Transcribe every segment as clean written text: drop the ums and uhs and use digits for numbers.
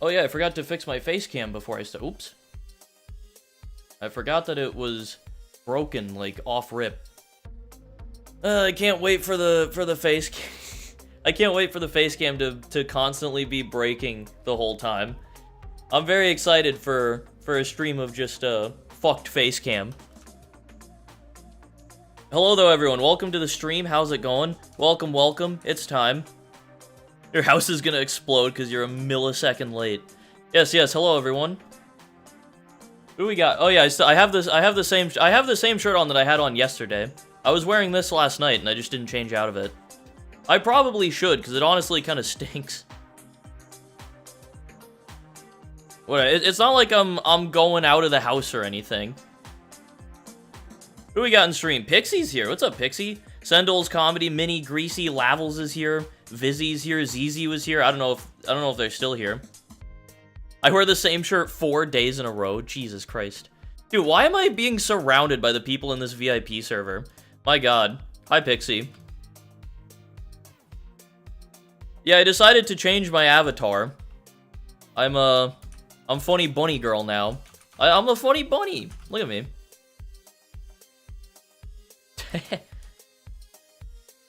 Oh yeah, I forgot to fix my face cam before I start. Oops. I forgot that it was broken, like, off rip. I can't wait for the face cam. I can't wait for the face cam to constantly be breaking the whole time. I'm very excited for a stream of just fucked face cam. Hello though everyone, welcome to the stream. How's it going? Welcome, welcome. It's time. Your house is gonna explode because you're a millisecond late. Yes, yes. Hello everyone. Who do we got? Oh yeah, I have the same shirt on that I had on yesterday. I was wearing this last night and I just didn't change out of it. I probably should because it honestly kind of stinks. What? It's not like I'm going out of the house or anything. Who we got in stream? Pixie's here. What's up, Pixie? Sendol's Comedy, Mini, Greasy, Lavels is here. Vizzy's here. ZZ was here. I don't know if they're still here. I wear the same shirt 4 days in a row. Jesus Christ. Dude, why am I being surrounded by the people in this VIP server? My god. Hi, Pixie. Yeah, I decided to change my avatar. I'm funny bunny girl now. I'm a funny bunny. Look at me.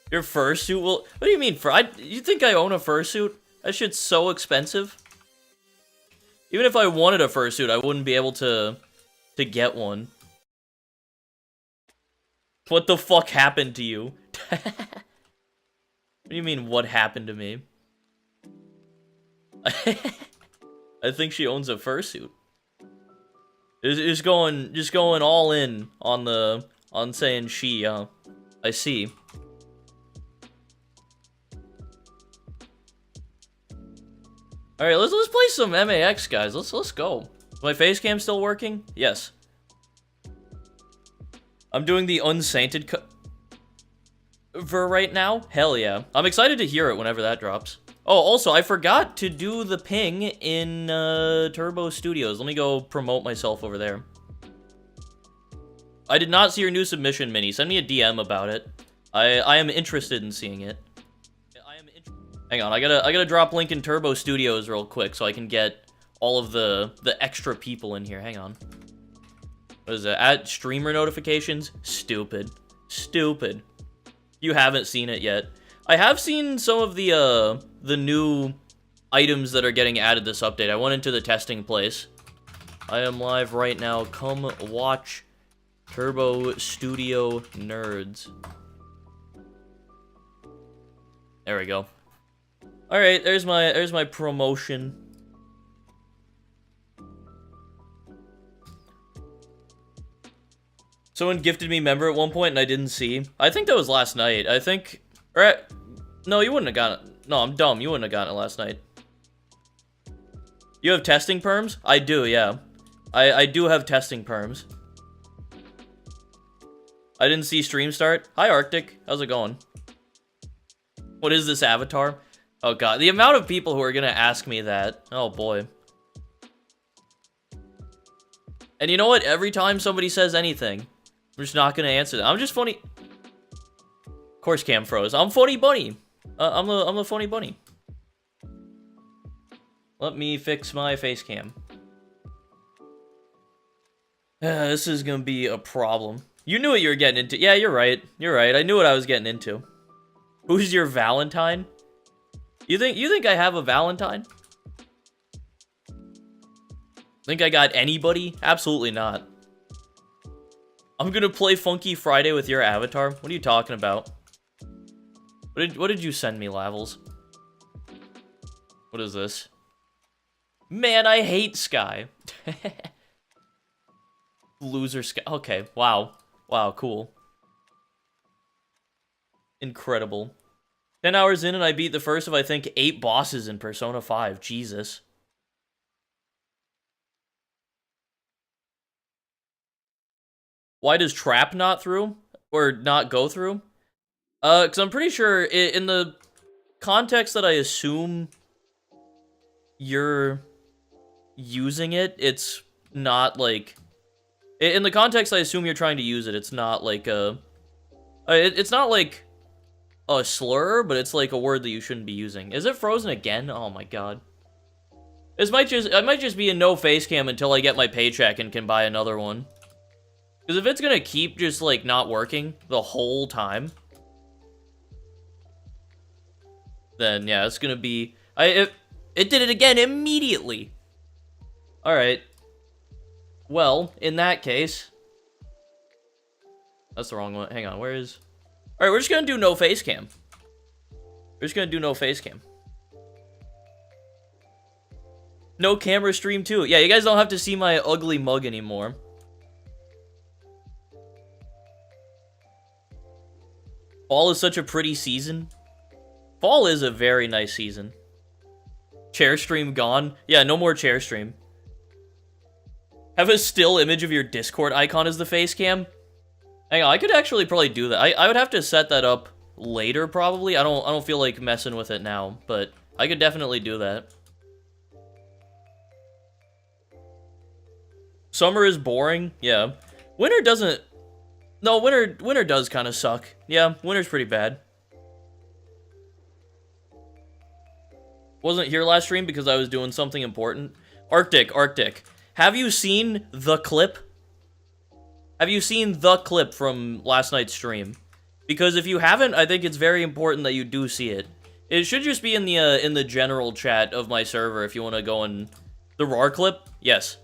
Your fursuit will... What do you mean, you think I own a fursuit? That shit's so expensive. Even if I wanted a fursuit, I wouldn't be able to get one. What the fuck happened to you? What do you mean, what happened to me? I think she owns a fursuit. Just going all in on saying she, I see. Alright, let's play some MAX, guys. Let's go. Is my face cam still working? Yes. I'm doing the unsainted cover right now. Hell yeah. I'm excited to hear it whenever that drops. Oh, also, I forgot to do the ping in Turbo Studios. Let me go promote myself over there. I did not see your new submission, Mini. Send me a DM about it. I am interested in seeing it. Hang on, I gotta drop link in Turbo Studios real quick so I can get all of the extra people in here. Hang on. What is that? Add streamer notifications? Stupid. Stupid. You haven't seen it yet. I have seen some of the new items that are getting added this update. I went into the testing place. I am live right now. Come watch Turbo Studio Nerds. There we go. All right, there's my promotion. Someone gifted me member at one point and I didn't see. I think that was last night. I think, no, you wouldn't have gotten it. No, I'm dumb. You wouldn't have gotten it last night. You have testing perms? I do, yeah. I do have testing perms. I didn't see stream start. Hi, Arctic. How's it going? What is this avatar? Oh god, the amount of people who are gonna ask me that. Oh boy. And you know what? Every time somebody says anything, I'm just not gonna answer that. I'm just funny. Of course cam froze. I'm funny bunny. I'm a funny bunny. Let me fix my face cam. This is gonna be a problem. You knew what you were getting into. Yeah, you're right. You're right. I knew what I was getting into. Who's your Valentine? You think I have a Valentine? Think I got anybody? Absolutely not. I'm gonna play Funky Friday with your avatar? What are you talking about? What did you send me, Lavels? What is this? Man, I hate Sky. Loser Sky. Okay, wow. Wow, cool. Incredible. 10 hours in and I beat the first of, I think, 8 bosses in Persona 5. Jesus. Why does Trap not through? Or not go through? Because I'm pretty sure in the context that I assume you're using it, it's not like... In the context I assume you're trying to use it, it's not like a... It's not like a slur, but it's like a word that you shouldn't be using. Is it frozen again? Oh my god. This might just, I might just be in no face cam until I get my paycheck and can buy another one. Because if it's gonna keep just, like, not working the whole time, then, yeah, it's gonna be... It did it again immediately! Alright. Well, in that case... That's the wrong one. Hang on, where is... Alright, we're just gonna do no face cam. We're just gonna do no face cam. No camera stream too. Yeah, you guys don't have to see my ugly mug anymore. Fall is such a pretty season. Fall is a very nice season. Chair stream gone. Yeah, no more chair stream. Have a still image of your Discord icon as the face cam. Hang on, I could actually probably do that. I would have to set that up later, probably. I don't feel like messing with it now, but I could definitely do that. Summer is boring. Yeah. Winter doesn't... No, winter does kind of suck. Yeah, winter's pretty bad. Wasn't here last stream because I was doing something important. Arctic. Have you seen the clip? Have you seen the clip from last night's stream? Because if you haven't, I think it's very important that you do see it. It should just be in the general chat of my server if you want to go in... The RAR clip? Yes.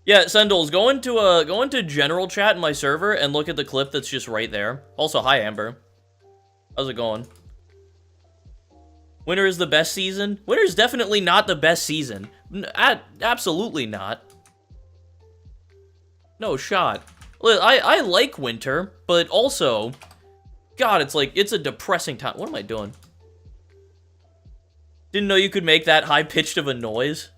Yeah, Sendals, go into general chat in my server and look at the clip that's just right there. Also, hi, Amber. How's it going? Winter is the best season? Winter's definitely not the best season. Absolutely not. No shot. I like winter, but also... God, it's a depressing time. What am I doing? Didn't know you could make that high-pitched of a noise.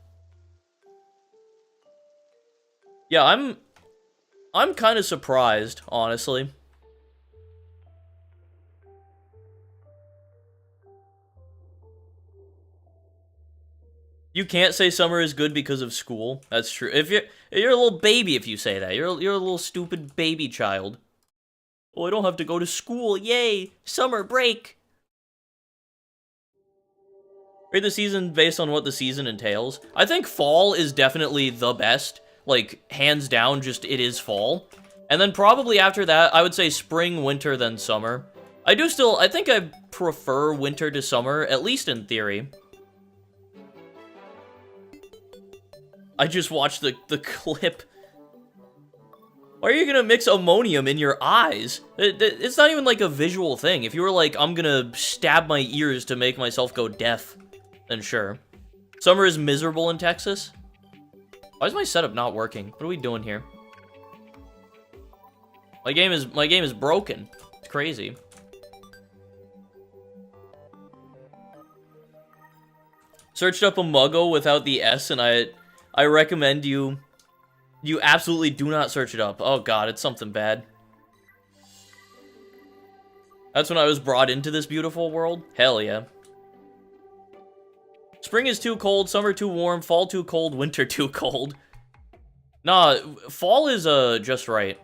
Yeah, I'm kind of surprised, honestly. You can't say summer is good because of school. That's true. If you're a little baby if you say that. You're a little stupid baby child. Oh, I don't have to go to school. Yay! Summer break. Rate the season based on what the season entails. I think fall is definitely the best. Like, hands down, just it is fall. And then probably after that, I would say spring, winter, then summer. I think I prefer winter to summer, at least in theory. I just watched the clip. Why are you gonna mix ammonium in your eyes? It's not even like a visual thing. If you were like, I'm gonna stab my ears to make myself go deaf, then sure. Summer is miserable in Texas? Why is my setup not working? What are we doing here? My game is broken. It's crazy. Searched up a muggo without the S, and I recommend you absolutely do not search it up. Oh god, it's something bad. That's when I was brought into this beautiful world? Hell yeah. Spring is too cold, summer too warm, fall too cold, winter too cold. Nah, fall is just right.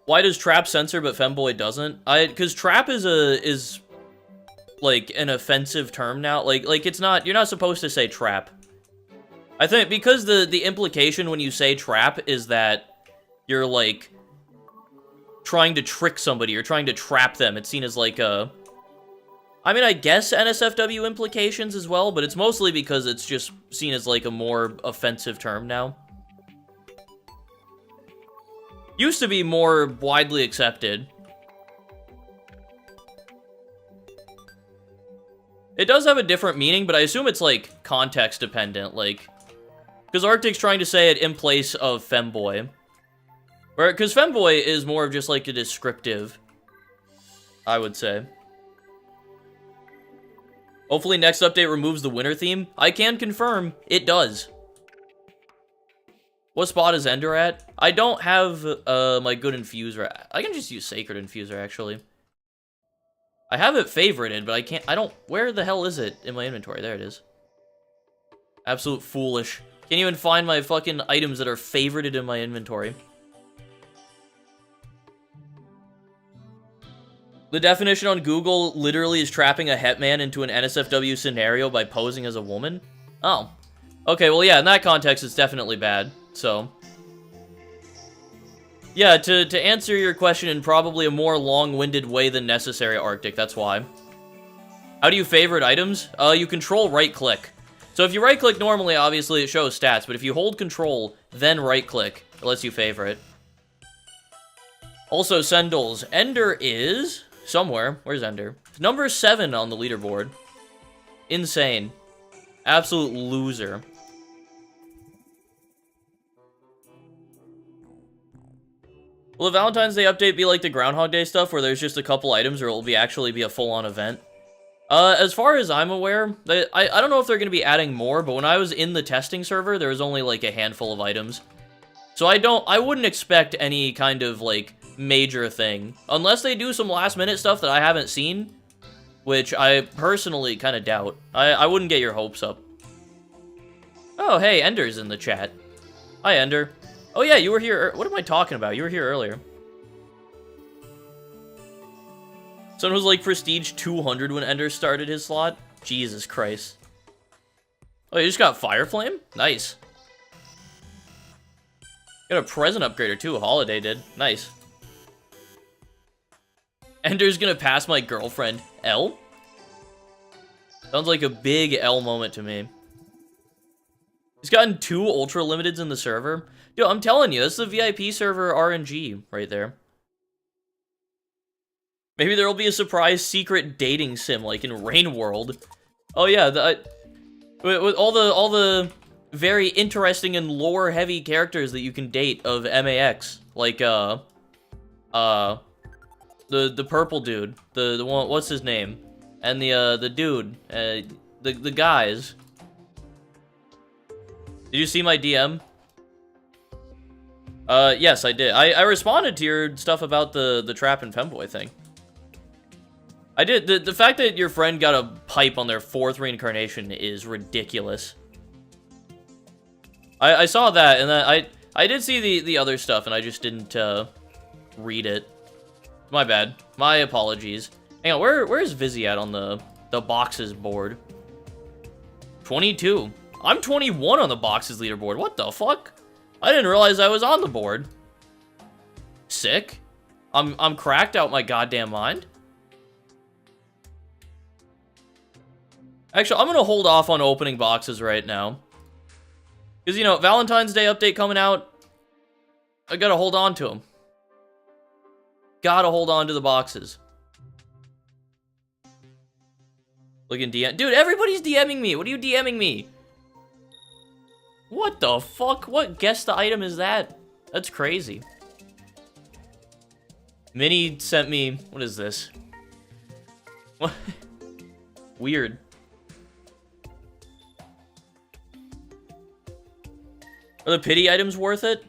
Why does trap censor but femboy doesn't? Cause trap is like an offensive term now. Like it's not, you're not supposed to say trap. I think because the implication when you say trap is that you're like trying to trick somebody or trying to trap them. It's seen as like a... I mean, I guess NSFW implications as well, but it's mostly because it's just seen as like a more offensive term now. Used to be more widely accepted. It does have a different meaning, but I assume it's like context dependent, like... Because Arctic's trying to say it in place of femboy. Because femboy is more of just like a descriptive, I would say. Hopefully next update removes the winter theme. I can confirm, it does. What spot is Ender at? I don't have my good infuser. I can just use Sacred Infuser, actually. I have it favorited, but I don't... Where the hell is it in my inventory? There it is. Absolute foolish. Can't even find my fucking items that are favorited in my inventory. The definition on Google literally is trapping a hetman into an NSFW scenario by posing as a woman. Oh. Okay, well, yeah, in that context, it's definitely bad, so. Yeah, to answer your question in probably a more long-winded way than necessary, Arctic, that's why. How do you favorite items? You control right-click. So if you right-click normally, obviously it shows stats, but if you hold control, then right-click, it lets you favorite. Also, Sendals. Ender is somewhere. Where's Ender? Number 7 on the leaderboard. Insane. Absolute loser. Will the Valentine's Day update be like the Groundhog Day stuff, where there's just a couple items, or will it actually be a full-on event? As far as I'm aware, I don't know if they're going to be adding more, but when I was in the testing server, there was only, like, a handful of items. So I wouldn't expect any kind of, like, major thing. Unless they do some last-minute stuff that I haven't seen, which I personally kind of doubt. I wouldn't get your hopes up. Oh, hey, Ender's in the chat. Hi, Ender. Oh, yeah, you were here. What am I talking about? You were here earlier. Someone was like Prestige 200 when Ender started his slot. Jesus Christ. Oh, you just got Fire Flame? Nice. Got a present upgrader too. Holiday did. Nice. Ender's gonna pass my girlfriend. L? Sounds like a big L moment to me. He's gotten 2 Ultra Limiteds in the server. Yo, I'm telling you, that's the VIP server RNG right there. Maybe there will be a surprise secret dating sim like in Rain World. Oh yeah, with all the very interesting and lore-heavy characters that you can date of MAX, like the purple dude, the one, what's his name, and the dude, the guys. Did you see my DM? Yes, I did. I responded to your stuff about the trap and femboy thing. I did. The fact that your friend got a pipe on their 4th reincarnation is ridiculous. I saw that, and then I did see the other stuff, and I just didn't read it. My bad. My apologies. Hang on, where's Vizzy at on the boxes board? 22. I'm 21 on the boxes leaderboard. What the fuck? I didn't realize I was on the board. Sick. I'm cracked out my goddamn mind. Actually, I'm gonna hold off on opening boxes right now. Because, you know, Valentine's Day update coming out. I gotta hold on to them. Gotta hold on to the boxes. Look in DM. Dude, everybody's DMing me. What are you DMing me? What the fuck? What guess the item is that? That's crazy. Minnie sent me... What is this? What? Weird. Are the pity items worth it?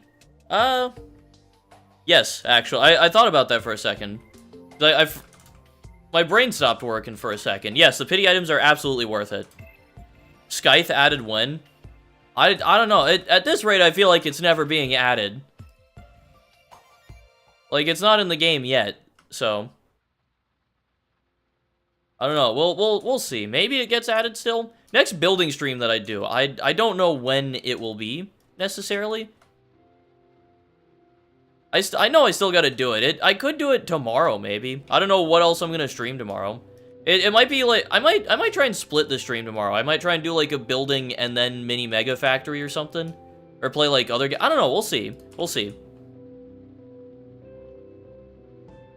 Yes, actually. I thought about that for a second. My brain stopped working for a second. Yes, the pity items are absolutely worth it. Scythe added when? I don't know. At this rate, I feel like it's never being added. Like, it's not in the game yet, so... I don't know. We'll see. Maybe it gets added still. Next building stream that I do, I don't know when it will be, necessarily. I know I still gotta do it. I could do it tomorrow, maybe. I don't know what else I'm gonna stream tomorrow. It might be like... I might try and split the stream tomorrow. I might try and do, like, a building and then mini mega factory or something. Or play, like, other... I don't know. We'll see. We'll see.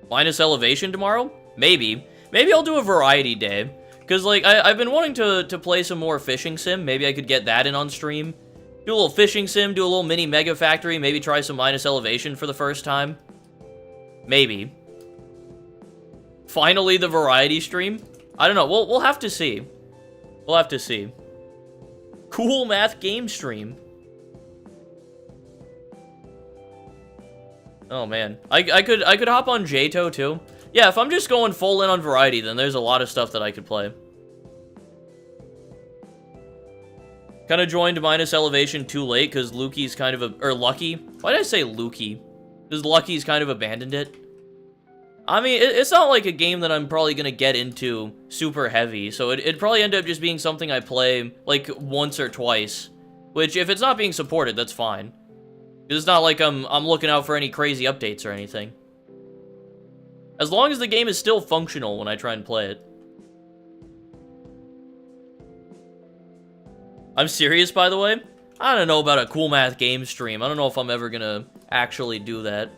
Minus elevation tomorrow? Maybe. Maybe I'll do a variety day. Because, like, I've been wanting to play some more fishing sim. Maybe I could get that in on stream. Do a little fishing sim, do a little mini mega factory, maybe try some minus elevation for the first time. Maybe. Finally, the variety stream? I don't know. We'll have to see. We'll have to see. Cool math game stream. Oh, man. I could hop on Jato, too. Yeah, if I'm just going full in on variety, then there's a lot of stuff that I could play. Kind of joined minus elevation too late, because Lukey's kind of or Lucky. Why did I say Lukey? Because Lucky's kind of abandoned it. I mean, it's not like a game that I'm probably gonna get into super heavy, so it'd probably end up just being something I play, like, once or twice. Which, if it's not being supported, that's fine. It's not like I'm looking out for any crazy updates or anything. As long as the game is still functional when I try and play it. I'm serious, by the way. I don't know about a Cool Math game stream. I don't know if I'm ever gonna actually do that.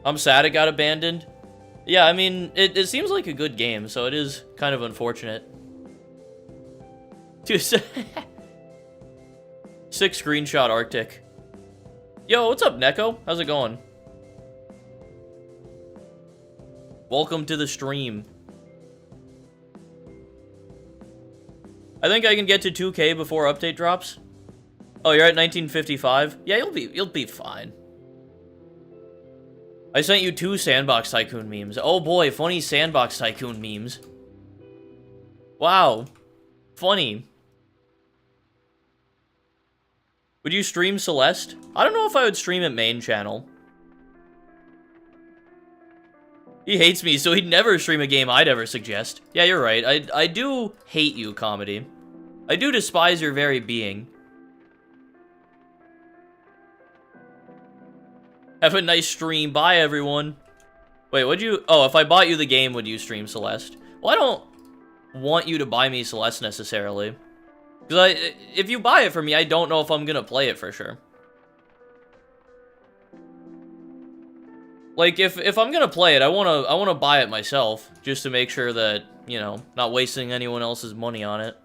I'm sad it got abandoned. Yeah, I mean, it seems like a good game, so it is kind of unfortunate. Dude, 6 screenshot Arctic. Yo, what's up, Neko? How's it going? Welcome to the stream. I think I can get to 2K before update drops. Oh, you're at 1955? Yeah, you'll be fine. I sent you 2 Sandbox Tycoon memes. Oh boy, funny Sandbox Tycoon memes. Wow. Funny. Would you stream Celeste? I don't know if I would stream it main channel. He hates me, so he'd never stream a game I'd ever suggest. Yeah, you're right. I do hate you, Comedy. I do despise your very being. Have a nice stream. Bye, everyone. Wait, would you... Oh, if I bought you the game, would you stream Celeste? Well, I don't want you to buy me Celeste, necessarily. Because if you buy it for me, I don't know if I'm gonna play it for sure. Like, if I'm gonna play it, I wanna buy it myself, just to make sure that, you know, not wasting anyone else's money on it.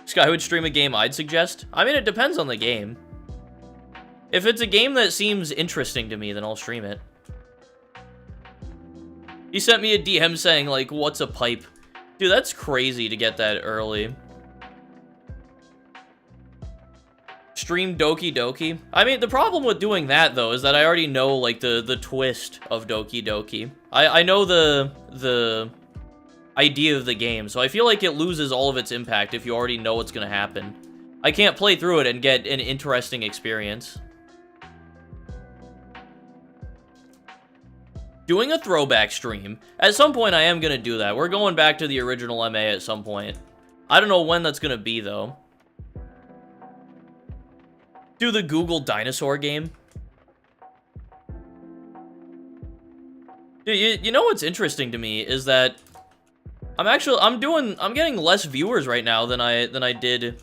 Sky would stream a game I'd suggest? I mean, it depends on the game. If it's a game that seems interesting to me, then I'll stream it. He sent me a DM saying, like, what's a pipe? Dude, that's crazy to get that early. Stream Doki Doki. I mean, the problem with doing that, though, is that I already know, like, the twist of Doki Doki. I know the idea of the game, so I feel like it loses all of its impact if you already know what's gonna happen. I can't play through it and get an interesting experience. Doing a throwback stream. At some point, I am gonna do that. We're going back to the original MA at some point. I don't know when that's gonna be, though. Do the Google dinosaur game. Dude, you know what's interesting to me is that I'm getting less viewers right now than I did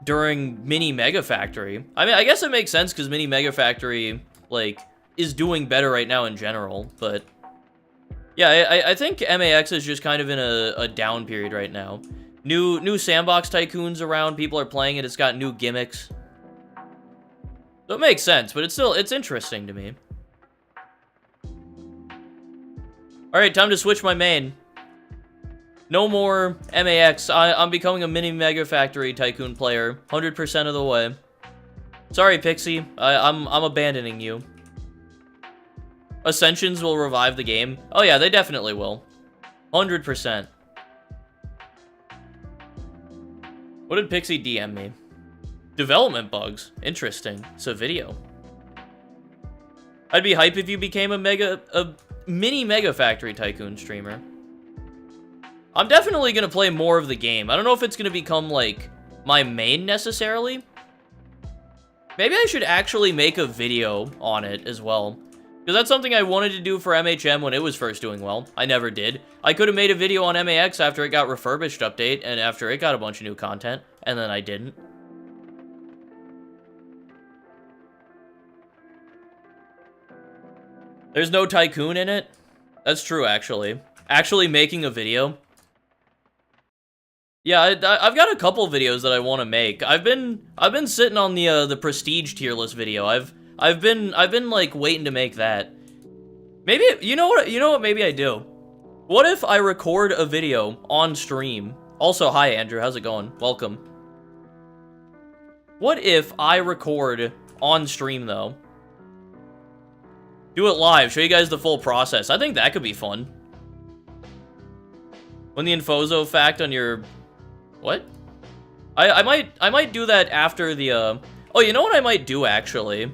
during Mini Mega Factory. I mean, I guess it makes sense because Mini Mega Factory, like, is doing better right now in general, but yeah, I think MAX is just kind of in a down period right now. New Sandbox Tycoons around, people are playing it, it's got new gimmicks. So it makes sense, but it's interesting to me. Alright, time to switch my main. No more MAX. I'm becoming a Mini Mega Factory Tycoon player, 100% of the way. Sorry, Pixie. I'm abandoning you. Ascensions will revive the game. Oh yeah, they definitely will. 100%. What did Pixie DM me? Development bugs. Interesting. It's a video. I'd be hype if you became a Mini Mega Factory Tycoon streamer. I'm definitely gonna play more of the game. I don't know if it's gonna become, like, my main necessarily. Maybe I should actually make a video on it as well. Because that's something I wanted to do for MHM when it was first doing well. I never did. I could have made a video on MAX after it got refurbished update, and after it got a bunch of new content, and then I didn't. There's no Tycoon in it? That's true, actually. Actually making a video? Yeah, I've got a couple videos that I want to make. I've been sitting on the prestige tier list video. I've been like waiting to make that. Maybe you know what maybe I do. What if I record a video on stream? Also, hi Andrew, how's it going? Welcome. What if I record on stream though? Do it live, show you guys the full process. I think that could be fun. When the Infozo fact on your... What? I might do that after the, Oh, you know what I might do, actually?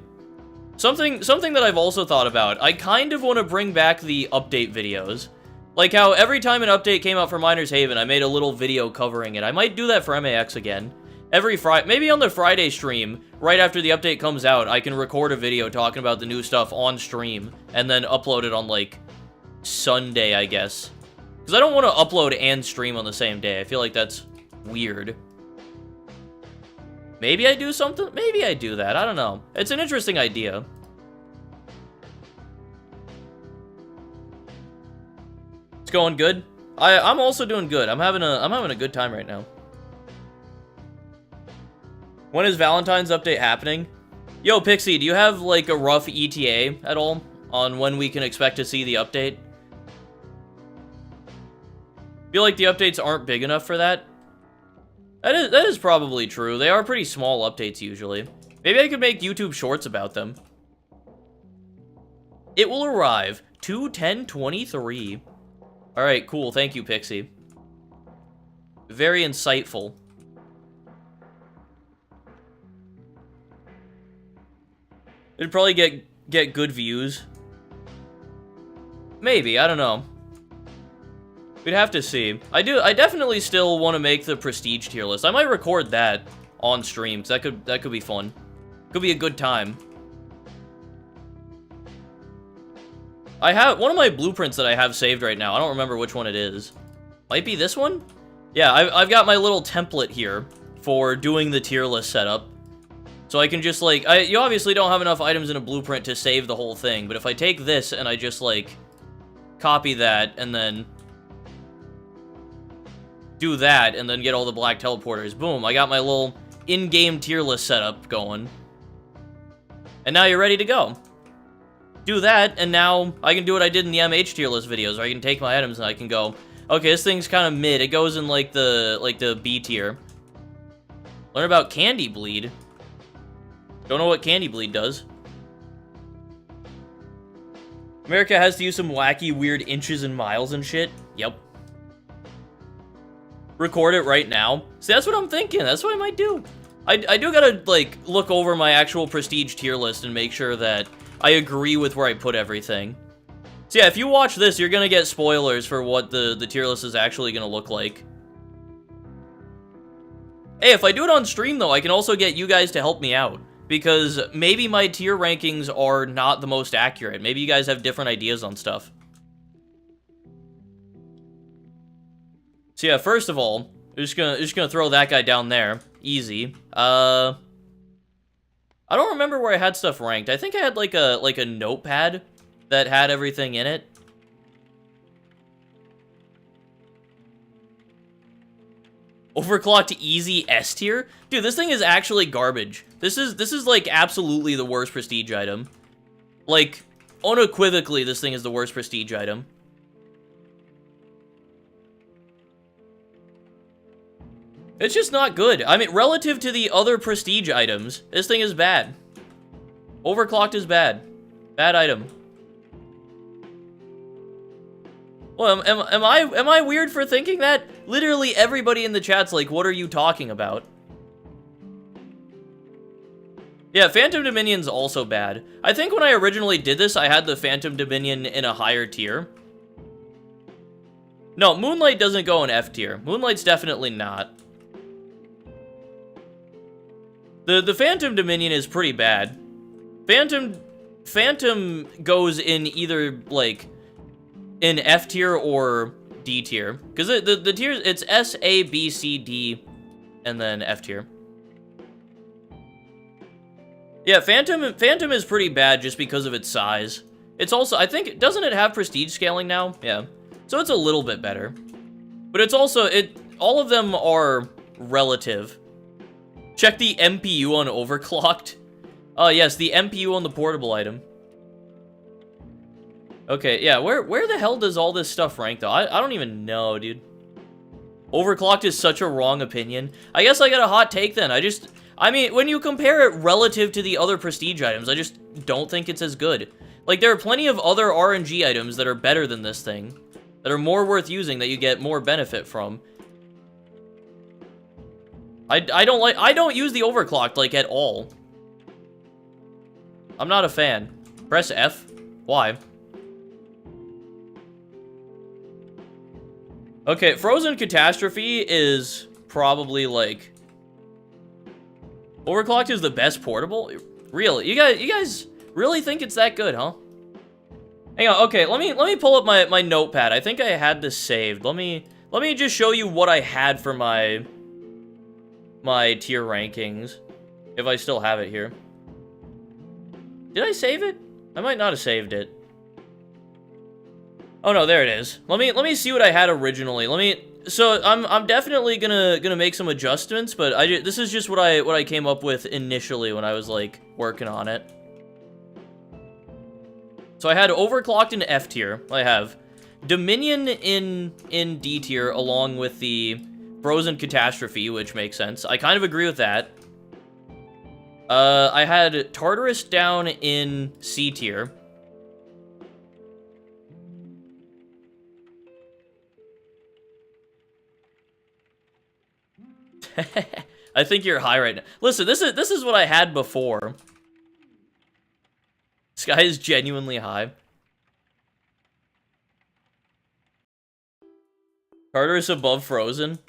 Something that I've also thought about. I kind of want to bring back the update videos. Like how every time an update came out for Miner's Haven, I made a little video covering it. I might do that for MAX again. Every Friday, maybe on the Friday stream, right after the update comes out, I can record a video talking about the new stuff on stream, and then upload it on, like, Sunday, I guess. Because I don't want to upload and stream on the same day. I feel like that's weird. Maybe I do something? Maybe I do that. I don't know. It's an interesting idea. It's going good. I'm also doing good. I'm having a good time right now. When is Valentine's update happening? Yo, Pixie, do you have like a rough ETA at all on when we can expect to see the update? Feel like the updates aren't big enough for that. That is probably true. They are pretty small updates usually. Maybe I could make YouTube shorts about them. It will arrive 2/10/23. All right, cool. Thank you, Pixie. Very insightful. It'd probably get good views. Maybe, I don't know. We'd have to see. I definitely still want to make the prestige tier list. I might record that on stream, because that could be fun. Could be a good time. I have one of my blueprints that I have saved right now. I don't remember which one it is. Might be this one? Yeah, I've got my little template here for doing the tier list setup. So I can just, like, you obviously don't have enough items in a blueprint to save the whole thing, but if I take this and I just, like, copy that and then do that and then get all the black teleporters, boom, I got my little in-game tier list setup going. And now you're ready to go. Do that, and now I can do what I did in the MH tier list videos, where I can take my items and I can go, okay, this thing's kind of mid. It goes in, like, the B tier. Learn about Candy Bleed. Don't know what Candy Bleed does. America has to use some wacky, weird inches and miles and shit. Yep. Record it right now. See, that's what I'm thinking. That's what I might do. I do gotta, like, look over my actual prestige tier list and make sure that I agree with where I put everything. So yeah, if you watch this, you're gonna get spoilers for what the tier list is actually gonna look like. Hey, if I do it on stream, though, I can also get you guys to help me out. Because maybe my tier rankings are not the most accurate. Maybe you guys have different ideas on stuff. So yeah, first of all, I'm just gonna throw that guy down there. Easy. I don't remember where I had stuff ranked. I think I had like a notepad that had everything in it. Overclocked easy S tier? Dude, this thing is actually garbage. This is like absolutely the worst prestige item. Like, unequivocally, this thing is the worst prestige item. It's just not good. I mean, relative to the other prestige items, this thing is bad. Overclocked is bad. Bad item. Well, am I weird for thinking that? Literally everybody in the chat's like, what are you talking about? Yeah, Phantom Dominion's also bad. I think when I originally did this, I had the Phantom Dominion in a higher tier. No, Moonlight doesn't go in F tier. Moonlight's definitely not. The Phantom Dominion is pretty bad. Phantom goes in either, like, in F tier or D tier. Because the tiers, it's S, A, B, C, D, and then F tier. Yeah, Phantom is pretty bad just because of its size. It's also, I think, doesn't it have prestige scaling now? Yeah. So it's a little bit better. But it's also, all of them are relative. Check the MPU on overclocked. Oh, yes, the MPU on the portable item. Okay, yeah, where the hell does all this stuff rank, though? I don't even know, dude. Overclocked is such a wrong opinion. I guess I got a hot take, then. I mean, when you compare it relative to the other prestige items, I just don't think it's as good. Like, there are plenty of other RNG items that are better than this thing, that are more worth using, that you get more benefit from. I don't use the overclocked, like, at all. I'm not a fan. Press F? Why? Okay, Frozen Catastrophe is probably, like... Overclocked is the best portable? Really? You guys really think it's that good, huh? Hang on, okay, let me pull up my notepad. I think I had this saved. Let me just show you what I had for my tier rankings. If I still have it here. Did I save it? I might not have saved it. Oh no, there it is. Let me see what I had originally. So I'm definitely gonna make some adjustments, but this is just what I came up with initially when I was like working on it. So I had overclocked in F tier. I have Dominion in D tier along with the Frozen Catastrophe, which makes sense. I kind of agree with that. I had Tartarus down in C tier. I think you're high right now. Listen, this is what I had before. This guy is genuinely high. Tartarus above Frozen.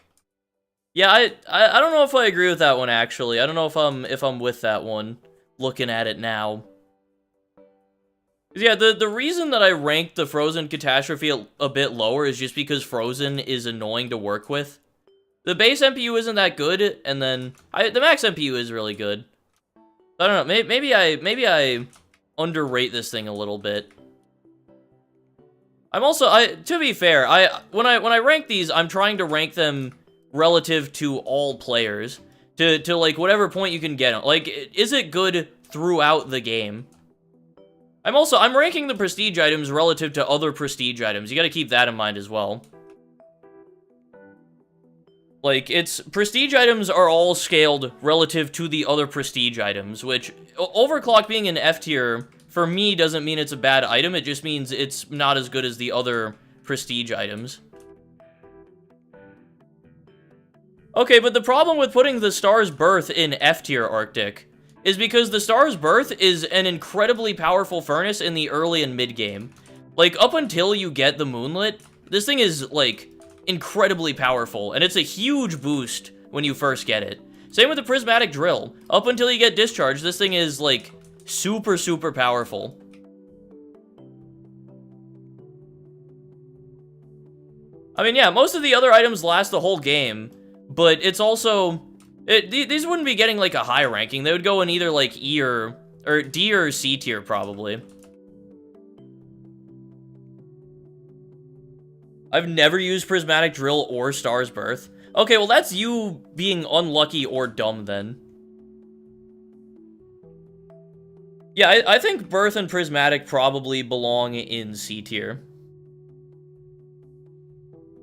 Yeah, I don't know if I agree with that one actually. I don't know if I'm with that one looking at it now. Yeah, the reason that I ranked the Frozen Catastrophe a bit lower is just because Frozen is annoying to work with. The base MPU isn't that good, and then the max MPU is really good. I don't know. Maybe I underrate this thing a little bit. I'm also to be fair, when I rank these, I'm trying to rank them relative to all players to like whatever point you can get them. Like, is it good throughout the game? I'm ranking the prestige items relative to other prestige items. You got to keep that in mind as well. Like, prestige items are all scaled relative to the other prestige items, which, overclock being an F tier, for me, doesn't mean it's a bad item, it just means it's not as good as the other prestige items. Okay, but the problem with putting the Star's Birth in F tier Arctic is because the Star's Birth is an incredibly powerful furnace in the early and mid-game. Like, up until you get the Moonlit, this thing is, like, incredibly powerful, and it's a huge boost when you first get it. Same with the Prismatic Drill. Up until you get Discharge, this thing is, like, super, super powerful. I mean, yeah, most of the other items last the whole game, but it's also... these wouldn't be getting, like, a high ranking. They would go in either, like, E or D or C tier, probably. I've never used Prismatic Drill or Star's Birth. Okay, well, that's you being unlucky or dumb, then. Yeah, I think Birth and Prismatic probably belong in C tier.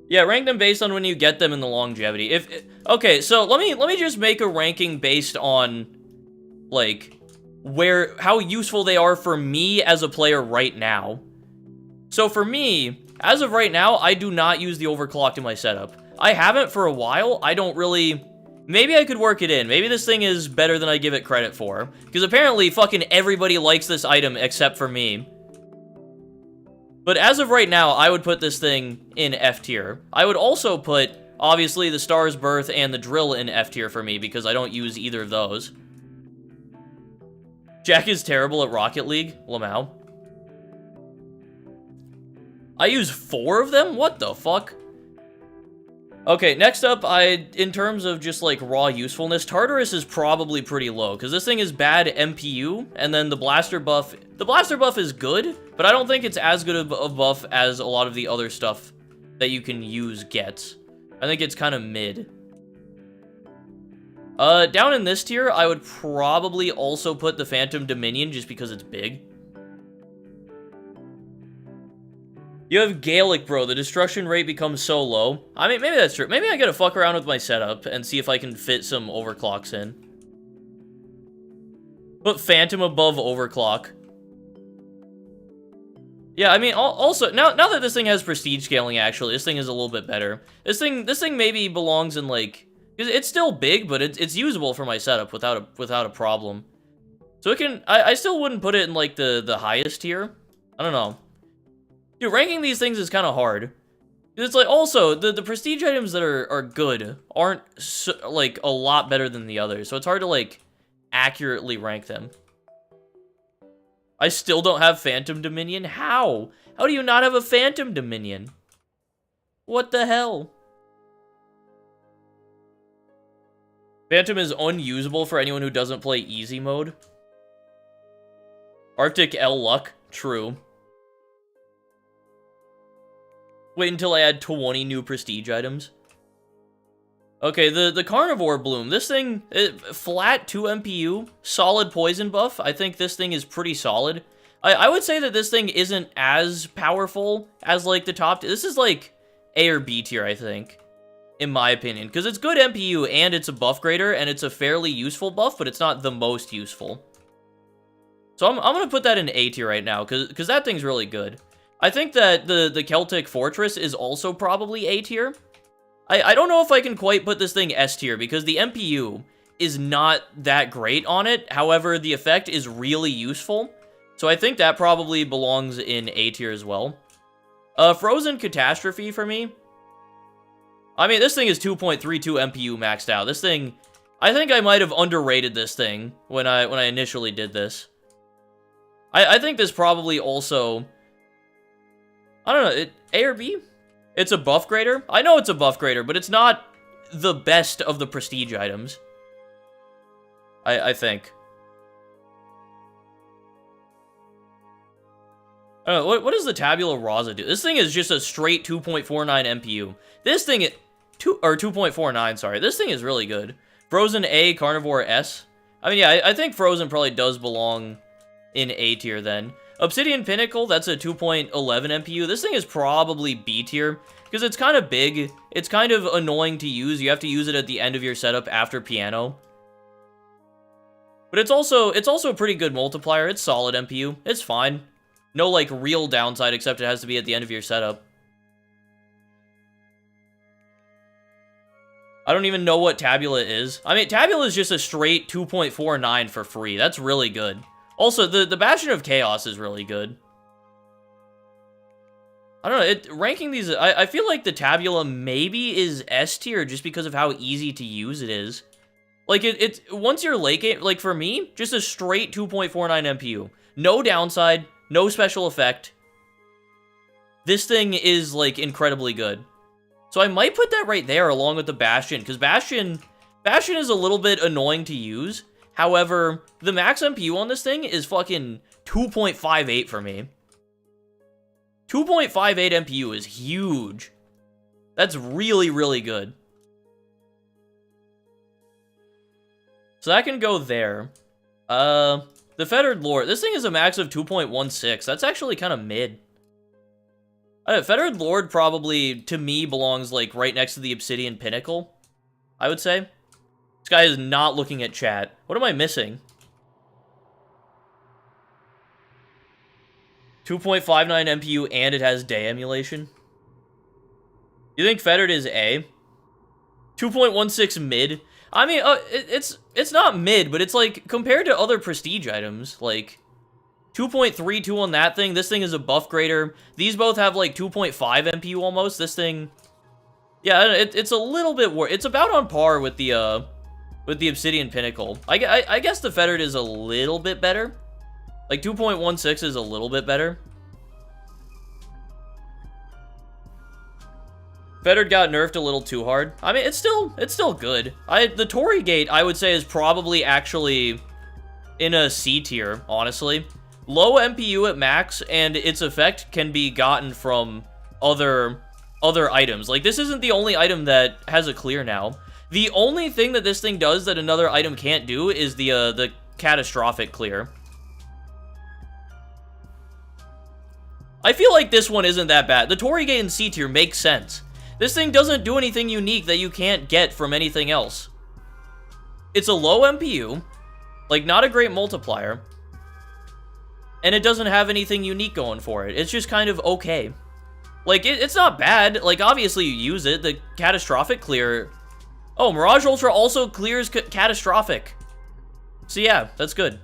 Yeah, rank them based on when you get them in the longevity. Okay, so let me just make a ranking based on, like, how useful they are for me as a player right now. So for me, as of right now, I do not use the overclocked in my setup. I haven't for a while. I don't really... Maybe I could work it in. Maybe this thing is better than I give it credit for. Because apparently fucking everybody likes this item except for me. But as of right now, I would put this thing in F tier. I would also put, obviously, the Star's Birth and the Drill in F tier for me because I don't use either of those. Jack is terrible at Rocket League. Lamau. I use 4 of them? What the fuck? Okay, next up, in terms of just, like, raw usefulness, Tartarus is probably pretty low, because this thing is bad MPU, and then the Blaster buff is good, but I don't think it's as good of a buff as a lot of the other stuff that you can use gets. I think it's kind of mid. Down in this tier, I would probably also put the Phantom Dominion, just because it's big. You have Gaelic, bro. The destruction rate becomes so low. I mean, maybe that's true. Maybe I gotta fuck around with my setup and see if I can fit some overclocks in. Put Phantom above overclock. Yeah, I mean, also, now that this thing has prestige scaling, actually, this thing is a little bit better. This thing maybe belongs in, like, It's still big, but it's usable for my setup without a problem. So it can, I still wouldn't put it in like the highest tier. I don't know. Dude, ranking these things is kind of hard. It's like, also, the prestige items that are good aren't, like, a lot better than the others. So it's hard to, like, accurately rank them. I still don't have Phantom Dominion? How? How do you not have a Phantom Dominion? What the hell? Phantom is unusable for anyone who doesn't play easy mode. Arctic L Luck? True. Wait until I add 20 new prestige items. Okay, the Carnivore Bloom. This thing, flat 2 MPU, solid poison buff. I think this thing is pretty solid. I would say that this thing isn't as powerful as, like, the top. This is, like, A or B tier, I think, in my opinion. Because it's good MPU, and it's a buff grader, and it's a fairly useful buff, but it's not the most useful. So I'm going to put that in A tier right now, because that thing's really good. I think that the Celtic Fortress is also probably A tier. I don't know if I can quite put this thing S tier, because the MPU is not that great on it. However, the effect is really useful. So I think that probably belongs in A tier as well. Frozen Catastrophe for me. I mean, this thing is 2.32 MPU maxed out. This thing, I think I might have underrated this thing when I initially did this. I think this probably also, I don't know, A or B? It's a buff grader? I know it's a buff grader, but it's not the best of the prestige items. I think. I don't know, what does the Tabula Rasa do? This thing is just a straight 2.49 MPU. This thing, 2.49, sorry. This thing is really good. Frozen A, Carnivore S. I mean, yeah, I think Frozen probably does belong in A tier then. Obsidian Pinnacle, that's a 2.11 MPU. This thing is probably B tier, because it's kind of big. It's kind of annoying to use. You have to use it at the end of your setup after piano. But it's also a pretty good multiplier. It's solid MPU. It's fine. No, like, real downside, except it has to be at the end of your setup. I don't even know what Tabula is. I mean, Tabula is just a straight 2.49 for free. That's really good. Also, the Bastion of Chaos is really good. I don't know, ranking these, I feel like the Tabula maybe is S tier just because of how easy to use it is. Like, once you're late game, like for me, just a straight 2.49 MPU. No downside, no special effect. This thing is, like, incredibly good. So I might put that right there along with the Bastion, because Bastion is a little bit annoying to use. However, the max MPU on this thing is fucking 2.58 for me. 2.58 MPU is huge. That's really, really good. So that can go there. The Fettered Lord. This thing is a max of 2.16. That's actually kind of mid. Fettered Lord probably, to me, belongs, like, right next to the Obsidian Pinnacle, I would say. This guy is not looking at chat. What am I missing? 2.59 MPU and it has day emulation. You think Fettered is A? 2.16 mid? I mean, it's not mid, but it's like, compared to other prestige items, like, 2.32 on that thing, this thing is a buff grader. These both have like 2.5 MPU almost. This thing, yeah, it's a little bit worse. It's about on par with the Obsidian Pinnacle. I guess the Fettered is a little bit better. Like 2.16 is a little bit better. Fettered got nerfed a little too hard. I mean, it's still good. The Torii Gate, I would say, is probably actually in a C tier, honestly. Low MPU at max, and its effect can be gotten from other items. Like, this isn't the only item that has a clear now. The only thing that this thing does that another item can't do is the catastrophic clear. I feel like this one isn't that bad. The Torii Gate in C tier makes sense. This thing doesn't do anything unique that you can't get from anything else. It's a low MPU, like, not a great multiplier. And it doesn't have anything unique going for it. It's just kind of okay. Like, it's not bad. Like, obviously you use it. The catastrophic clear Oh, Mirage Ultra also clears catastrophic. So yeah, that's good.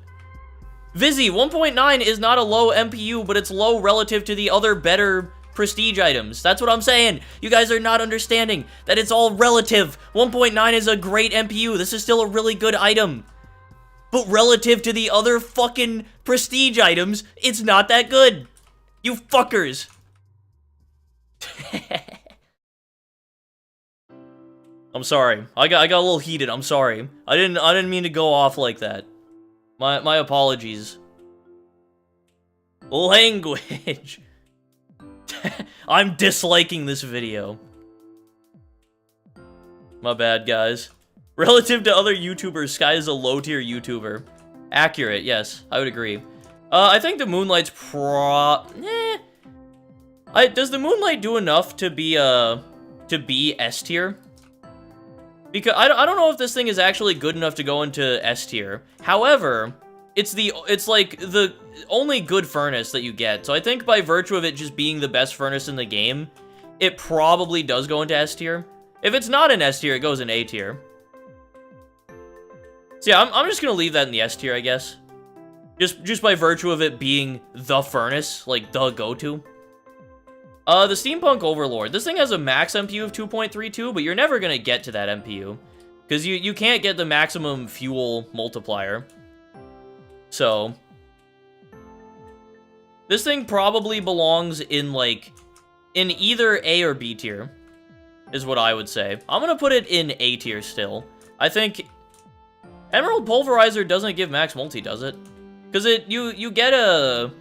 Vizzy, 1.9 is not a low MPU, but it's low relative to the other better prestige items. That's what I'm saying. You guys are not understanding that it's all relative. 1.9 is a great MPU. This is still a really good item. But relative to the other fucking prestige items, it's not that good. You fuckers. I'm sorry. I got a little heated. I'm sorry. I didn't mean to go off like that. My apologies. Language. I'm disliking this video. My bad, guys. Relative to other YouTubers, Sky is a low-tier YouTuber. Accurate, yes. I would agree. I think the Moonlight's does the Moonlight do enough to be S tier? Because I don't know if this thing is actually good enough to go into S tier. However, it's like the only good furnace that you get. So I think by virtue of it just being the best furnace in the game, it probably does go into S tier. If it's not in S tier, it goes in A tier. So yeah, I'm just gonna leave that in the S tier, I guess. Just by virtue of it being the furnace, like the go-to. The Steampunk Overlord. This thing has a max MPU of 2.32, but you're never gonna get to that MPU. Because you can't get the maximum fuel multiplier. So this thing probably belongs in, like, in either A or B tier, is what I would say. I'm gonna put it in A tier still. I think Emerald Pulverizer doesn't give max multi, does it? Because you get a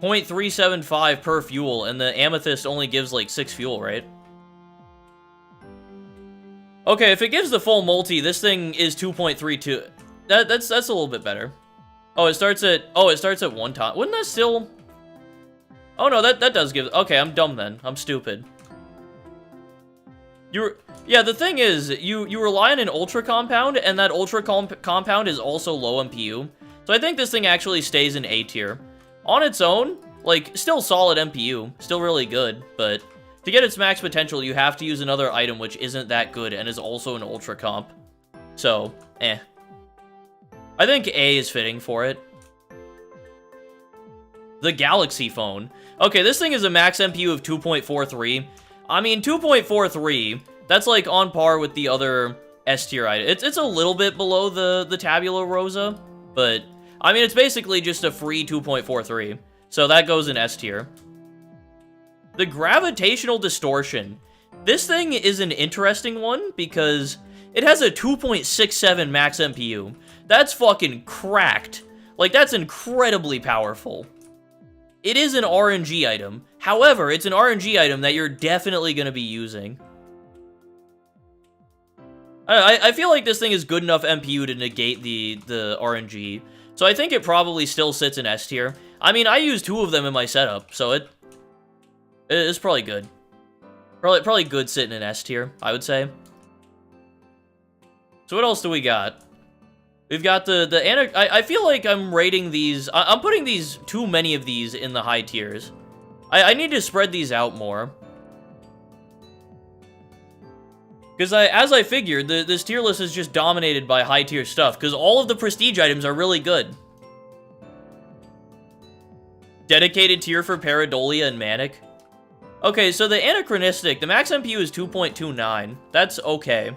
0.375 per fuel, and the Amethyst only gives, like, 6 fuel, right? Okay, if it gives the full multi, this thing is 2.32. That's a little bit better. Oh, it starts at 1 time. Wouldn't that still... Oh, no, that does give... Okay, I'm dumb then. I'm stupid. Yeah, the thing is, you rely on an Ultra Compound, and that Ultra Compound is also low MPU. So I think this thing actually stays in A tier. On its own, like, still solid MPU, still really good, but to get its max potential, you have to use another item which isn't that good and is also an Ultra Comp. So, eh. I think A is fitting for it. The Galaxy Phone. Okay, this thing is a max MPU of 2.43. I mean, 2.43, that's like on par with the other S tier item. It's a little bit below the Tabula Rosa, but I mean, it's basically just a free 2.43. So that goes in S tier. The Gravitational Distortion. This thing is an interesting one because it has a 2.67 max MPU. That's fucking cracked. Like, that's incredibly powerful. It is an RNG item. However, it's an RNG item that you're definitely going to be using. I feel like this thing is good enough MPU to negate the RNG. So I think it probably still sits in S tier. I mean, I use 2 of them in my setup, so it's probably good. Probably good sitting in S tier, I would say. So what else do we got? We've got I feel like I'm rating these... I'm putting these... too many of these in the high tiers. I need to spread these out more. Because as I figured, this tier list is just dominated by high tier stuff. Because all of the prestige items are really good. Dedicated tier for Pareidolia and Manic. Okay, so the Anachronistic, the max MPU is 2.29. That's okay.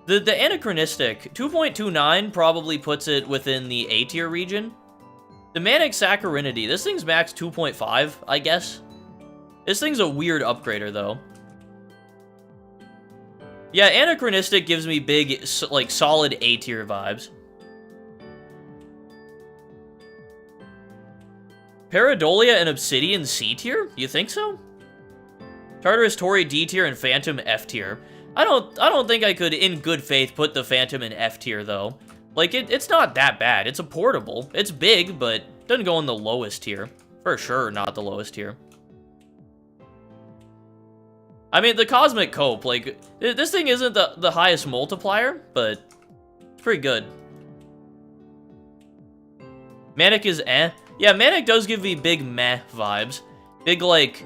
The Anachronistic, 2.29 probably puts it within the A tier region. The Manic Saccharinity, this thing's max 2.5, I guess. This thing's a weird upgrader, though. Yeah, Anachronistic gives me big, like, solid A tier vibes. Pareidolia and Obsidian C tier? You think so? Tartarus Tori D tier and Phantom F tier. I don't think I could, in good faith, put the Phantom in F tier, though. Like, it's not that bad. It's a portable. It's big, but doesn't go in the lowest tier. For sure, not the lowest tier. I mean, the Cosmic Cope, like, this thing isn't the highest multiplier, but it's pretty good. Manic is eh. Yeah, Manic does give me big meh vibes. Big, like,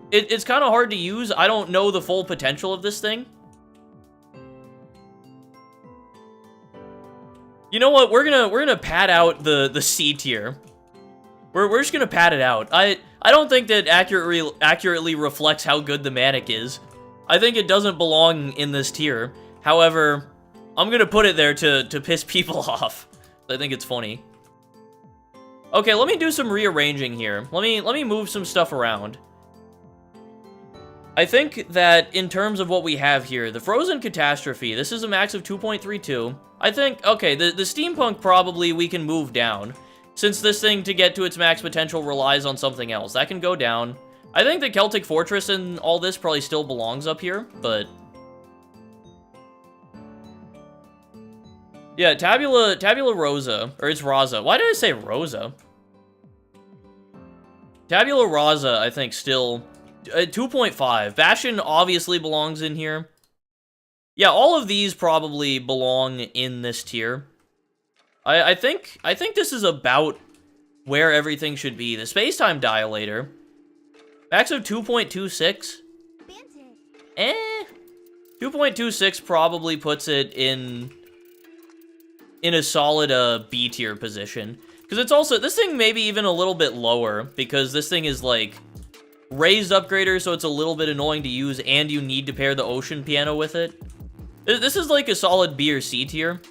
it's kind of hard to use. I don't know the full potential of this thing. You know what? We're gonna pad out the C tier. We're just gonna pad it out. I don't think that accurately reflects how good the Manic is. I think it doesn't belong in this tier. However, I'm gonna put it there to piss people off. I think it's funny. Okay, let me do some rearranging here. Let me move some stuff around. I think that in terms of what we have here, the Frozen Catastrophe, this is a max of 2.32. I think, okay, the Steampunk probably we can move down. Since this thing, to get to its max potential, relies on something else. That can go down. I think the Celtic Fortress and all this probably still belongs up here, but... yeah, Tabula Rosa, or it's Raza. Why did I say Rosa? Tabula Rasa, I think, still 2.5. Bastion obviously belongs in here. Yeah, all of these probably belong in this tier. I think this is about where everything should be. The Space-Time Dilator, max of 2.26. 2.26 probably puts it in a solid B tier position. Because it's also, this thing maybe even a little bit lower, because this thing is like raised upgrader, so it's a little bit annoying to use, and you need to pair the Ocean Piano with it. This is like a solid B or C tier.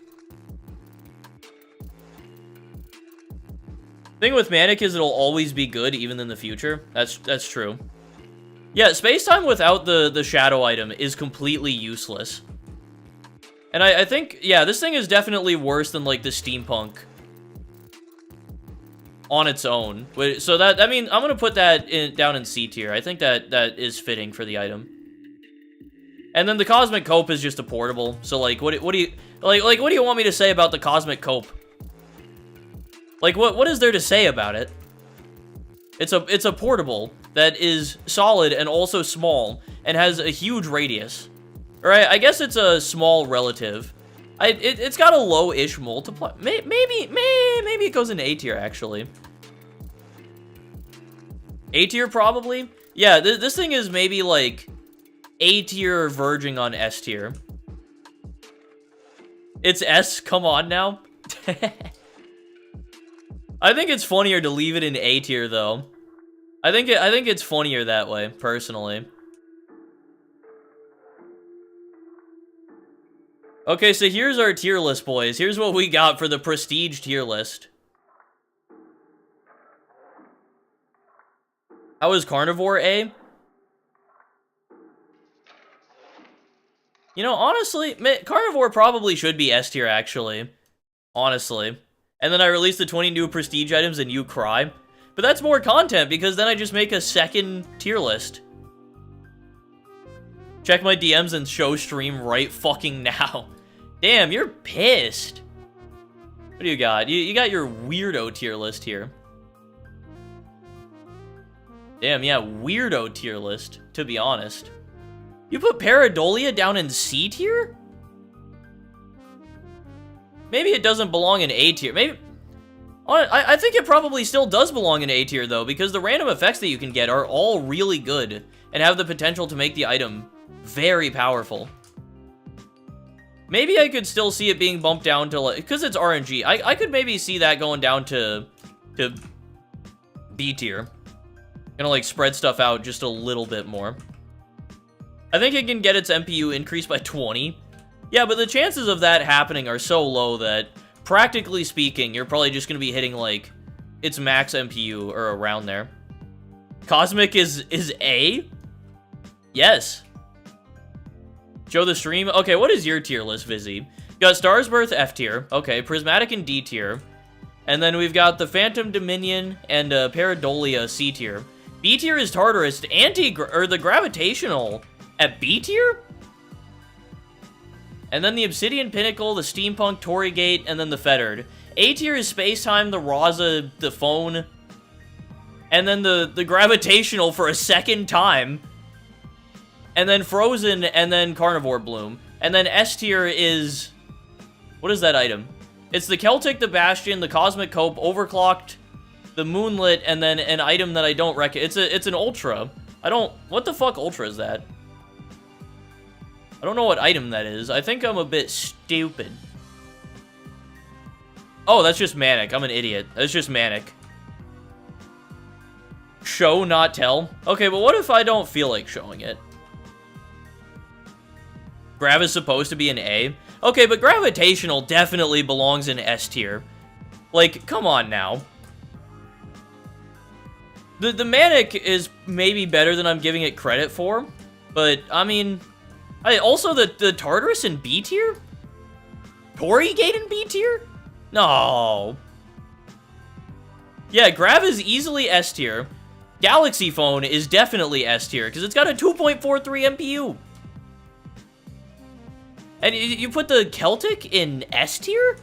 Thing with Manic is it'll always be good, even in the future. That's true. Yeah, Space-Time without the Shadow item is completely useless. And I think, yeah, this thing is definitely worse than, like, the Steampunk on its own. So that, I mean, I'm gonna put that down in C tier. I think that is fitting for the item. And then the Cosmic Cope is just a portable. So, like, what do you, like, what do you want me to say about the Cosmic Cope? Like, what is there to say about it? It's a portable that is solid and also small and has a huge radius. Or I guess it's a small relative. It's got a low-ish multiply. Maybe it goes into A tier, actually. A tier, probably? Yeah, this thing is maybe, like, A tier verging on S tier. It's S, come on now. I think it's funnier to leave it in A tier, though. I think it's funnier that way, personally. Okay, so here's our tier list, boys. Here's what we got for the Prestige tier list. How is Carnivore A? You know, honestly, Carnivore probably should be S tier, actually. Honestly. And then I release the 20 new Prestige items and you cry. But that's more content, because then I just make a second tier list. Check my DMs and show stream right fucking now. Damn, you're pissed. What do you got? You got your weirdo tier list here. Damn, yeah, weirdo tier list, to be honest. You put Pareidolia down in C tier? Maybe it doesn't belong in A tier. Maybe... I think it probably still does belong in A tier, though, because the random effects that you can get are all really good and have the potential to make the item very powerful. Maybe I could still see it being bumped down to, like, because it's RNG. I could maybe see that going down to B tier. Gonna, like, spread stuff out just a little bit more. I think it can get its MPU increased by 20. Yeah, but the chances of that happening are so low that, practically speaking, you're probably just gonna be hitting, like, its max MPU or around there. Cosmic is A? Yes. Show the stream? Okay, what is your tier list, Vizzy? You got Star's Birth F tier. Okay, Prismatic in D tier. And then we've got the Phantom Dominion and Pareidolia C tier. B tier is Tartarus. The Gravitational at B tier? And then the Obsidian Pinnacle, the Steampunk Torrygate, and then the Fettered. A tier is Space-Time, the Raza, the Phone. And then the Gravitational for a second time. And then Frozen, and then Carnivore Bloom. And then S tier is... what is that item? It's the Celtic, the Bastion, the Cosmic Cope, Overclocked, the Moonlit, and then an item that I don't recognize. It's an Ultra. What the fuck Ultra is that? I don't know what item that is. I think I'm a bit stupid. Oh, that's just manic. I'm an idiot. That's just manic. Show, not tell. Okay, but what if I don't feel like showing it? Grav is supposed to be an A. Okay, but gravitational definitely belongs in S tier. Like, come on now. The manic is maybe better than I'm giving it credit for, but I mean, also the Tartarus in B tier? Torigate in B tier? No. Yeah, Grav is easily S tier. Galaxy Phone is definitely S tier because it's got a 2.43 MPU. And you put the Celtic in S tier?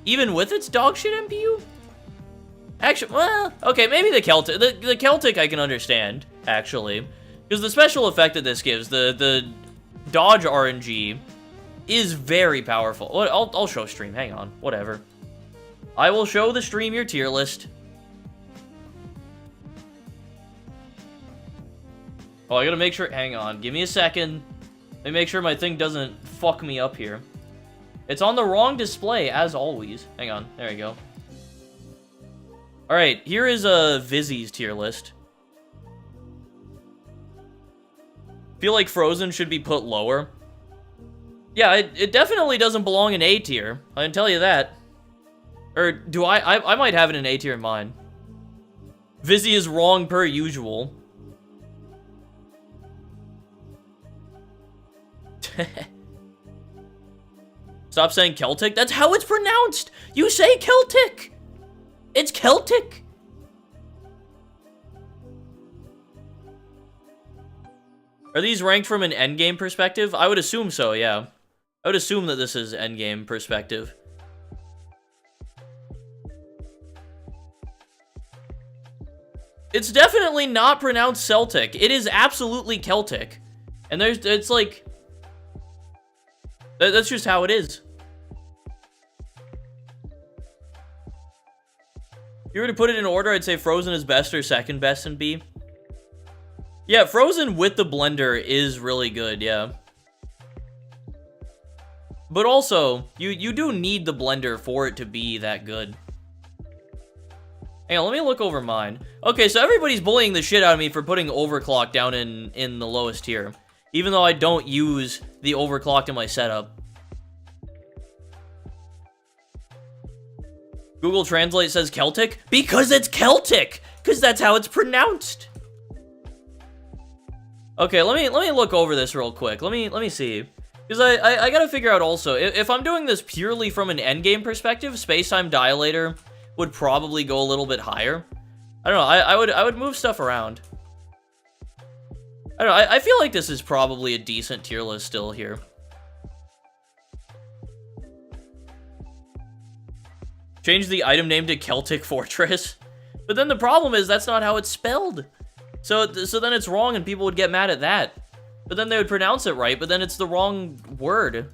Even with its dogshit MPU? Actually, well, okay, maybe the Celtic. The Celtic I can understand, actually. Because the special effect that this gives, the dodge RNG, is very powerful. I'll show stream, hang on, whatever. I will show the stream your tier list. Oh, I gotta make sure, hang on, give me a second. Let me make sure my thing doesn't fuck me up here. It's on the wrong display, as always. Hang on, there you go. Alright, here is a Vizzy's tier list. Feel like Frozen should be put lower. Yeah, it definitely doesn't belong in A tier. I can tell you that. Or do I might have it in A tier in mine. Vizzy is wrong per usual. Stop saying Celtic. That's how it's pronounced. You say Celtic. It's Celtic. Are these ranked from an endgame perspective? I would assume so, yeah. I would assume that this is endgame perspective. It's definitely not pronounced Celtic. It is absolutely Celtic. And it's like... That's just how it is. If you were to put it in order, I'd say Frozen is best or second best in B. Yeah, Frozen with the blender is really good, yeah. But also, you do need the blender for it to be that good. Hang on, let me look over mine. Okay, so everybody's bullying the shit out of me for putting overclock down in the lowest tier. Even though I don't use the overclock in my setup. Google Translate says Celtic? Because it's Celtic! Because that's how it's pronounced! Okay, let me look over this real quick. Let me see. Because I gotta figure out also, if I'm doing this purely from an endgame perspective, Spacetime Dilator would probably go a little bit higher. I don't know, I would move stuff around. I don't know, I feel like this is probably a decent tier list still here. Change the item name to Celtic Fortress. But then the problem is that's not how it's spelled. So then it's wrong and people would get mad at that. But then they would pronounce it right, but then it's the wrong word.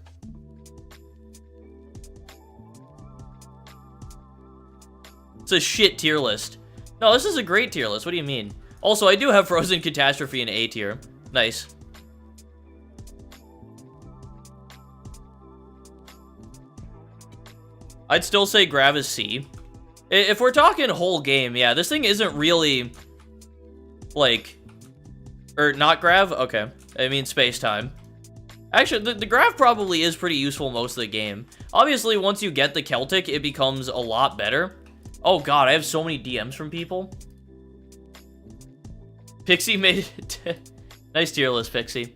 It's a shit tier list. No, this is a great tier list. What do you mean? Also, I do have Frozen Catastrophe in A tier. Nice. I'd still say Grav is C. If we're talking whole game, yeah, this thing isn't really, like, or not Grav? Okay, I mean space-time. Actually, the Grav probably is pretty useful most of the game. Obviously, once you get the Celtic, it becomes a lot better. Oh god, I have so many DMs from people. Pixie made it. Nice tier list, Pixie.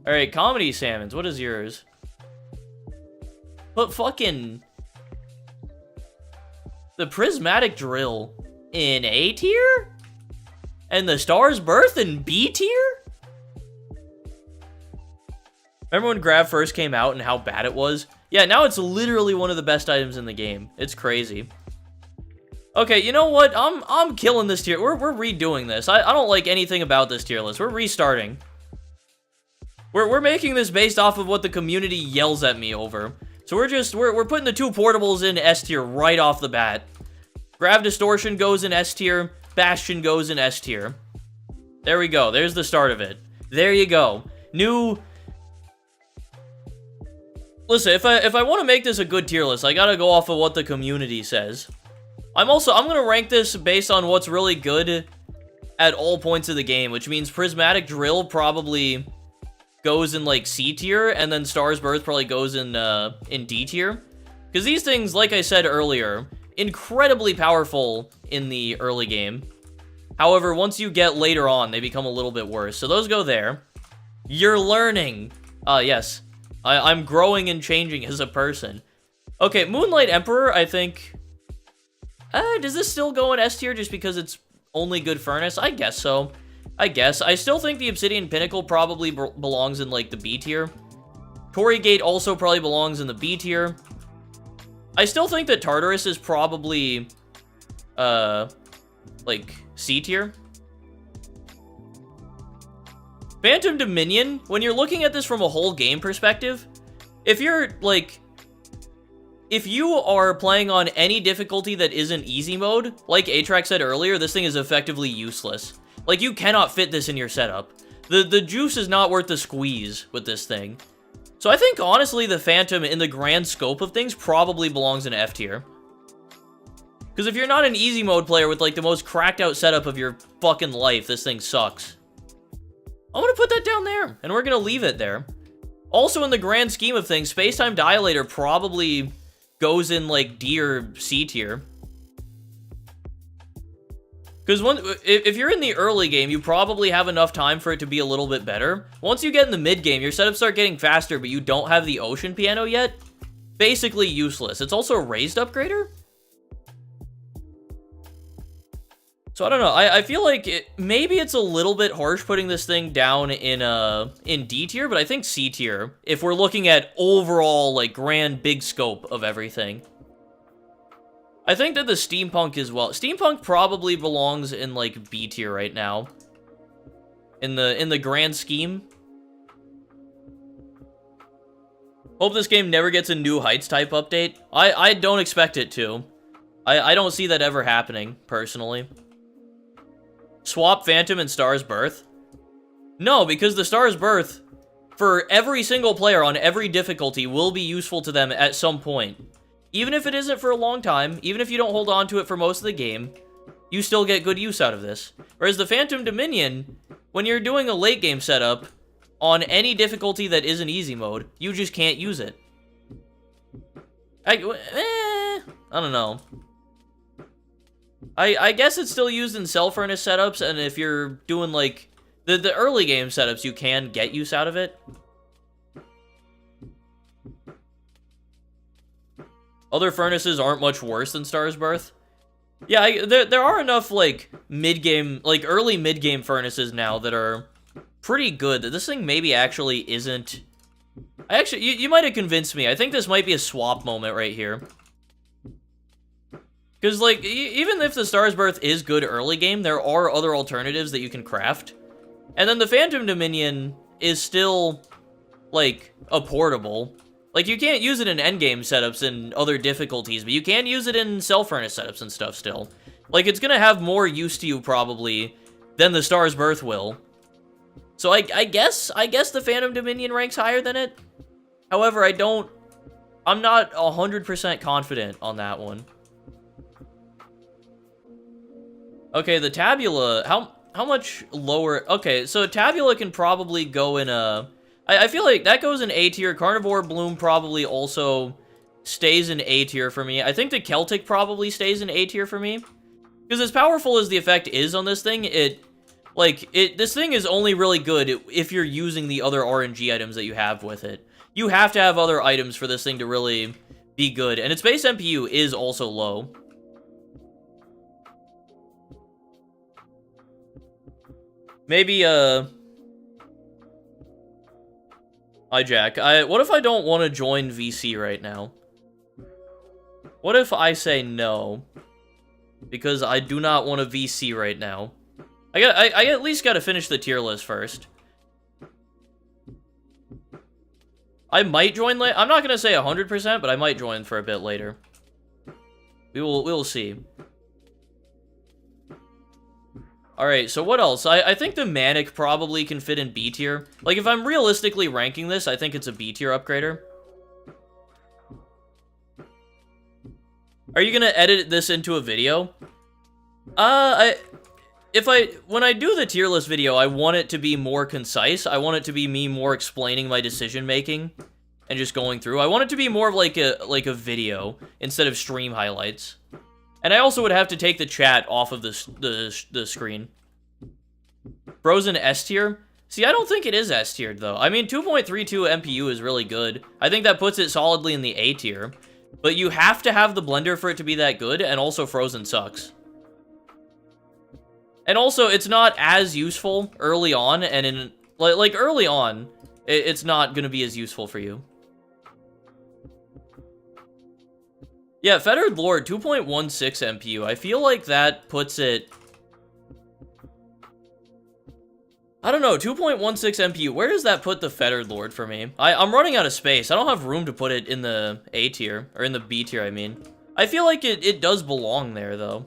Alright, Comedy Salmons, what is yours? But fucking... The Prismatic Drill in A tier? And the Star's Birth in B tier? Remember when Grav first came out and how bad it was? Yeah, now it's literally one of the best items in the game. It's crazy. Okay, you know what? I'm killing this tier. We're redoing this. I don't like anything about this tier list. We're restarting. We're making this based off of what the community yells at me over. So we're putting the two portables in S tier right off the bat. Grav Distortion goes in S tier. Bastion goes in S tier. There we go. There's the start of it. There you go. New Listen, if I want to make this a good tier list, I gotta go off of what the community says. I'm gonna rank this based on what's really good at all points of the game, which means Prismatic Drill probably goes in, like, C tier, and then Star's Birth probably goes in D tier. Because these things, like I said earlier, incredibly powerful in the early game. However, once you get later on, they become a little bit worse. So those go there. You're learning. Yes. I'm growing and changing as a person. Okay, Moonlight Emperor, I think... does this still go in S tier just because it's only good furnace? I guess so. I guess. I still think the Obsidian Pinnacle probably belongs in, like, the B tier. Torii Gate also probably belongs in the B tier. I still think that Tartarus is probably, like, C tier. Phantom Dominion, when you're looking at this from a whole game perspective, if you're, like... If you are playing on any difficulty that isn't easy mode, like Atrax said earlier, this thing is effectively useless. Like, you cannot fit this in your setup. The juice is not worth the squeeze with this thing. So I think, honestly, the Phantom, in the grand scope of things, probably belongs in F tier. Because if you're not an easy mode player with, like, the most cracked out setup of your fucking life, this thing sucks. I'm gonna put that down there, and we're gonna leave it there. Also, in the grand scheme of things, Spacetime Dilator probably goes in, like, D or C tier. Because if you're in the early game, you probably have enough time for it to be a little bit better. Once you get in the mid game, your setups start getting faster, but you don't have the Ocean Piano yet. Basically useless. It's also a raised upgrader? So I don't know. I feel like maybe it's a little bit harsh putting this thing down in D tier, but I think C tier, if we're looking at overall, like, grand big scope of everything. I think that the Steampunk as well. Steampunk probably belongs in, like, B tier right now. In the grand scheme. Hope this game never gets a New Heights type update. I don't expect it to. I don't see that ever happening, personally. Swap Phantom and Star's Birth? No, because the Star's Birth, for every single player on every difficulty, will be useful to them at some point. Even if it isn't for a long time, even if you don't hold on to it for most of the game, you still get good use out of this. Whereas the Phantom Dominion, when you're doing a late game setup, on any difficulty that isn't easy mode, you just can't use it. I don't know. I guess it's still used in Cell Furnace setups, and if you're doing, like, the early game setups, you can get use out of it. Other furnaces aren't much worse than Star's Birth. Yeah, there are enough, like, mid-game, like, early mid-game furnaces now that are pretty good that this thing maybe actually isn't... you might have convinced me. I think this might be a swap moment right here. Because, like, even if the Star's Birth is good early game, there are other alternatives that you can craft. And then the Phantom Dominion is still, like, a portable. Like, you can't use it in endgame setups and other difficulties, but you can use it in Cell Furnace setups and stuff still. Like, it's gonna have more use to you, probably, than the Star's Birth will. So I guess the Phantom Dominion ranks higher than it. However, I'm not 100% confident on that one. Okay, the Tabula, how much lower? Okay, so Tabula can probably go in a... I feel like that goes in A tier. Carnivore Bloom probably also stays in A tier for me. I think the Celtic probably stays in A tier for me. Because as powerful as the effect is on this thing, this thing is only really good if you're using the other RNG items that you have with it. You have to have other items for this thing to really be good. And its base MPU is also low. Maybe, Hi, Jack. What if I don't want to join VC right now? What if I say no? Because I do not want a VC right now. I at least gotta finish the tier list first. I might join later. I'm not gonna say 100%, but I might join for a bit later. We'll see. Alright, so what else? I think the Manic probably can fit in B tier. Like, if I'm realistically ranking this, I think it's a B tier upgrader. Are you gonna edit this into a video? When I do the tier list video, I want it to be more concise. I want it to be me more explaining my decision making and just going through. I want it to be more of like a video instead of stream highlights. And I also would have to take the chat off of the screen. Frozen S tier? See, I don't think it is S tiered though. I mean, 2.32 MPU is really good. I think that puts it solidly in the A tier. But you have to have the blender for it to be that good, and also Frozen sucks. And also, it's not as useful early on, and in like early on, it's not gonna be as useful for you. Yeah, Fettered Lord, 2.16 MPU. I feel like that puts it... I don't know, 2.16 MPU. Where does that put the Fettered Lord for me? I'm running out of space. I don't have room to put it in the A tier, or in the B tier, I mean. I feel like it does belong there, though.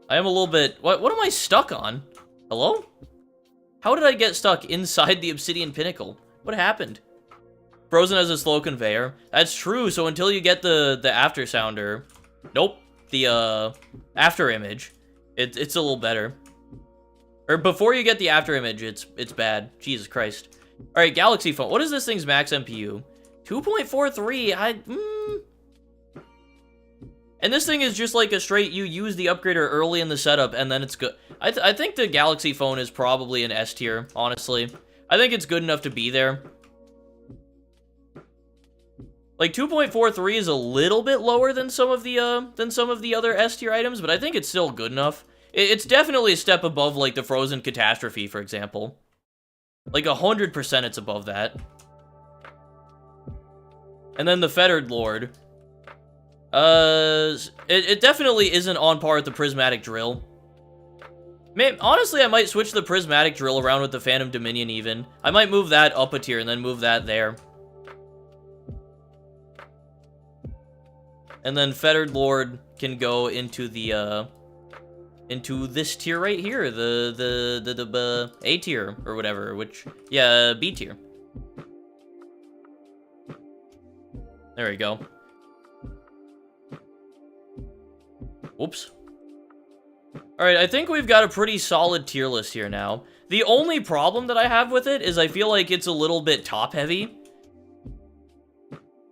I am a little bit... What am I stuck on? Hello? How did I get stuck inside the Obsidian Pinnacle? What happened? Frozen has a slow conveyor. That's true, so until you get the after sounder... Nope. The, after image, it's a little better. Or before you get the after image, it's bad. Jesus Christ. Alright, Galaxy phone. What is this thing's max MPU? 2.43, And this thing is just like a straight, you use the upgrader early in the setup, and then it's good. I think the Galaxy phone is probably an S tier, honestly. I think it's good enough to be there. Like, 2.43 is a little bit lower than some of the other S tier items, but I think it's still good enough. It's definitely a step above, like, the Frozen Catastrophe, for example. Like, 100% it's above that. And then the Fettered Lord. It definitely isn't on par with the Prismatic Drill. Honestly, I might switch the Prismatic Drill around with the Phantom Dominion, even. I might move that up a tier and then move that there. And then Fettered Lord can go into the, into this tier right here, the A tier, or whatever, which, yeah, B tier. There we go. Whoops. Alright, I think we've got a pretty solid tier list here now. The only problem that I have with it is I feel like it's a little bit top-heavy.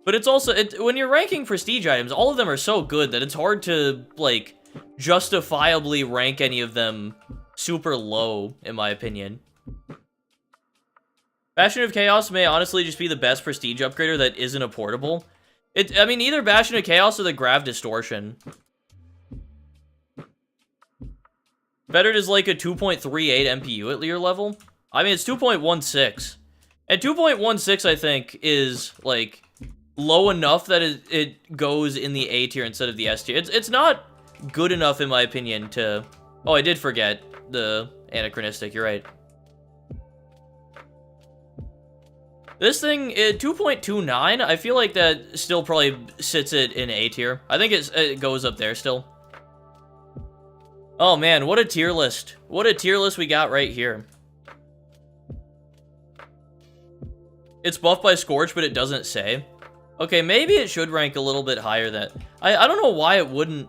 But it's also, when you're ranking prestige items, all of them are so good that it's hard to, like, justifiably rank any of them super low, in my opinion. Bastion of Chaos may honestly just be the best prestige upgrader that isn't a portable. I mean, either Bastion of Chaos or the Grav Distortion. Fettered is like a 2.38 MPU at your level. I mean, it's 2.16. And 2.16, I think, is, like, low enough that it goes in the A tier instead of the S tier. It's not good enough, in my opinion, to... Oh, I did forget the Anachronistic, you're right. This thing, 2.29, I feel like that still probably sits it in A tier. I think it goes up there still. Oh man, what a tier list. What a tier list we got right here. It's buffed by Scorch, but it doesn't say. Okay, maybe it should rank a little bit higher than... I don't know why it wouldn't...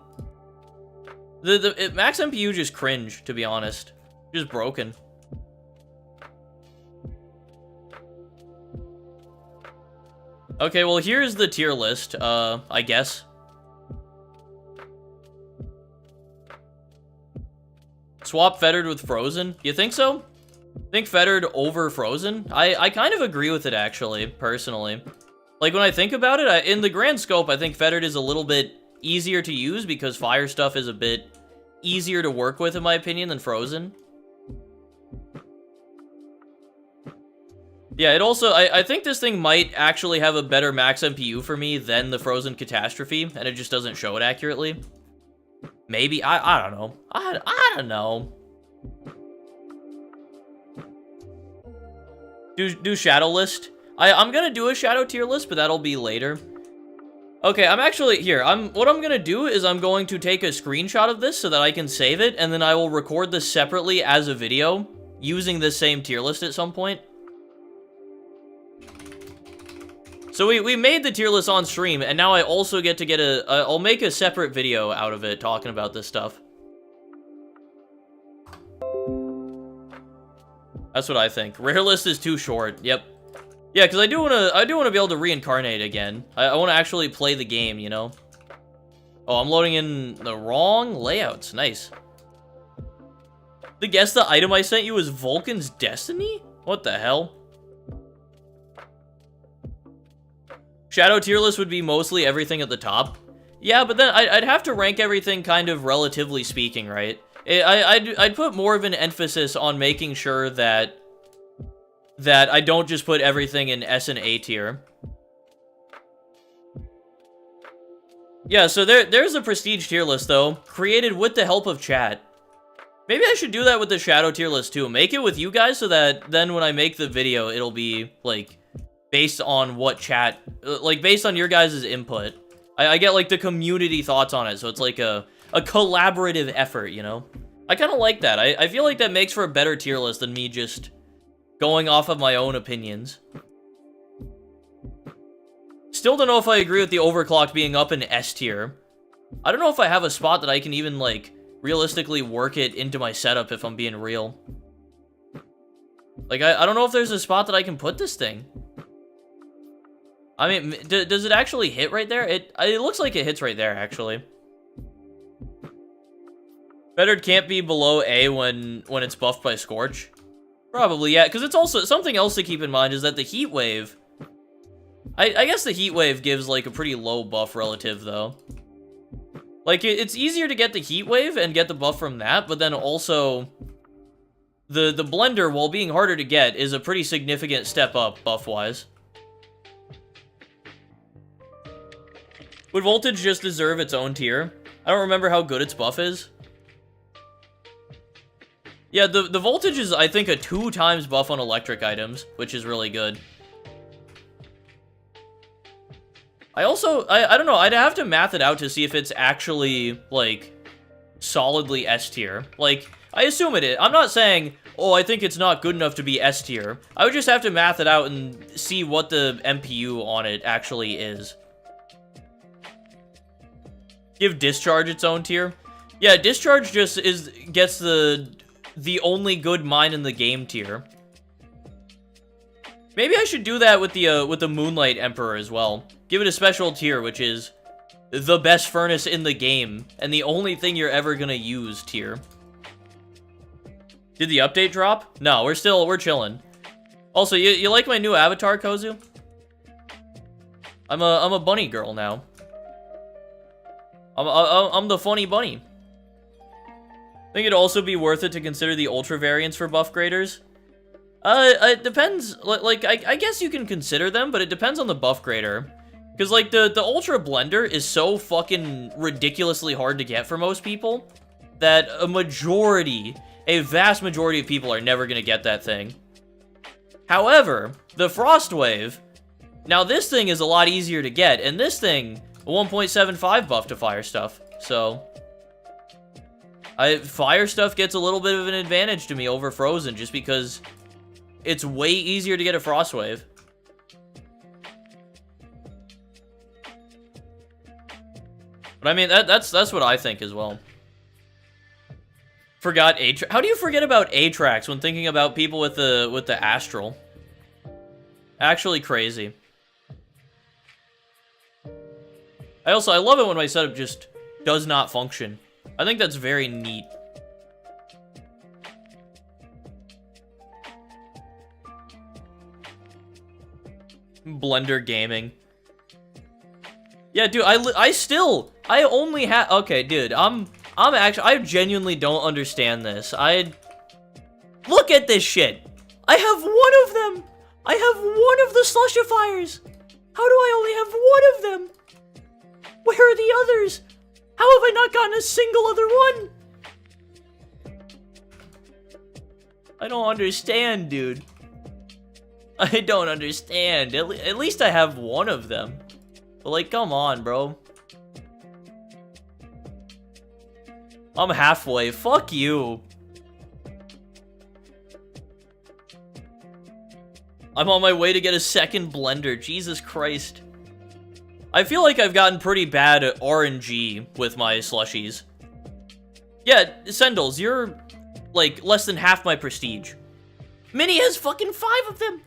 Max MPU just cringe, to be honest. Just broken. Okay, well, here's the tier list, I guess. Swap Fettered with Frozen? You think so? Think Fettered over Frozen? I kind of agree with it, actually, personally. Like, when I think about it, in the grand scope, I think Fettered is a little bit easier to use because fire stuff is a bit easier to work with, in my opinion, than Frozen. Yeah, it also, I think this thing might actually have a better max MPU for me than the Frozen Catastrophe, and it just doesn't show it accurately. Maybe, I don't know. I don't know. Do Shadow List. I'm gonna do a Shadow tier list, but that'll be later. Okay, I'm actually, here, what I'm gonna do is I'm going to take a screenshot of this so that I can save it, and then I will record this separately as a video, using this same tier list at some point. So we made the tier list on stream, and now I also get to get I'll make a separate video out of it talking about this stuff. That's what I think. Rare list is too short. Yep. Yeah, because I do wanna be able to reincarnate again. I want to actually play the game, you know. Oh, I'm loading in the wrong layouts. Nice. Guess the item I sent you is Vulcan's Destiny? What the hell? Shadow tier list would be mostly everything at the top. Yeah, but then I'd have to rank everything kind of relatively speaking, right? I'd put more of an emphasis on making sure that I don't just put everything in S and A tier. Yeah, so there's a prestige tier list, though, created with the help of chat. Maybe I should do that with the shadow tier list, too. Make it with you guys so that then when I make the video, it'll be, like, based on what chat... Like, based on your guys' input. I get, like, the community thoughts on it, so it's like a collaborative effort, you know? I kind of like that. I feel like that makes for a better tier list than me just going off of my own opinions. Still don't know if I agree with the overclocked being up in S tier. I don't know if I have a spot that I can even, like, realistically work it into my setup if I'm being real. Like, I don't know if there's a spot that I can put this thing. I mean, does it actually hit right there? It looks like it hits right there, actually. Bettered can't be below A when it's buffed by Scorch. Probably, yeah, because it's also... Something else to keep in mind is that the Heat Wave... I guess the Heat Wave gives, like, a pretty low buff relative, though. Like, it's easier to get the Heat Wave and get the buff from that, but then also... The Blender, while being harder to get, is a pretty significant step up, buff-wise. Would Voltage just deserve its own tier? I don't remember how good its buff is. Yeah, the Voltage is, I think, a 2 times buff on electric items, which is really good. I also, I don't know, I'd have to math it out to see if it's actually, like, solidly S tier. Like, I assume it is. I'm not saying, oh, I think it's not good enough to be S tier. I would just have to math it out and see what the MPU on it actually is. Give Discharge its own tier? Yeah, Discharge just gets the only good mine in the game tier. Maybe I should do that with the Moonlight Emperor as well. Give it a special tier, which is the best furnace in the game, and the only thing you're ever gonna use tier. Did the update drop? No, we're chilling. Also, you like my new avatar, Kozu? I'm a bunny girl now. I'm the funny bunny. I think it'd also be worth it to consider the ultra variants for buff graders. It depends. Like, I guess you can consider them, but it depends on the buff grader. Because, like, the ultra blender is so fucking ridiculously hard to get for most people that a vast majority of people are never gonna get that thing. However, the Frost Wave, now this thing is a lot easier to get, and this thing, a 1.75 buff to fire stuff, so... Fire stuff gets a little bit of an advantage to me over Frozen, just because it's way easier to get a Frost Wave. But I mean, that's what I think as well. Forgot A-Trax. How do you forget about A-Trax when thinking about people with the Astral? Actually crazy. I love it when my setup just does not function. I think that's very neat. Blender gaming. Yeah, dude, I only have, okay, dude, I genuinely don't understand this. Look at this shit. I have one of them. I have one of the slushifiers. How do I only have one of them? Where are the others? How have I not gotten a single other one? I don't understand, dude. I don't understand. At least I have one of them. But, like, come on, bro. I'm halfway. Fuck you. I'm on my way to get a second blender. Jesus Christ. I feel like I've gotten pretty bad at RNG with my slushies. Yeah, Sendals, you're, like, less than half my prestige. Minnie has fucking 5 of them!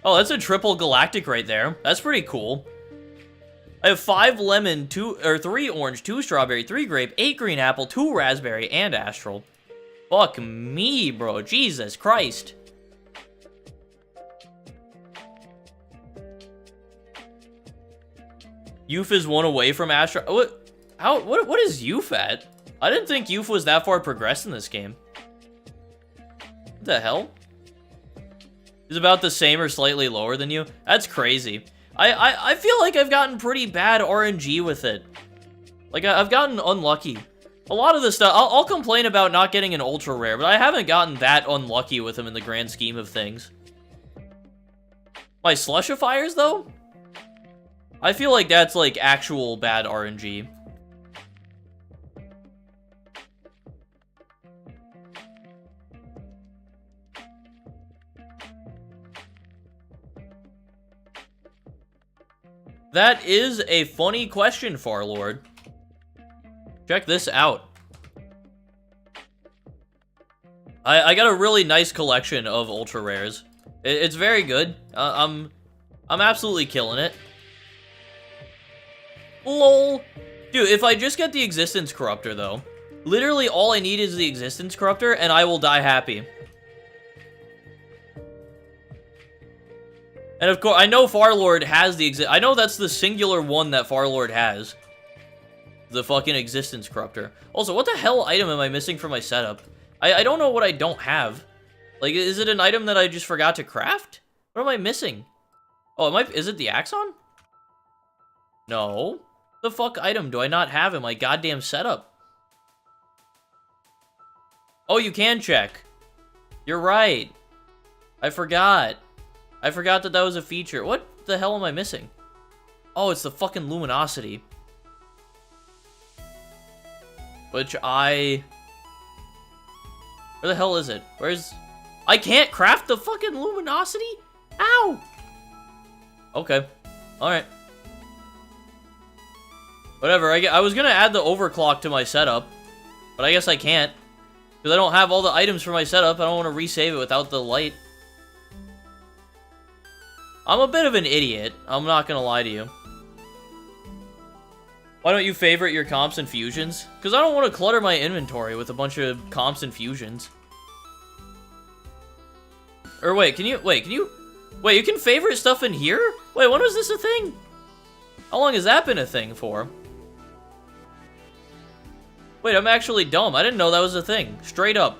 Oh, that's a triple galactic right there. That's pretty cool. I have 5 lemon, 3 orange, 2 strawberry, 3 grape, 8 green apple, 2 raspberry, and astral. Fuck me, bro. Jesus Christ. Youth is 1 away from astral. What is Youth at? I didn't think Youth was that far progressed in this game. What the hell? He's about the same or slightly lower than you? That's crazy. I feel like I've gotten pretty bad RNG with it. Like, I've gotten unlucky. A lot of the stuff, I'll complain about not getting an ultra rare, but I haven't gotten that unlucky with him in the grand scheme of things. My slushifiers, though? I feel like that's, like, actual bad RNG. That is a funny question, Farlord. Check this out. I got a really nice collection of ultra rares. It's very good. I'm absolutely killing it. LOL. Dude, if I just get the existence corruptor, though, literally all I need is the existence corruptor, and I will die happy. And of course, I know Farlord has the I know that's the singular one that Farlord has. The fucking existence corruptor. Also, what the hell item am I missing for my setup? I don't know what I don't have. Like, is it an item that I just forgot to craft? What am I missing? Oh, is it the Axon? No. The fuck item do I not have in my goddamn setup? Oh, you can check. You're right. I forgot. I forgot that that was a feature. What the hell am I missing? Oh, it's the fucking luminosity. Which Where the hell is it? I can't craft the fucking luminosity? Ow! Okay. Alright. Whatever, I was gonna add the overclock to my setup. But I guess I can't. Because I don't have all the items for my setup. I don't want to resave it without the light. I'm a bit of an idiot. I'm not gonna lie to you. Why don't you favorite your comps and fusions? Because I don't want to clutter my inventory with a bunch of comps and fusions. Or wait, you can favorite stuff in here? Wait, when was this a thing? How long has that been a thing for? Wait, I'm actually dumb. I didn't know that was a thing. Straight up.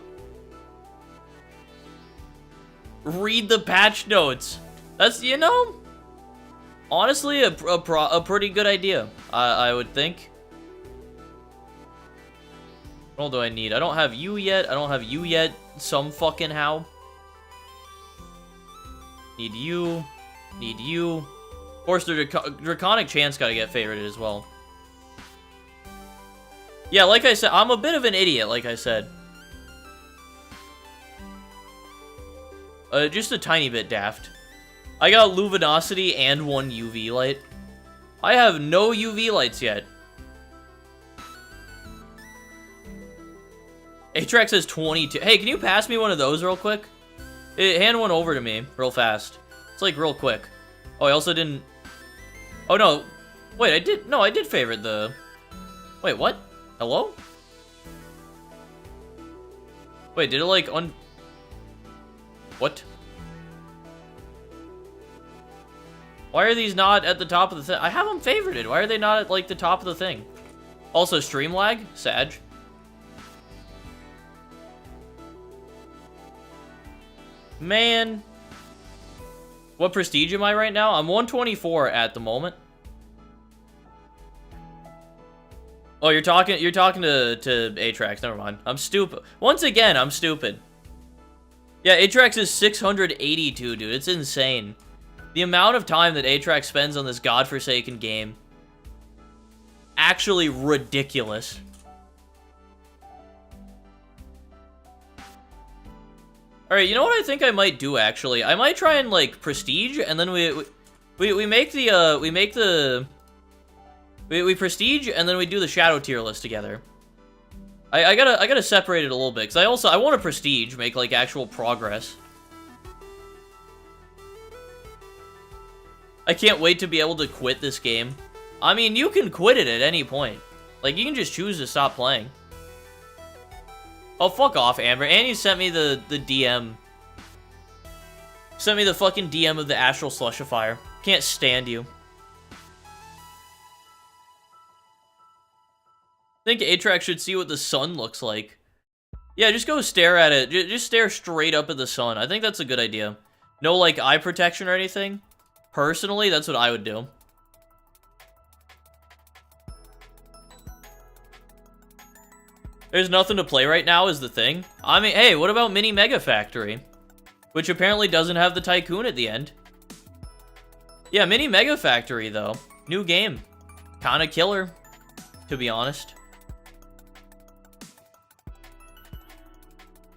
Read the patch notes. That's, you know, honestly, a pretty good idea, I would think. What all do I need? I don't have you yet. I don't have you yet. Some fucking how. Need you. Need you. Of course, the Draconic Chance gotta get favorited as well. Yeah, like I said, I'm a bit of an idiot, like I said. Just a tiny bit daft. I got luminosity and 1 UV light. I have no UV lights yet. Atrax has 22. Hey, can you pass me one of those real quick? Hand one over to me real fast. It's like real quick. Oh, I also didn't... Oh, no. Wait, I did... No, I did favorite the... Wait, what? Hello? Wait, did it like What? Why are these not at the top of the thing? I have them favorited. Why are they not at, like, the top of the thing? Also, stream lag? Sag. Man. What prestige am I right now? I'm 124 at the moment. Oh, you're talking to Atrax. Never mind. I'm stupid. Once again, I'm stupid. Yeah, Atrax is 682, dude. It's insane. The amount of time that Atrax spends on this godforsaken game. Actually ridiculous. Alright, you know what I think I might do, actually? I might try and, like, prestige, and then we make the, we prestige, and then we do the shadow tier list together. I gotta separate it a little bit, because I want to prestige, make, like, actual progress. I can't wait to be able to quit this game. I mean, you can quit it at any point. Like, you can just choose to stop playing. Oh, fuck off, Amber. Annie sent me the DM. Sent me the fucking DM of the Astral Slushifier. Can't stand you. I think Atrax should see what the sun looks like. Yeah, just go stare at it. Just stare straight up at the sun. I think that's a good idea. No, like, eye protection or anything. Personally, that's what I would do. There's nothing to play right now is the thing. I mean, hey, what about Mini Mega Factory? Which apparently doesn't have the Tycoon at the end. Yeah, Mini Mega Factory, though. New game. Kinda killer, to be honest.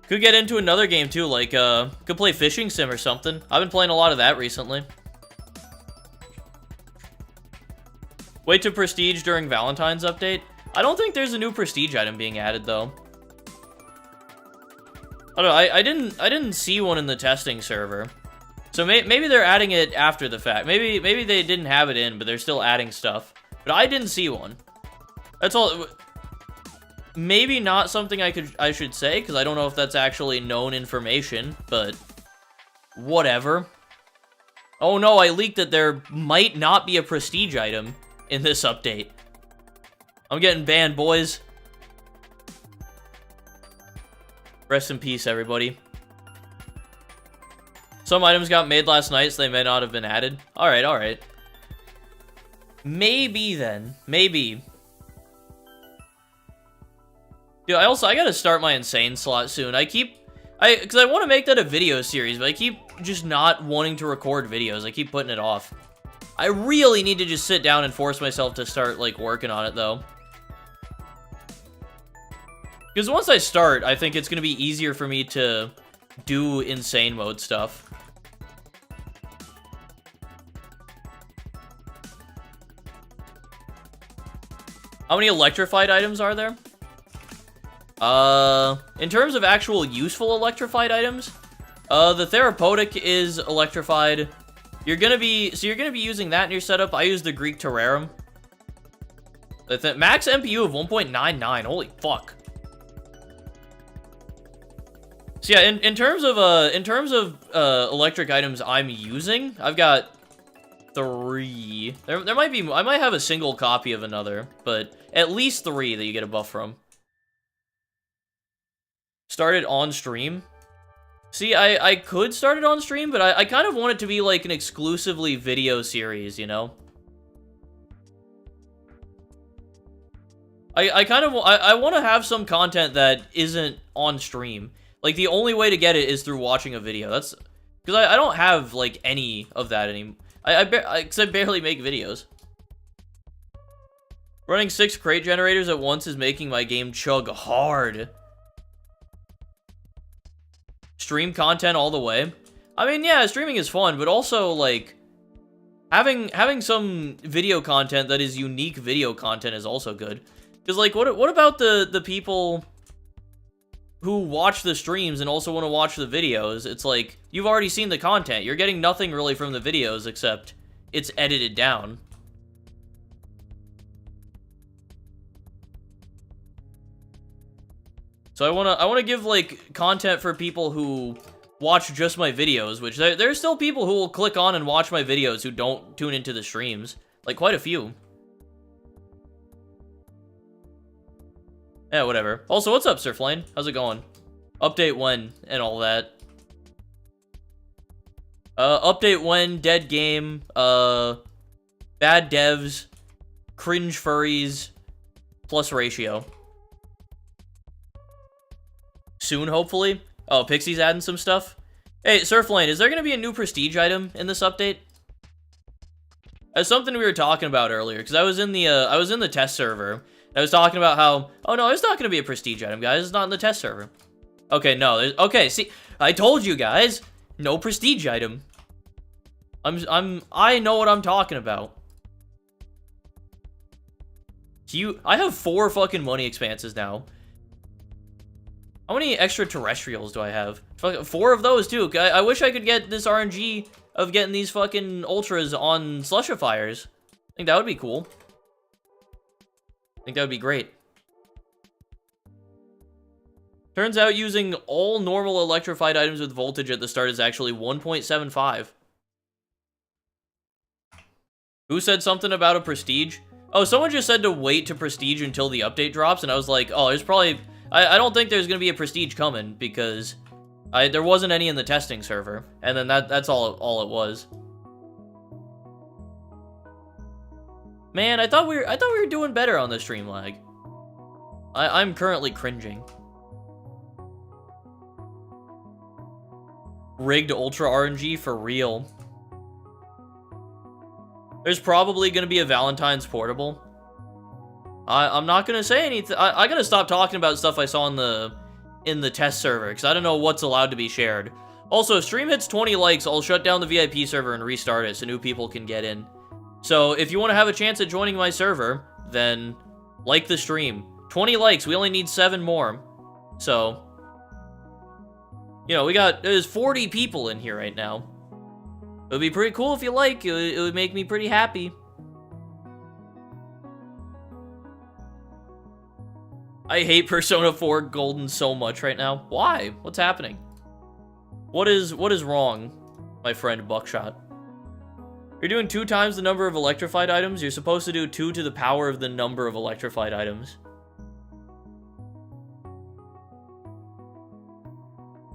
Could get into another game, too, like, could play Fishing Sim or something. I've been playing a lot of that recently. Wait to Prestige during Valentine's update. I don't think there's a new Prestige item being added, though. I don't know, I didn't see one in the testing server. So maybe they're adding it after the fact. Maybe they didn't have it in, but they're still adding stuff. But I didn't see one. That's all. Maybe not something I should say, because I don't know if that's actually known information, but whatever. Oh no, I leaked that there might not be a Prestige item in this update. I'm getting banned, boys. Rest in peace, everybody. Some items got made last night, so they may not have been added. Alright, alright. Maybe, then. Maybe. Dude, I gotta start my Insane slot soon. Because I want to make that a video series, but I keep just not wanting to record videos. I keep putting it off. I really need to just sit down and force myself to start, like, working on it, though. Because once I start, I think it's going to be easier for me to do insane mode stuff. How many electrified items are there? In terms of actual useful electrified items, the Therapeutic is electrified. You're gonna be using that in your setup. I use the Greek Terrarium. Max MPU of 1.99. Holy fuck. So yeah, in terms of electric items I'm using, I've got 3. There might be, I might have a single copy of another, but at least 3 that you get a buff from. Started on stream. See, I could start it on stream, but I kind of want it to be like an exclusively video series, you know? I want to have some content that isn't on stream. Like, the only way to get it is through watching a video. That's... Because I don't have, like, any of that anymore. Because I barely make videos. Running 6 crate generators at once is making my game chug hard. Stream content all the way. I mean, yeah, streaming is fun, but also, like... Having some video content that is unique video content is also good. Because, like, what about the people who watch the streams and also want to watch the videos? It's like, you've already seen the content. You're getting nothing really from the videos except it's edited down. So I want to give, like, content for people who watch just my videos, which there's still people who will click on and watch my videos who don't tune into the streams. Like, quite a few. Yeah, whatever. Also, what's up, Surflane? How's it going? Update when and all that. Update when, dead game, bad devs, cringe furries, plus ratio. Soon, hopefully. Oh, Pixie's adding some stuff. Hey, Surflane, is there going to be a new prestige item in this update? That's something we were talking about earlier, because I was in the test server. I was talking about how, oh no, it's not going to be a prestige item, guys. It's not in the test server. Okay, no. Okay, see, I told you guys, no prestige item. I know what I'm talking about. I have 4 fucking money expanses now. How many extraterrestrials do I have? 4 of those, too. I wish I could get this RNG of getting these fucking ultras on slushifiers. I think that would be cool. I think that would be great. Turns out using all normal electrified items with voltage at the start is actually 1.75. Who said something about a prestige? Oh, someone just said to wait to prestige until the update drops, and I was like, oh, there's probably... I don't think there's gonna be a prestige coming, because there wasn't any in the testing server, and then that's all it was. Man, I thought we were doing better on the stream lag. I'm currently cringing. Rigged Ultra RNG for real. There's probably gonna be a Valentine's portable. I'm not gonna say anything. I gotta stop talking about stuff I saw in the test server, because I don't know what's allowed to be shared. Also, if stream hits 20 likes, I'll shut down the VIP server and restart it so new people can get in. So if you want to have a chance at joining my server, then like the stream. 20 likes, we only need 7 more. So, you know, there's 40 people in here right now. It would be pretty cool if you like. It would make me pretty happy. I hate Persona 4 Golden so much right now. Why? What's happening? What is wrong, my friend Buckshot? You're doing 2 times the number of electrified items. You're supposed to do 2 to the power of the number of electrified items.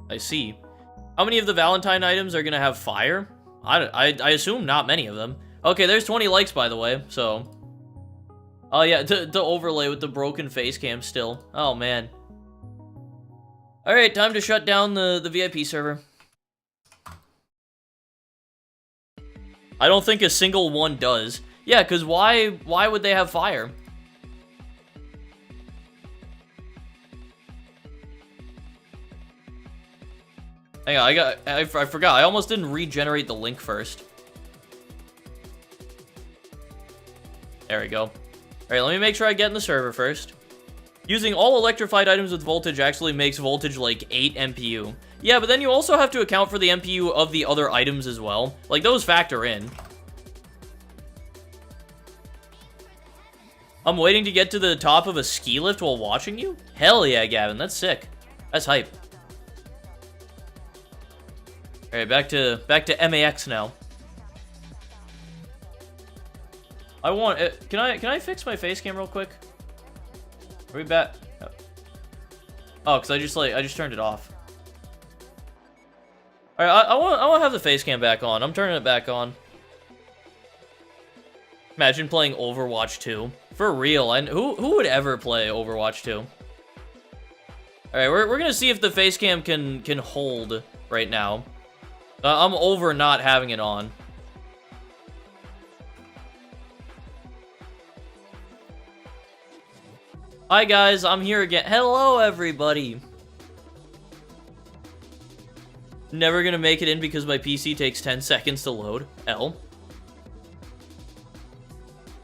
I see. How many of the Valentine items are gonna have fire? I assume not many of them. Okay, there's 20 likes, by the way, so... Oh, yeah, to overlay with the broken face cam still. Oh, man. Alright, time to shut down the VIP server. I don't think a single one does. Yeah, because why would they have fire? Hang on, I forgot. I almost didn't regenerate the link first. There we go. Alright, let me make sure I get in the server first. Using all electrified items with voltage actually makes voltage like 8 MPU. Yeah, but then you also have to account for the MPU of the other items as well. Like, those factor in. I'm waiting to get to the top of a ski lift while watching you? Hell yeah, Gavin, that's sick. That's hype. Alright, back to MAX now. I want it. Can I fix my face cam real quick? Are we back? Oh, because I just turned it off. Alright, I want to have the face cam back on. I'm turning it back on. Imagine playing Overwatch 2. For real. And who would ever play Overwatch 2? Alright, we're gonna see if the face cam can hold right now. I'm over not having it on. Hi guys, I'm here again. Hello everybody. Never gonna make it in because my PC takes 10 seconds to load. L.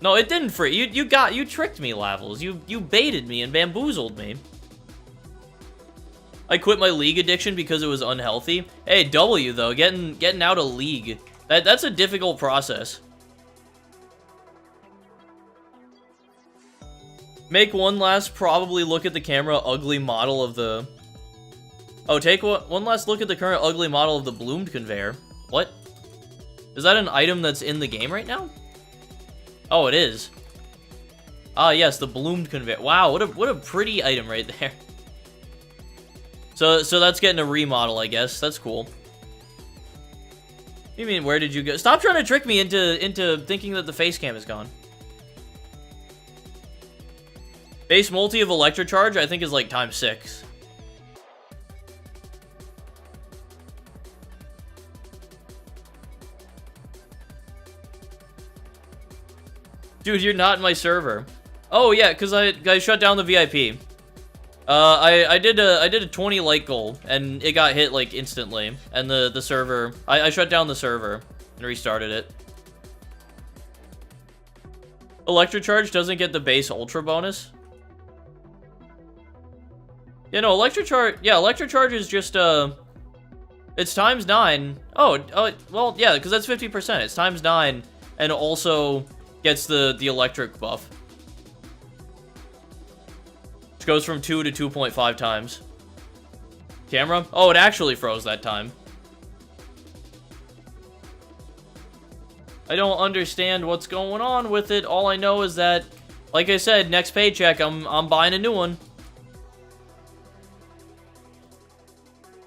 No, it didn't free. You tricked me, Lavels. You baited me and bamboozled me. I quit my League addiction because it was unhealthy. Hey, W though, getting out of League. That's a difficult process. Make one last probably look at the camera ugly model of the... Oh, take one last look at the current ugly model of the bloomed conveyor. What? Is that an item that's in the game right now? Oh, it is. Ah, yes, the bloomed conveyor. Wow, what a pretty item right there. So that's getting a remodel, I guess. That's cool. You mean, where did you go? Stop trying to trick me into thinking that the face cam is gone. Base multi of Electrocharge, I think, is like ×6. Dude, you're not in my server. Oh, yeah, because I shut down the VIP. I did a 20 like goal, and it got hit like instantly, and the server, I shut down the server and restarted it. Electrocharge doesn't get the base ultra bonus. Yeah, no, Electrocharge is just it's times 9. Oh, well, yeah, because that's 50%. It's times 9, and also gets the electric buff. Which goes from 2 to 2.5 times. Camera? Oh, it actually froze that time. I don't understand what's going on with it. All I know is that, like I said, next paycheck, I'm buying a new one.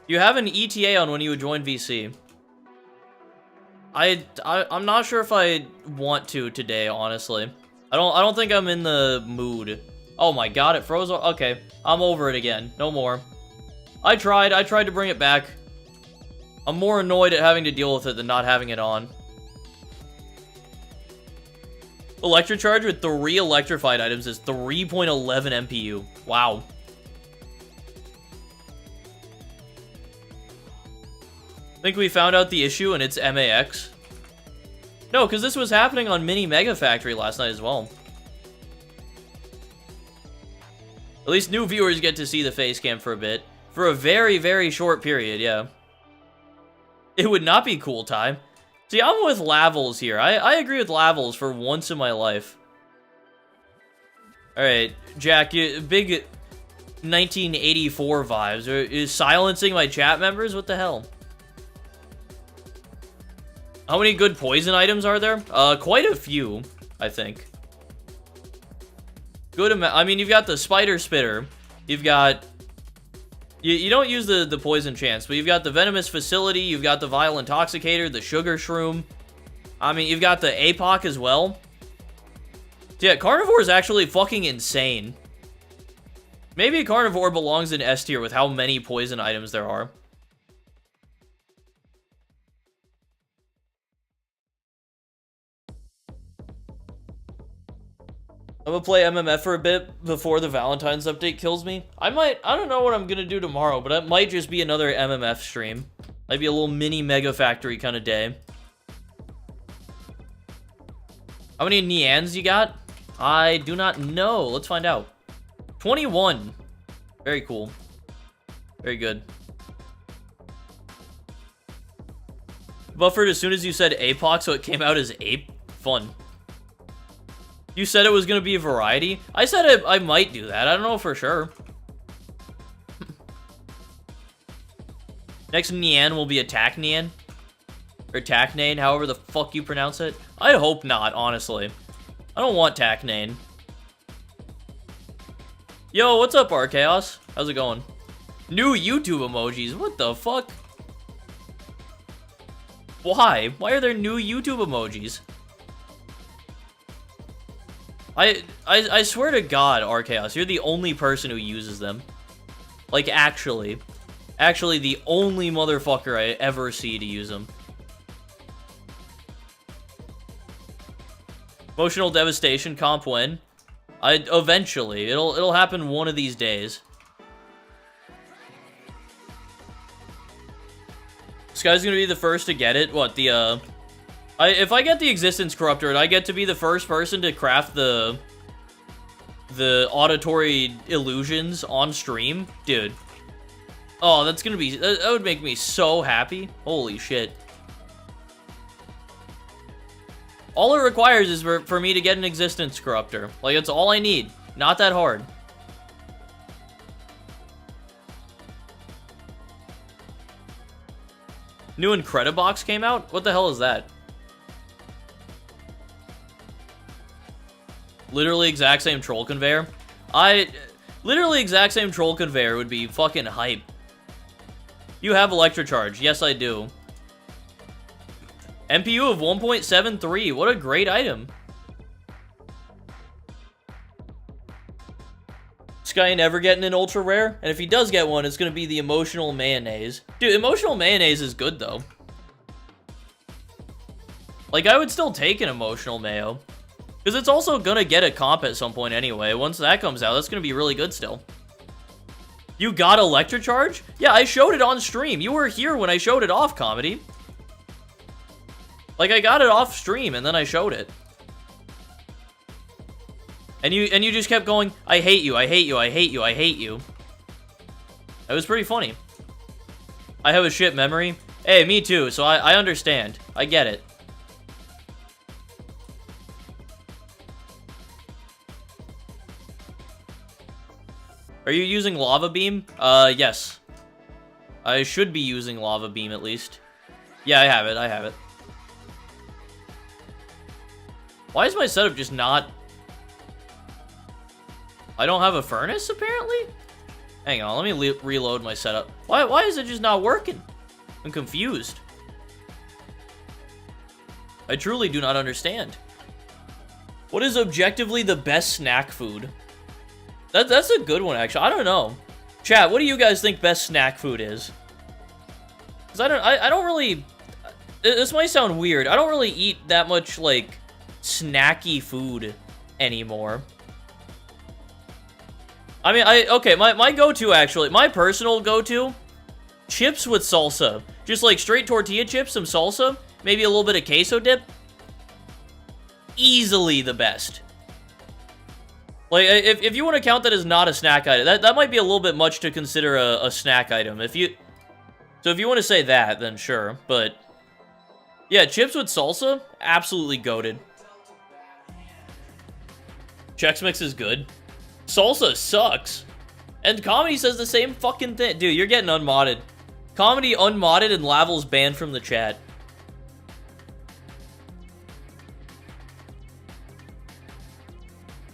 You have an ETA on when you would join VC. I'm not sure if I want to today, honestly. I don't think I'm in the mood. Oh my god, it froze. Okay, I'm over it again. No more. I tried to bring it back. I'm more annoyed at having to deal with it than not having it on. Electrocharge with 3 electrified items is 3.11 MPU. Wow. Think we found out the issue and it's MAX? No, because this was happening on Mini Mega Factory last night as well. At least new viewers get to see the face cam for a bit. For a very, very short period, yeah. It would not be cool time. See, I'm with Lavels here. I agree with Lavels for once in my life. Alright, Jack, big 1984 vibes. Is silencing my chat members? What the hell? How many good poison items are there? Quite a few, I think. Good amount. I mean, you've got the Spider Spitter. You've got... You don't use the poison chance, but you've got the Venomous Facility, you've got the Vile Intoxicator, the Sugar Shroom. I mean, you've got the APOC as well. Yeah, Carnivore is actually fucking insane. Maybe Carnivore belongs in S tier with how many poison items there are. I'm gonna play MMF for a bit before the Valentine's update kills me. I don't know what I'm gonna do tomorrow, but it might just be another MMF stream. Might be a little mini Mega Factory kind of day. How many Nians you got? I do not know. Let's find out. 21. Very cool. Very good. Buffered as soon as you said APOC, so it came out as Ape. Fun. You said it was going to be a variety? I said I might do that. I don't know for sure. Next Nian will be a Tacnian. Or Tacnane, however the fuck you pronounce it. I hope not, honestly. I don't want Tacnane. Yo, what's up, Archaos? How's it going? New YouTube emojis. What the fuck? Why? Why are there new YouTube emojis? I swear to God, Archaos, you're the only person who uses them. Like, actually. Actually, the only motherfucker I ever see to use them. Emotional Devastation comp when? Eventually. It'll happen one of these days. This guy's gonna be the first to get it. What, the, if I get the Existence Corruptor and I get to be the first person to craft the auditory illusions on stream, dude. Oh, that's gonna be, that would make me so happy. Holy shit. All it requires is for me to get an Existence Corruptor. Like, it's all I need. Not that hard. New Incredibox came out? What the hell is that? Literally exact same troll conveyor. Literally exact same troll conveyor would be fucking hype. You have Electrocharge. Yes, I do. MPU of 1.73. What a great item. This guy never getting an ultra rare, and if he does get one, it's gonna be the Emotional Mayonnaise. Dude, Emotional Mayonnaise is good though. Like, I would still take an Emotional Mayo. Because it's also gonna get a comp at some point anyway. Once that comes out, that's gonna be really good still. You got Electrocharge? Yeah, I showed it on stream. You were here when I showed it off, Comedy. Like, I got it off stream, and then I showed it. And you just kept going, I hate you, I hate you, I hate you, I hate you. That was pretty funny. I have a shit memory. Hey, me too, so I understand. I get it. Are you using Lava Beam? Yes. I should be using Lava Beam at least. Yeah, I have it, I have it. Why is my setup just not... I don't have a furnace, apparently? Hang on, let me reload my setup. Why is it just not working? I'm confused. I truly do not understand. What is objectively the best snack food? That's a good one, actually. I don't know. Chat, what do you guys think best snack food is? Because I don't really... This might sound weird. I don't really eat that much, like, snacky food anymore. I mean, okay, my go-to, actually, my personal go-to, chips with salsa. Just, like, straight tortilla chips, some salsa, maybe a little bit of queso dip. Easily the best. Like, if you want to count that as not a snack item, that might be a little bit much to consider a snack item. So if you want to say that, then sure. But, yeah, chips with salsa, absolutely goated. Chex Mix is good. Salsa sucks. And Comedy says the same fucking thing. Dude, you're getting unmodded. Comedy unmodded and Lavel's banned from the chat.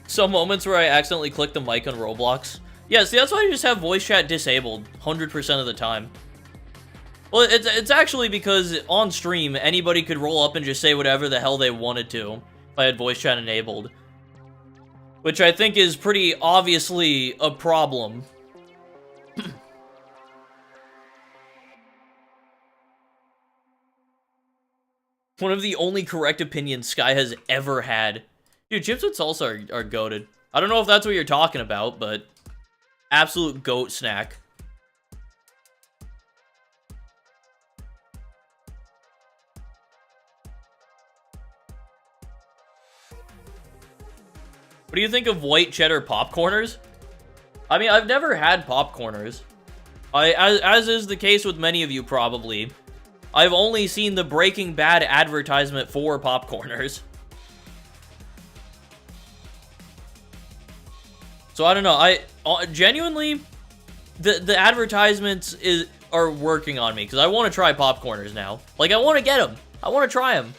Some moments where I accidentally click the mic on Roblox. Yeah, see, that's why I just have voice chat disabled 100% of the time. Well, it's actually because on stream, anybody could roll up and just say whatever the hell they wanted to if I had voice chat enabled. Which I think is pretty obviously a problem. One of the only correct opinions Sky has ever had. Dude, chips with salsa are goated. I don't know if that's what you're talking about, but absolute goat snack. What do you think of white cheddar popcorners? I mean, I've never had popcorners. As is the case with many of you probably, I've only seen the Breaking Bad advertisement for popcorners. So I don't know, I genuinely, the advertisements are working on me, because I want to try popcorners now. Like, I want to get them. I want to try them.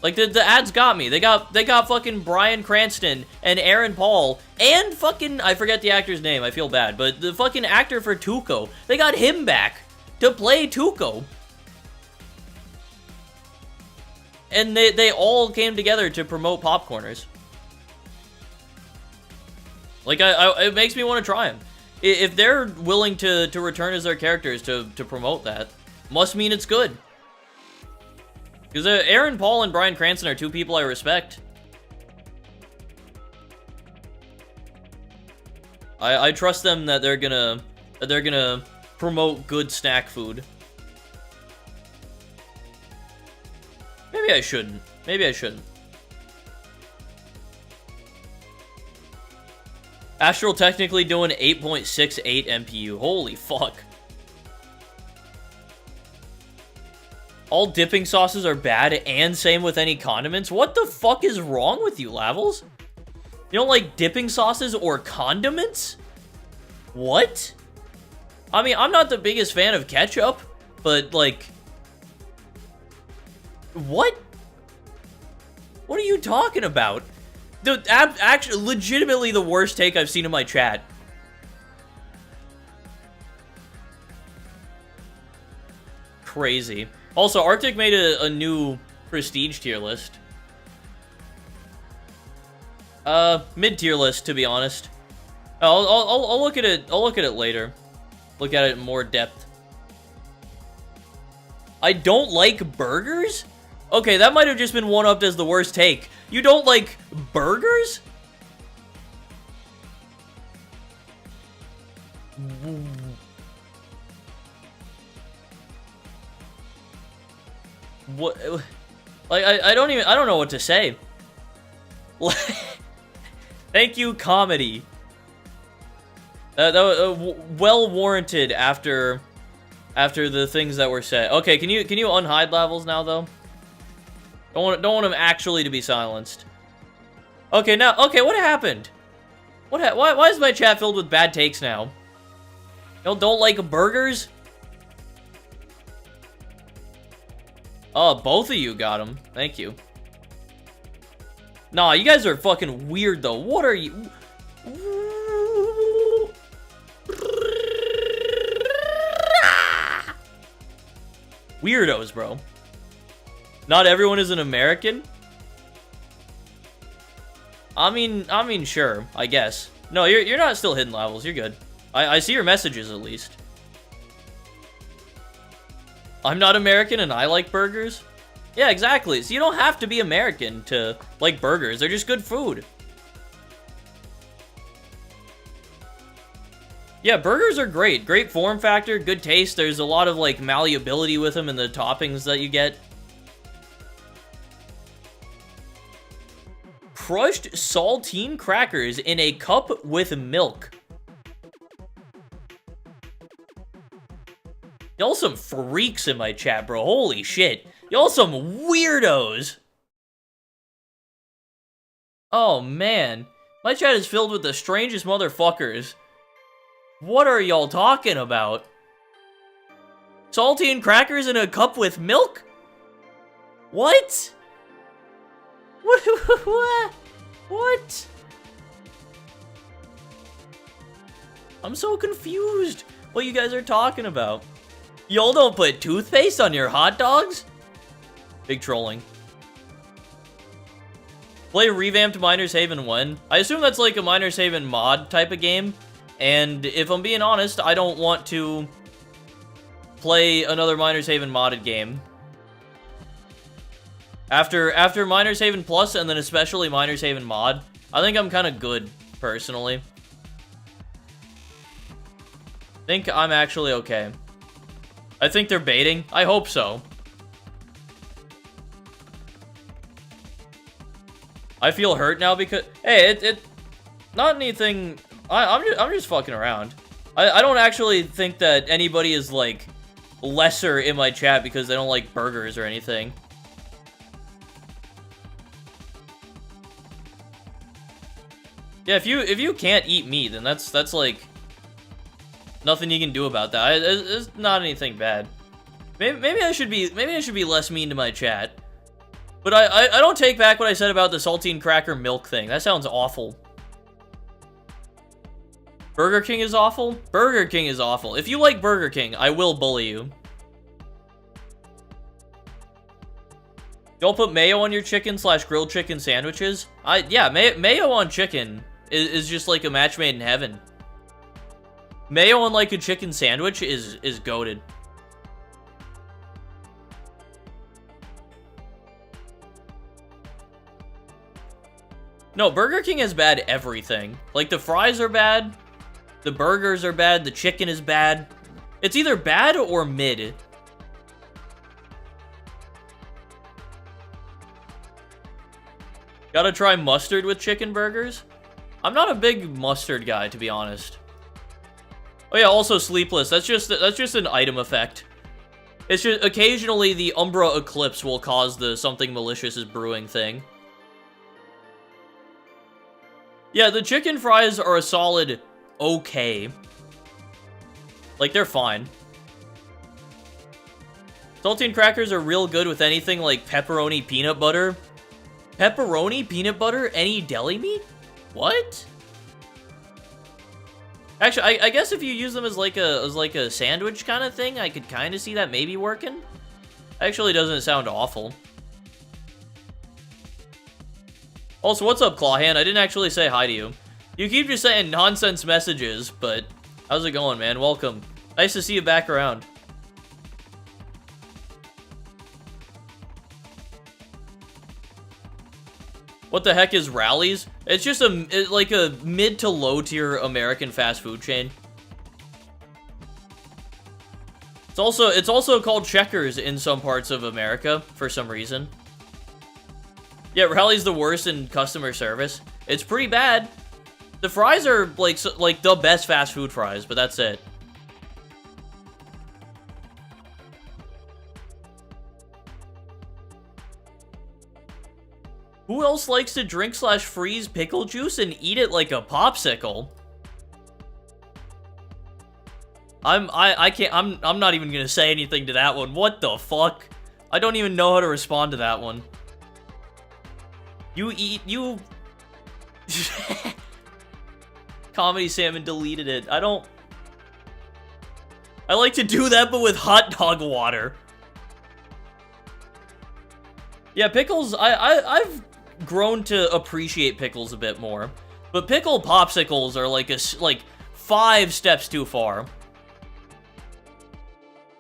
Like, the ads got me. They got fucking Bryan Cranston and Aaron Paul and fucking, I forget the actor's name, I feel bad, but the fucking actor for Tuco. They got him back to play Tuco. And they all came together to promote popcorners. Like, it makes me want to try them. If they're willing to return as their characters to promote that, must mean it's good. Because Aaron Paul and Bryan Cranston are two people I respect. I trust them that they're gonna promote good snack food. Maybe I shouldn't. Maybe I shouldn't. Astral technically doing 8.68 MPU. Holy fuck. All dipping sauces are bad, and same with any condiments? What the fuck is wrong with you, Lavels? You don't like dipping sauces or condiments? What? I mean, I'm not the biggest fan of ketchup, but, like... What? What are you talking about? Actually, legitimately the worst take I've seen in my chat. Crazy. Also, Arctic made a new prestige tier list. Mid-tier list, to be honest. I'll look at it. I'll look at it later. Look at it in more depth. I don't like burgers? Okay, that might have just been one-upped as the worst take. You don't like burgers? What? Like, I don't know what to say. Thank you, comedy. That was well warranted after the things that were said. Okay, can you unhide levels now though? Don't want them actually to be silenced. Okay, now what happened? Why is my chat filled with bad takes now? Don't like burgers? Oh, both of you got them. Thank you. Nah, you guys are fucking weird though. What are you? Weirdos, bro. Not everyone is an American? I mean, sure, I guess. No, you're not still hidden levels. You're good. I see your messages at least. I'm not American and I like burgers? Yeah, exactly. So you don't have to be American to like burgers. They're just good food. Yeah, burgers are great. Great form factor, good taste. There's a lot of like malleability with them in the toppings that you get. Crushed saltine crackers in a cup with milk. Y'all some freaks in my chat, bro. Holy shit. Y'all some weirdos. Oh, man. My chat is filled with the strangest motherfuckers. What are y'all talking about? Saltine crackers in a cup with milk? What? What? I'm so confused what you guys are talking about. Y'all don't put toothpaste on your hot dogs? Big trolling. Play revamped Miner's Haven 1. I assume that's like a Miner's Haven mod type of game. And if I'm being honest, I don't want to play another Miner's Haven modded game. After Miner's Haven Plus and then especially Miner's Haven Mod, I think I'm kind of good, personally. Think I'm actually okay. I think they're baiting. I hope so. I feel hurt now because... Hey, it not anything... I'm just fucking around. I don't actually think that anybody is, like, lesser in my chat because they don't like burgers or anything. Yeah, if you can't eat meat, then that's like nothing you can do about that. It's not anything bad. Maybe I should be less mean to my chat. But I don't take back what I said about the saltine cracker milk thing. That sounds awful. Burger King is awful? Burger King is awful. If you like Burger King, I will bully you. Y'all put mayo on your chicken / grilled chicken sandwiches? Yeah, mayo on chicken is just like a match made in heaven. Mayo on like a chicken sandwich is goated. No, Burger King has bad everything. Like, the fries are bad, the burgers are bad, the chicken is bad. It's either bad or mid. Gotta try mustard with chicken burgers? I'm not a big mustard guy, to be honest. Oh yeah, also Sleepless. That's just an item effect. It's just occasionally the Umbra Eclipse will cause the something malicious is brewing thing. Yeah, the chicken fries are a solid okay. Like, they're fine. Saltine crackers are real good with anything like pepperoni peanut butter. Pepperoni peanut butter? Any deli meat? What? Actually, I guess if you use them as like a sandwich kind of thing, I could kind of see that maybe working. Actually doesn't sound awful. Also, what's up, Clawhand? I didn't actually say hi to you. You keep just saying nonsense messages, but how's it going, man? Welcome. Nice to see you back around. What the heck is Rallies? It's just like a mid to low tier American fast food chain. It's also called checkers in some parts of America for some reason. Yeah, Rally's the worst in customer service. It's pretty bad. The fries are like the best fast food fries, but that's it. Who else likes to drink/freeze pickle juice and eat it like a popsicle? I'm not even gonna say anything to that one. What the fuck? I don't even know how to respond to that one. You Comedy Salmon deleted it. I like to do that, but with hot dog water. Yeah, pickles, I've grown to appreciate pickles a bit more. But pickle popsicles are like 5 steps too far.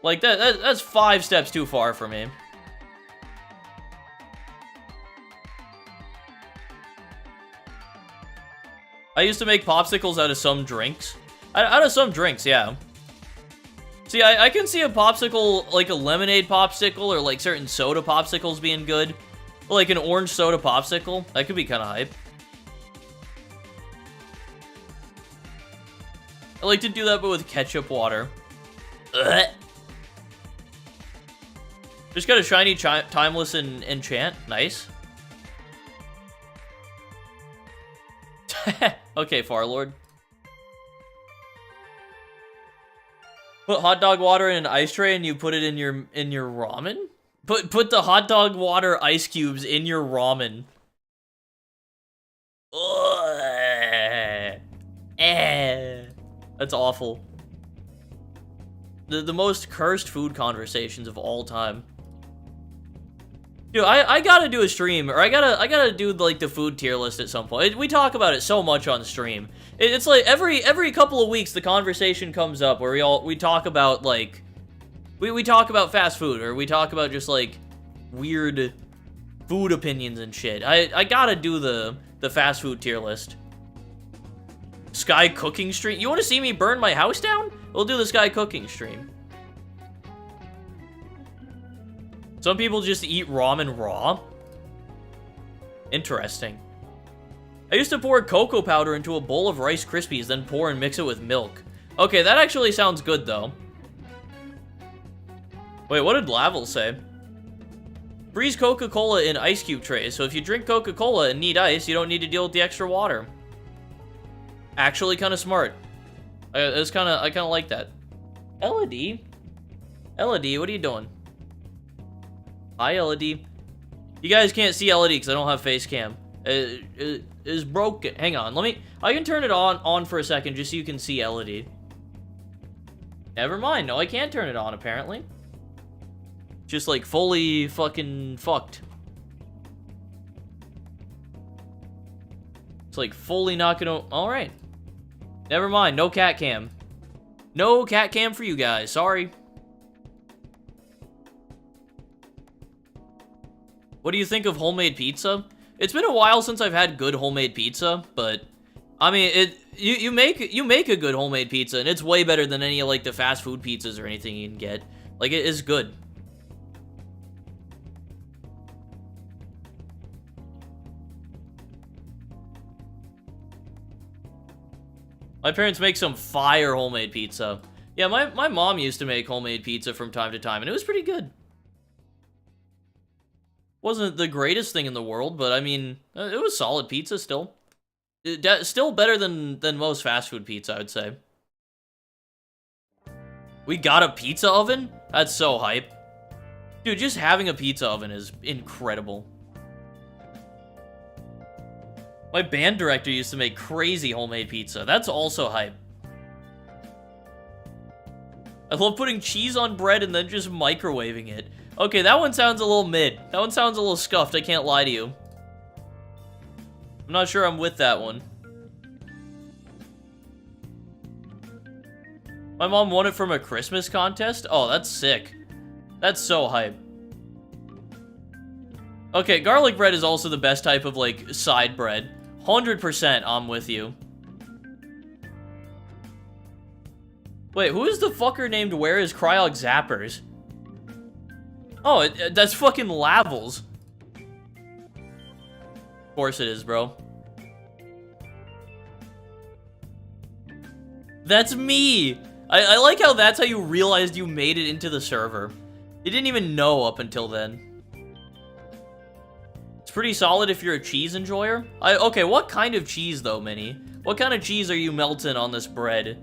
Like, that's 5 steps too far for me. I used to make popsicles out of some drinks. Out of some drinks, yeah. See, I can see a popsicle, like a lemonade popsicle, or like certain soda popsicles being good. Like an orange soda popsicle. That could be kind of hype. I like to do that, but with ketchup water. Ugh. Just got a shiny timeless enchant. Nice. Okay, Farlord. Put hot dog water in an ice tray and you put it in your ramen? Put the hot dog water ice cubes in your ramen. Ugh. That's awful. The most cursed food conversations of all time. Dude, I gotta do a stream, or I gotta do like the food tier list at some point. We talk about it so much on stream. It's like every couple of weeks the conversation comes up where we talk about like we talk about fast food, or we talk about just like weird food opinions and shit. I gotta do the fast food tier list. Sky cooking stream. You want to see me burn my house down? We'll do the Sky cooking stream. Some people just eat ramen raw. Interesting. I used to pour cocoa powder into a bowl of Rice Krispies, then pour and mix it with milk. Okay, that actually sounds good, though. Wait, what did Lavel say? Freeze Coca-Cola in ice cube trays, so if you drink Coca-Cola and need ice, you don't need to deal with the extra water. Actually kind of smart. I kind of like that. Elodie? Elodie, what are you doing? Hi, Elodie. You guys can't see Elodie because I don't have face cam. It is broken. Hang on, I can turn it on for a second just so you can see Elodie. Never mind, no, I can't turn it on, apparently. Just, like, fully fucking fucked. It's, like, fully not gonna... Alright. Never mind, no cat cam. No cat cam for you guys, sorry. What do you think of homemade pizza? It's been a while since I've had good homemade pizza, but I mean, you make a good homemade pizza, and it's way better than any of like the fast food pizzas or anything you can get. Like, it is good. My parents make some fire homemade pizza. Yeah, my mom used to make homemade pizza from time to time, and it was pretty good. Wasn't the greatest thing in the world, but I mean, it was solid pizza still. Still better than most fast food pizza, I would say. We got a pizza oven? That's so hype. Dude, just having a pizza oven is incredible. My band director used to make crazy homemade pizza. That's also hype. I love putting cheese on bread and then just microwaving it. Okay, that one sounds a little mid. That one sounds a little scuffed, I can't lie to you. I'm not sure I'm with that one. My mom won it from a Christmas contest? Oh, that's sick. That's so hype. Okay, garlic bread is also the best type of, like, side bread. 100% I'm with you. Wait, who is the fucker named Where is Cryog Zappers? Oh, that's fucking Lavels. Of course it is, bro. That's me! I like how that's how you realized you made it into the server. You didn't even know up until then. It's pretty solid if you're a cheese enjoyer. Okay, what kind of cheese though, Minnie? What kind of cheese are you melting on this bread?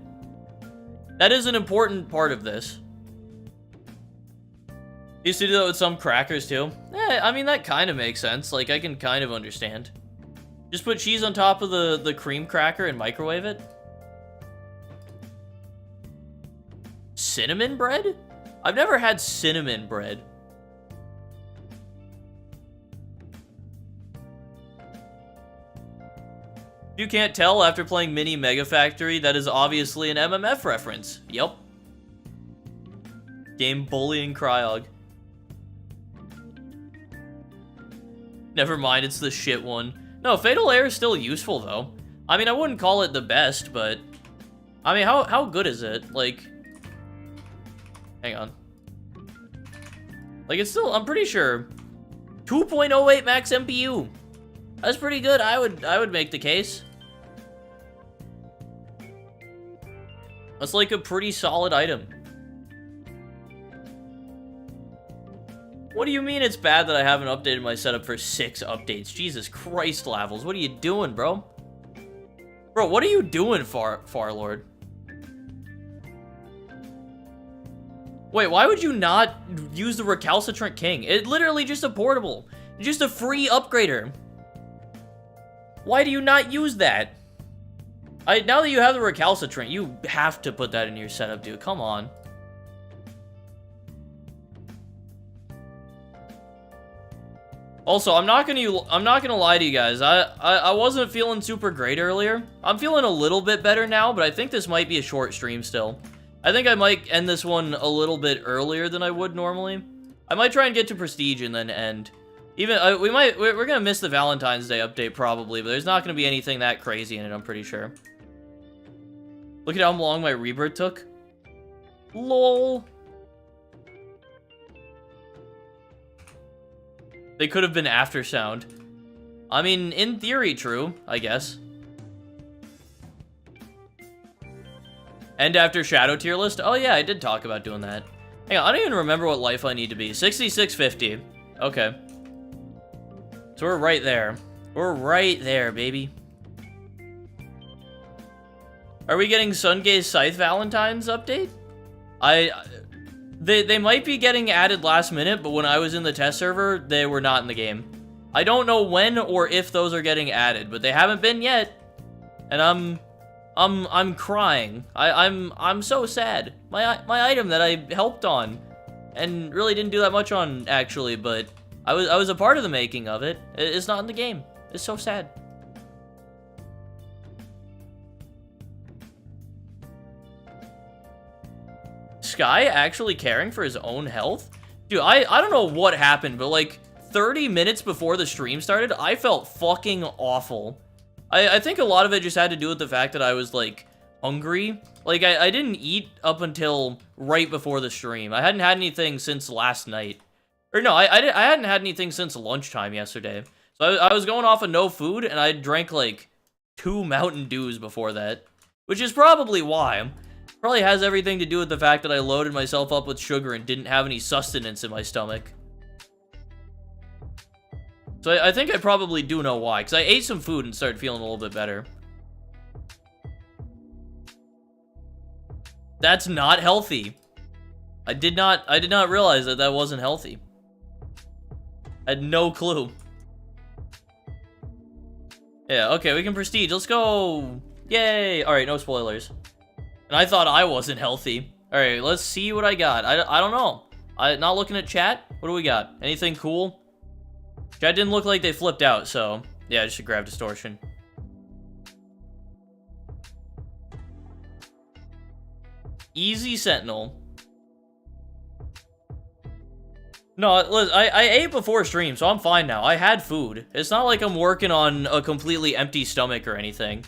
That is an important part of this. Used to do that with some crackers too. I mean, that kind of makes sense. Like, I can kind of understand. Just put cheese on top of the cream cracker and microwave it. Cinnamon bread? I've never had cinnamon bread. If you can't tell after playing Mini Mega Factory, that is obviously an MMF reference. Yep. Game bullying Cryog. Never mind, it's the shit one. No, Fatal Air is still useful, though. I mean, I wouldn't call it the best, but... I mean, how good is it? Like... Hang on. Like, it's still... I'm pretty sure... 2.08 max MPU. That's pretty good. I would make the case. That's like a pretty solid item. What do you mean it's bad that I haven't updated my setup for 6 updates? Jesus Christ, Lavels. What are you doing, bro? Bro, what are you doing, Farlord? Wait, why would you not use the Recalcitrant King? It's literally just a portable. It's just a free upgrader. Why do you not use that? Now that you have the Recalcitrant, you have to put that in your setup, dude. Come on. Also, I'm not gonna lie to you guys. I wasn't feeling super great earlier. I'm feeling a little bit better now, but I think this might be a short stream still. I think I might end this one a little bit earlier than I would normally. I might try and get to Prestige and then end. Even we're gonna miss the Valentine's Day update probably, but there's not gonna be anything that crazy in it, I'm pretty sure. Look at how long my rebirth took. LOL. They could have been after sound. I mean, in theory, true, I guess. And after Shadow tier list? Oh yeah, I did talk about doing that. Hang on, I don't even remember what life I need to be. 6650. Okay. So we're right there. We're right there, baby. Are we getting Sungaze Scythe Valentine's update? They might be getting added last minute, but when I was in the test server, they were not in the game. I don't know when or if those are getting added, but they haven't been yet. And I'm crying. I'm so sad. My item that I helped on and really didn't do that much on actually, but I was a part of the making of it. It's not in the game. It's so sad. Sky actually caring for his own health? Dude, I don't know what happened, but like 30 minutes before the stream started, I felt fucking awful. I think a lot of it just had to do with the fact that I was like hungry. Like I didn't eat up until right before the stream. I hadn't had anything since last night. Or no, I hadn't had anything since lunchtime yesterday. So I was going off of no food, and I drank like 2 Mountain Dews before that. Which is probably why. Probably has everything to do with the fact that I loaded myself up with sugar and didn't have any sustenance in my stomach. So I think I probably do know why, because I ate some food and started feeling a little bit better. That's not healthy. I did not realize that wasn't healthy. I had no clue. Yeah, okay, we can prestige. Let's go. Yay. All right, no spoilers. And I thought I wasn't healthy. All right, let's see what I got. I don't know. Not looking at chat. What do we got? Anything cool? Chat didn't look like they flipped out, so yeah, I should grab distortion. Easy Sentinel. No, listen, I ate before stream, so I'm fine now. I had food. It's not like I'm working on a completely empty stomach or anything.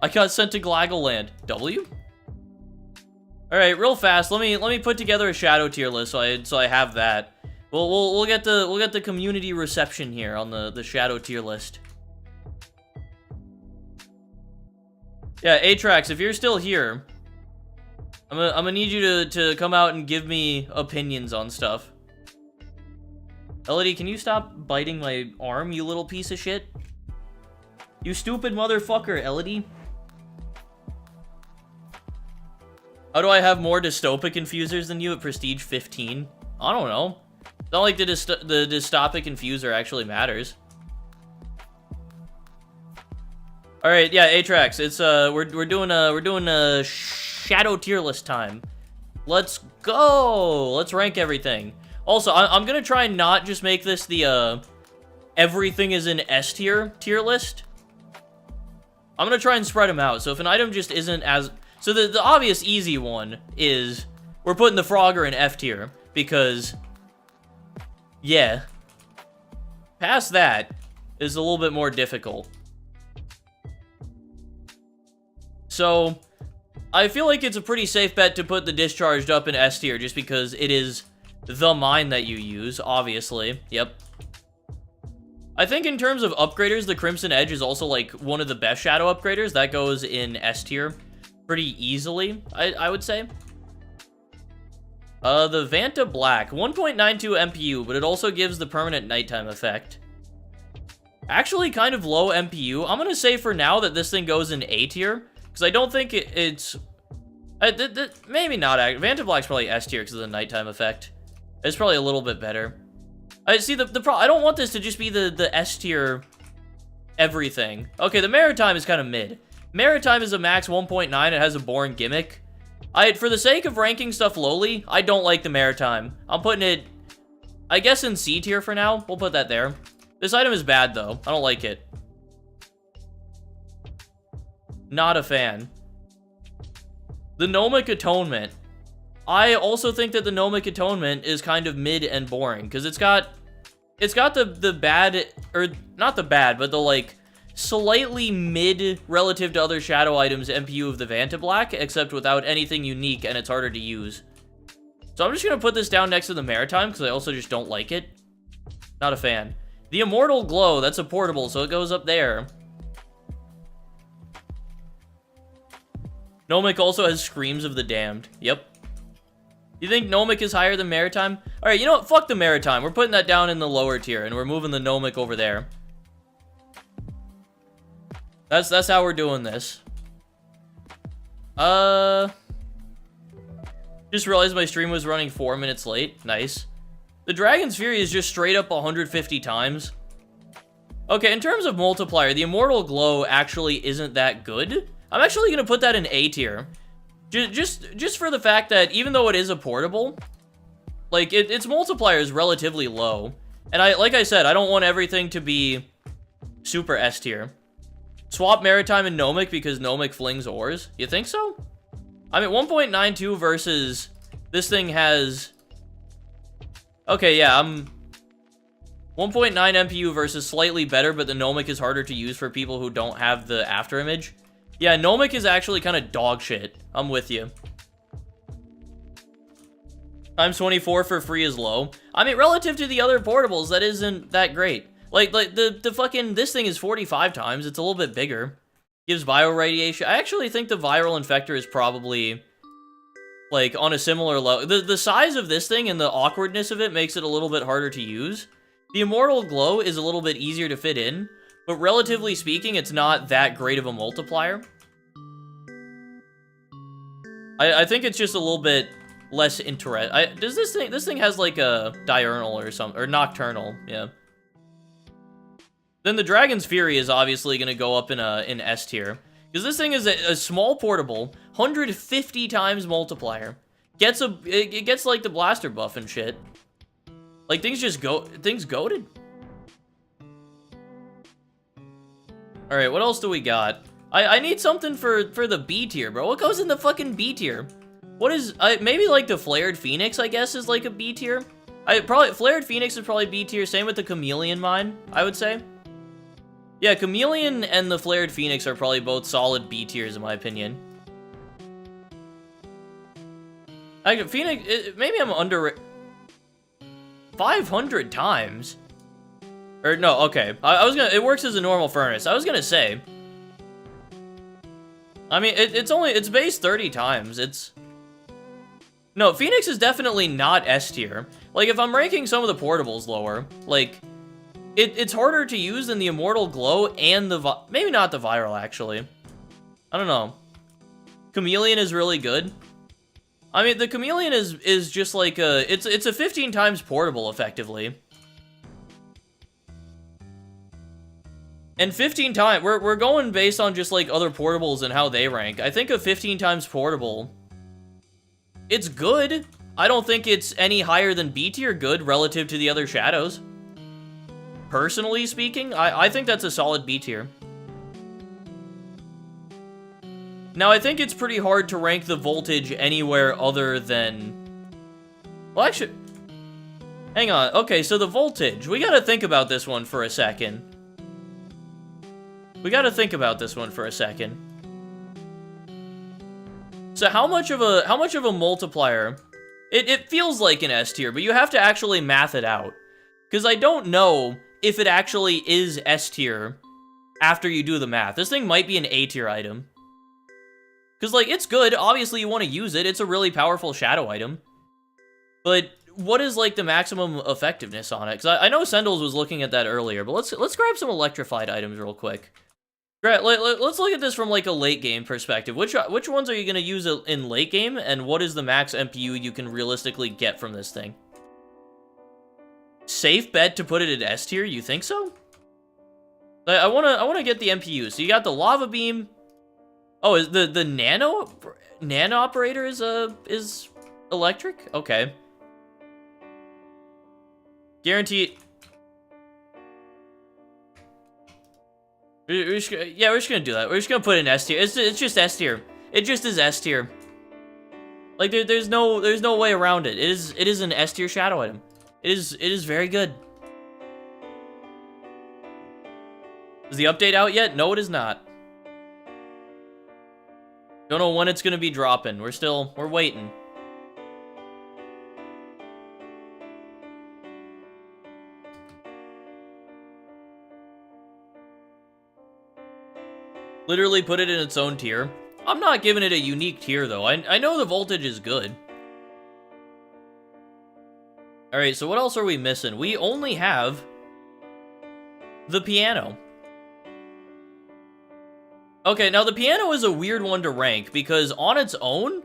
I got sent to Glagoland. W? Alright, real fast, let me put together a shadow tier list so I have that. We'll get the community reception here on the shadow tier list. Yeah, Atrax, if you're still here, I'm gonna need you to come out and give me opinions on stuff. Elodie, can you stop biting my arm, you little piece of shit? You stupid motherfucker, Elodie. How do I have more dystopic infusers than you at Prestige 15? I don't know. It's not like the dystopic infuser actually matters. All right, yeah, Atrax, it's we're doing a shadow tier list time. Let's go. Let's rank everything. Also, I'm gonna try and not just make this the everything is in S tier list. I'm gonna try and spread them out. So if an item just isn't as so the obvious easy one is we're putting the Frogger in F tier because yeah. Past that is a little bit more difficult. So I feel like it's a pretty safe bet to put the Discharged up in S tier just because it is the mine that you use, obviously. Yep. I think in terms of upgraders, the Crimson Edge is also like one of the best shadow upgraders. That goes in S tier pretty easily, I would say. The Vanta Black, 1.92 MPU, but it also gives the permanent nighttime effect. Actually kind of low MPU. I'm gonna say for now that this thing goes in A tier, because I don't think it's... maybe not. Vanta Black's probably S tier because of the nighttime effect. It's probably a little bit better. I see I don't want this to just be the S tier everything. Okay, the Maritime is kind of mid. Maritime is a max 1.9. It has a boring gimmick. For the sake of ranking stuff lowly, I don't like the Maritime. I'm putting it, I guess, in C tier for now. We'll put that there. This item is bad, though. I don't like it. Not a fan. The Gnomic Atonement. I also think that the Gnomic Atonement is kind of mid and boring, because it's got the bad, or not the bad, but the, like, slightly mid relative to other shadow items MPU of the Vanta Black, except without anything unique, and it's harder to use. So I'm just going to put this down next to the Maritime, because I also just don't like it. Not a fan. The Immortal Glow, that's a portable, so it goes up there. Gnomic also has Screams of the Damned. Yep. You think Gnomic is higher than Maritime? Alright, you know what? Fuck the Maritime. We're putting that down in the lower tier, and we're moving the Gnomic over there. That's how we're doing this. Just realized my stream was running 4 minutes late. Nice. The Dragon's Fury is just straight up 150 times. Okay, in terms of multiplier, the Immortal Glow actually isn't that good. I'm actually going to put that in A tier. Just for the fact that even though it is a portable, like, its multiplier is relatively low. And like I said, I don't want everything to be super S tier. Swap Maritime and Gnomic because Gnomic flings ores. You think so? I mean, 1.92 versus this thing has... Okay, yeah, 1.9 MPU versus slightly better, but the Gnomic is harder to use for people who don't have the afterimage. Yeah, Gnomic is actually kind of dog shit. I'm with you. Times 24 for free is low. I mean, relative to the other portables, that isn't that great. Like the fucking, this thing is 45 times. It's a little bit bigger. Gives bioradiation. I actually think the viral infector is probably, like, on a similar level. The size of this thing and the awkwardness of it makes it a little bit harder to use. The Immortal Glow is a little bit easier to fit in, but relatively speaking, it's not that great of a multiplier. I think it's just a little bit less does this thing has like a diurnal or something, or nocturnal, yeah. Then the Dragon's Fury is obviously going to go up in S tier. Because this thing is a small portable, 150 times multiplier. It gets like the blaster buff and shit. Like, things goated. Alright, what else do we got? I need something for the B tier, bro. What goes in the fucking B tier? What is... maybe, like, the Flared Phoenix, I guess, is, like, a B tier? Flared Phoenix is probably B tier. Same with the Chameleon Mine, I would say. Yeah, Chameleon and the Flared Phoenix are probably both solid B tiers in my opinion. Phoenix, maybe I'm under 500 times. Or no, okay. I was gonna. It works as a normal furnace. I was gonna say. I mean, it's base 30 times. No, Phoenix is definitely not S tier. Like, if I'm ranking some of the portables lower, like, it's harder to use than the Immortal Glow and maybe not the Viral, actually. I don't know. Chameleon is really good. I mean, the Chameleon is just like it's a 15 times portable, effectively. And 15 times, we're going based on just, like, other portables and how they rank. I think a 15 times portable, it's good. I don't think it's any higher than B tier good relative to the other shadows. Personally speaking, I think that's a solid B tier. Now, I think it's pretty hard to rank the voltage anywhere other than... Well, actually... Hang on. Okay, so the voltage. We gotta think about this one for a second. So how much of a multiplier? It feels like an S tier, but you have to actually math it out. Because I don't know if it actually is S tier after you do the math. This thing might be an A tier item. Because, like, it's good. Obviously, you want to use it. It's a really powerful shadow item. But what is, like, the maximum effectiveness on it? Because I know Sendles was looking at that earlier, but let's grab some electrified items real quick. Let's look at this from, like, a late game perspective. Which ones are you going to use in late game, and what is the max MPU you can realistically get from this thing? Safe bet to put it in S tier? You think so? I wanna get the MPU. So you got the lava beam. Oh, is the nano operator is electric? Okay. Guaranteed. We're just gonna do that. We're just gonna put it in S tier. It's just S tier. It just is S tier. Like there's no way around it. It is an S tier shadow item. It is very good. Is the update out yet? No, it is not. Don't know when it's gonna be dropping. We're waiting. Literally put it in its own tier. I'm not giving it a unique tier, though. I know the voltage is good. Alright, so what else are we missing? We only have the piano. Okay, now the piano is a weird one to rank, because on its own,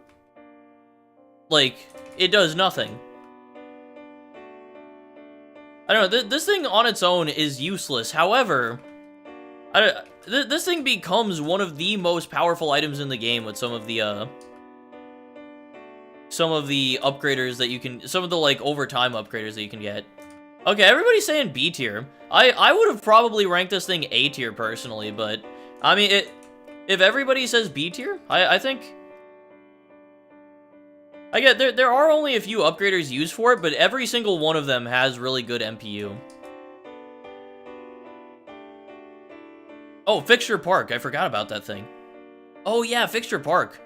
like, it does nothing. I don't know, this thing on its own is useless. However, this thing becomes one of the most powerful items in the game with some of the upgraders that you can, some of the, like, overtime upgraders that you can get. Okay, everybody's saying B tier. I would have probably ranked this thing A tier personally, but, I mean, if everybody says B tier, I think... I get, there are only a few upgraders used for it, but every single one of them has really good MPU. Oh, Fixture Park. I forgot about that thing. Oh, yeah, Fixture Park.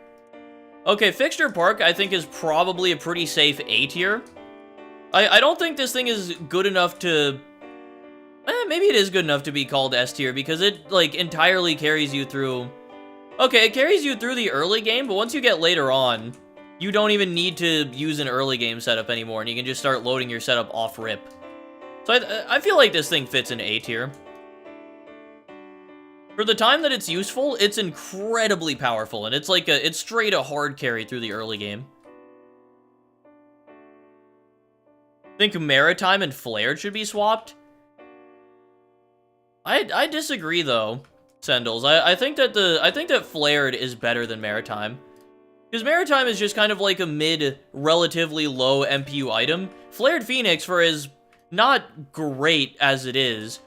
Okay, Fixture Park, I think, is probably a pretty safe A tier. I don't think this thing is good enough to... maybe it is good enough to be called S tier, because it, like, entirely carries you through... Okay, it carries you through the early game, but once you get later on, you don't even need to use an early game setup anymore, and you can just start loading your setup off rip. So I feel like this thing fits in A tier. For the time that it's useful, it's incredibly powerful, and it's like it's straight a hard carry through the early game. Think Maritime and Flared should be swapped? I disagree though, Sendles. I think that Flared is better than Maritime. Because Maritime is just kind of like a mid, relatively low MPU item. Flared Phoenix, for as not great as it is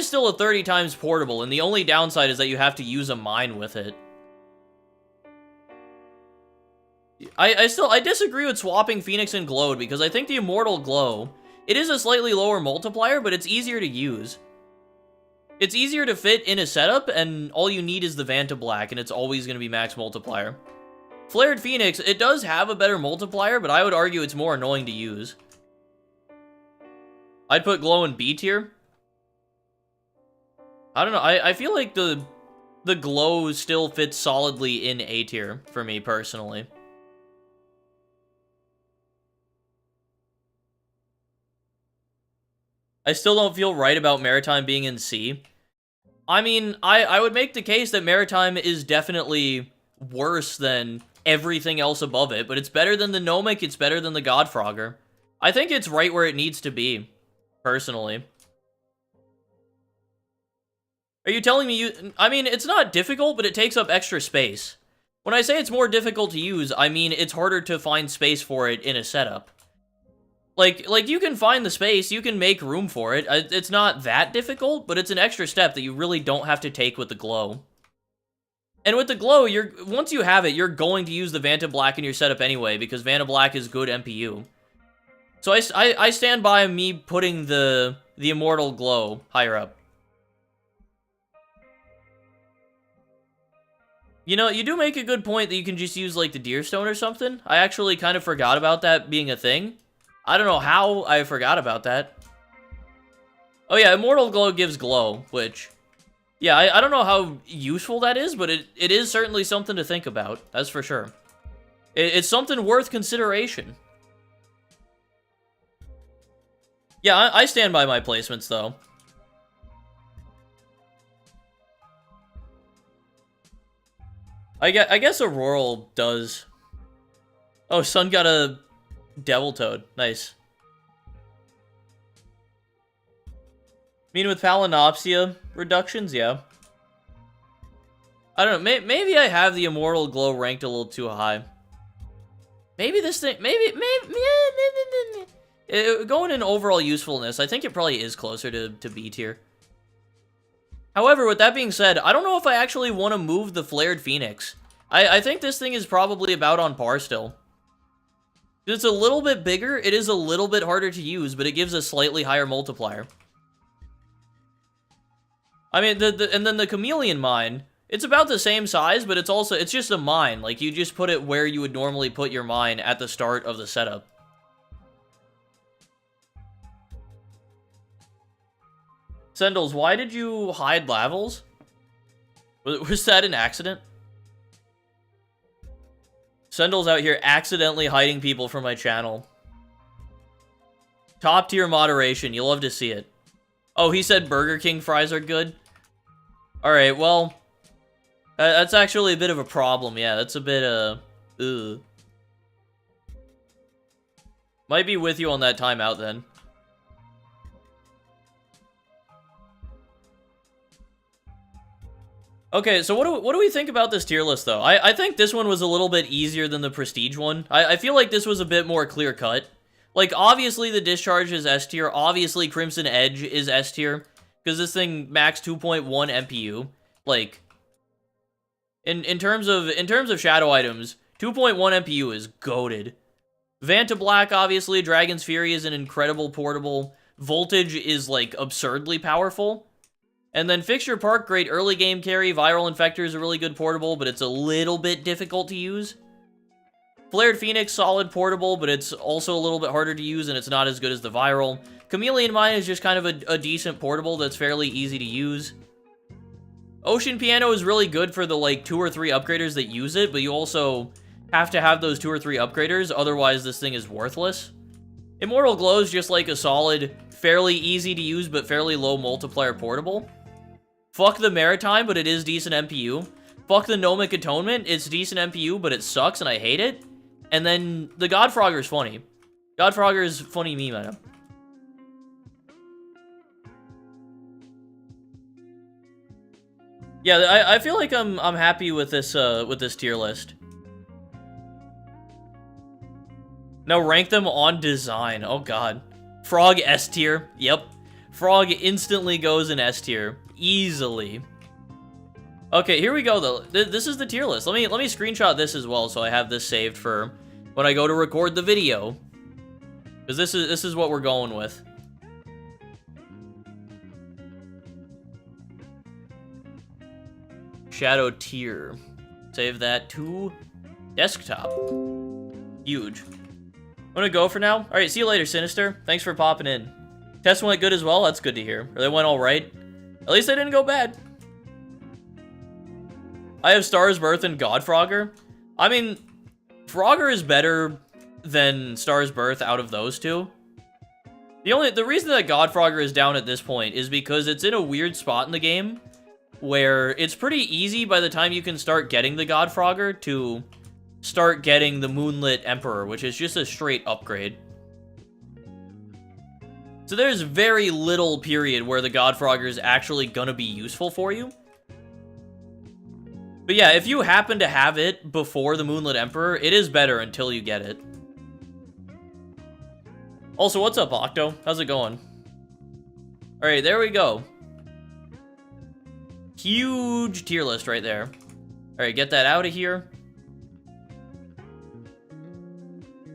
still a 30 times portable, and the only downside is that you have to use a mine with it. I disagree with swapping Phoenix and Glowed, because I think the Immortal Glow, it is a slightly lower multiplier, but it's easier to use. It's easier to fit in a setup, and all you need is the Vanta Black, and it's always going to be max multiplier. Flared Phoenix, it does have a better multiplier, but I would argue it's more annoying to use. I'd put Glow in B tier. I don't know, I feel like the Glow still fits solidly in A tier, for me, personally. I still don't feel right about Maritime being in C. I mean, I would make the case that Maritime is definitely worse than everything else above it, but it's better than the Gnomic, it's better than the Godfrogger. I think it's right where it needs to be, personally. Are you telling me I mean, it's not difficult, but it takes up extra space. When I say it's more difficult to use, I mean it's harder to find space for it in a setup. Like, you can find the space, you can make room for it. It's not that difficult, but it's an extra step that you really don't have to take with the Glow. And with the Glow, once you have it, you're going to use the Vanta Black in your setup anyway, because Vanta Black is good MPU. So I stand by me putting the Immortal Glow higher up. You know, you do make a good point that you can just use, like, the Deerstone or something. I actually kind of forgot about that being a thing. I don't know how I forgot about that. Oh yeah, Immortal Glow gives glow, which... Yeah, I don't know how useful that is, but it is certainly something to think about. That's for sure. It's something worth consideration. Yeah, I stand by my placements, though. I guess Auroral does... Oh, Sun got a... Devil Toad. Nice. I mean, with Palinopsia reductions, yeah. I don't know, maybe I have the Immortal Glow ranked a little too high. Maybe this thing, maybe going in overall usefulness, I think it probably is closer to B tier. However, with that being said, I don't know if I actually want to move the Flared Phoenix. I think this thing is probably about on par still. It's a little bit bigger, it is a little bit harder to use, but it gives a slightly higher multiplier. I mean, and then the Chameleon Mine, it's about the same size, but it's just a mine. Like, you just put it where you would normally put your mine at the start of the setup. Sendals, why did you hide Lavels? Was that an accident? Sendals out here accidentally hiding people from my channel. Top tier moderation. You love to see it. Oh, he said Burger King fries are good? Alright, well... that's actually a bit of a problem. Yeah, that's a bit, ugh. Might be with you on that timeout, then. Okay, so what do we think about this tier list, though? I think this one was a little bit easier than the Prestige one. I feel like this was a bit more clear-cut. Like, obviously the Discharge is S tier. Obviously Crimson Edge is S tier. Because this thing max 2.1 MPU. Like, in terms of shadow items, 2.1 MPU is goated. Vanta Black, obviously. Dragon's Fury is an incredible portable. Voltage is, like, absurdly powerful. And then Fixture Park, great early game carry. Viral Infector is a really good portable, but it's a little bit difficult to use. Flared Phoenix, solid portable, but it's also a little bit harder to use, and it's not as good as the Viral. Chameleon Mine is just kind of a decent portable that's fairly easy to use. Ocean Piano is really good for the, like, 2 or 3 upgraders that use it, but you also have to have those 2 or 3 upgraders, otherwise this thing is worthless. Immortal Glow is just, like, a solid, fairly easy to use, but fairly low multiplier portable. Fuck the Maritime, but it is decent MPU. Fuck the Gnomic Atonement, it's decent MPU, but it sucks and I hate it. And then the Godfrogger is funny. Godfrogger is funny meme item. Yeah, I feel like I'm happy with this tier list. Now rank them on design. Oh god. Frog S tier. Yep. Frog instantly goes in S tier. Easily. Okay, here we go though. This is the tier list. Let me screenshot this as well so I have this saved for when I go to record the video. Because this is what we're going with. shadow tier. Save that to desktop. Huge. I'm gonna go for now. Alright, see you later, Sinister. Thanks for popping in. Tests went good as well. That's good to hear. Or they went alright. At least they didn't go bad. I have Star's Birth and Godfrogger. I mean, Frogger is better than Star's Birth out of those two. The reason that Godfrogger is down at this point is because it's in a weird spot in the game where it's pretty easy by the time you can start getting the Godfrogger to start getting the Moonlit Emperor, which is just a straight upgrade. So there's very little period where the Godfrogger is actually gonna be useful for you. But yeah, if you happen to have it before the Moonlit Emperor, it is better until you get it. Also, what's up, Octo? How's it going? Alright, there we go. Huge tier list right there. Alright, get that out of here.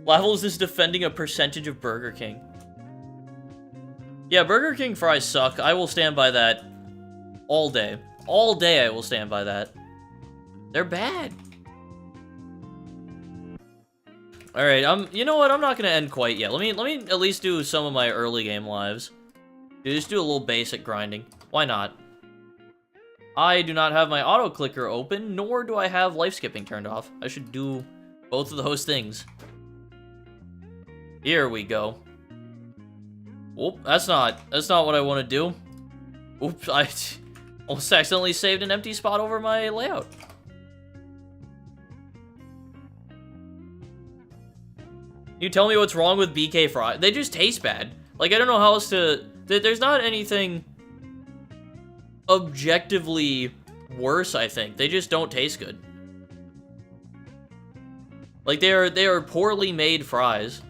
Levels is defending a percentage of Burger King. Yeah, Burger King fries suck. I will stand by that all day. All day I will stand by that. They're bad. Alright, you know what? I'm not gonna end quite yet. Let me at least do some of my early game lives. Just do a little basic grinding. Why not? I do not have my auto clicker open, nor do I have life skipping turned off. I should do both of those things. Here we go. Oop, that's not what I want to do. Oops, I almost accidentally saved an empty spot over my layout. You tell me what's wrong with BK fries. They just taste bad. Like, I don't know how else to... There's not anything objectively worse, I think. They just don't taste good. Like, they are poorly made fries.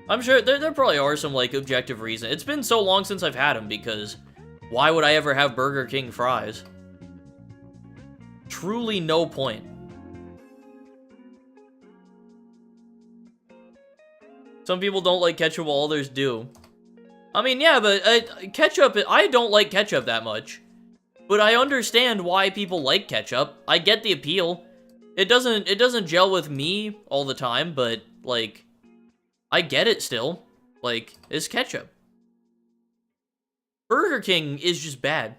I'm sure there probably are some, like, objective reasons. It's been so long since I've had them, because why would I ever have Burger King fries? Truly no point. Some people don't like ketchup while others do. I mean, yeah, but ketchup, I don't like ketchup that much. But I understand why people like ketchup. I get the appeal. It doesn't gel with me all the time, but, like, I get it still. Like, it's ketchup. Burger King is just bad.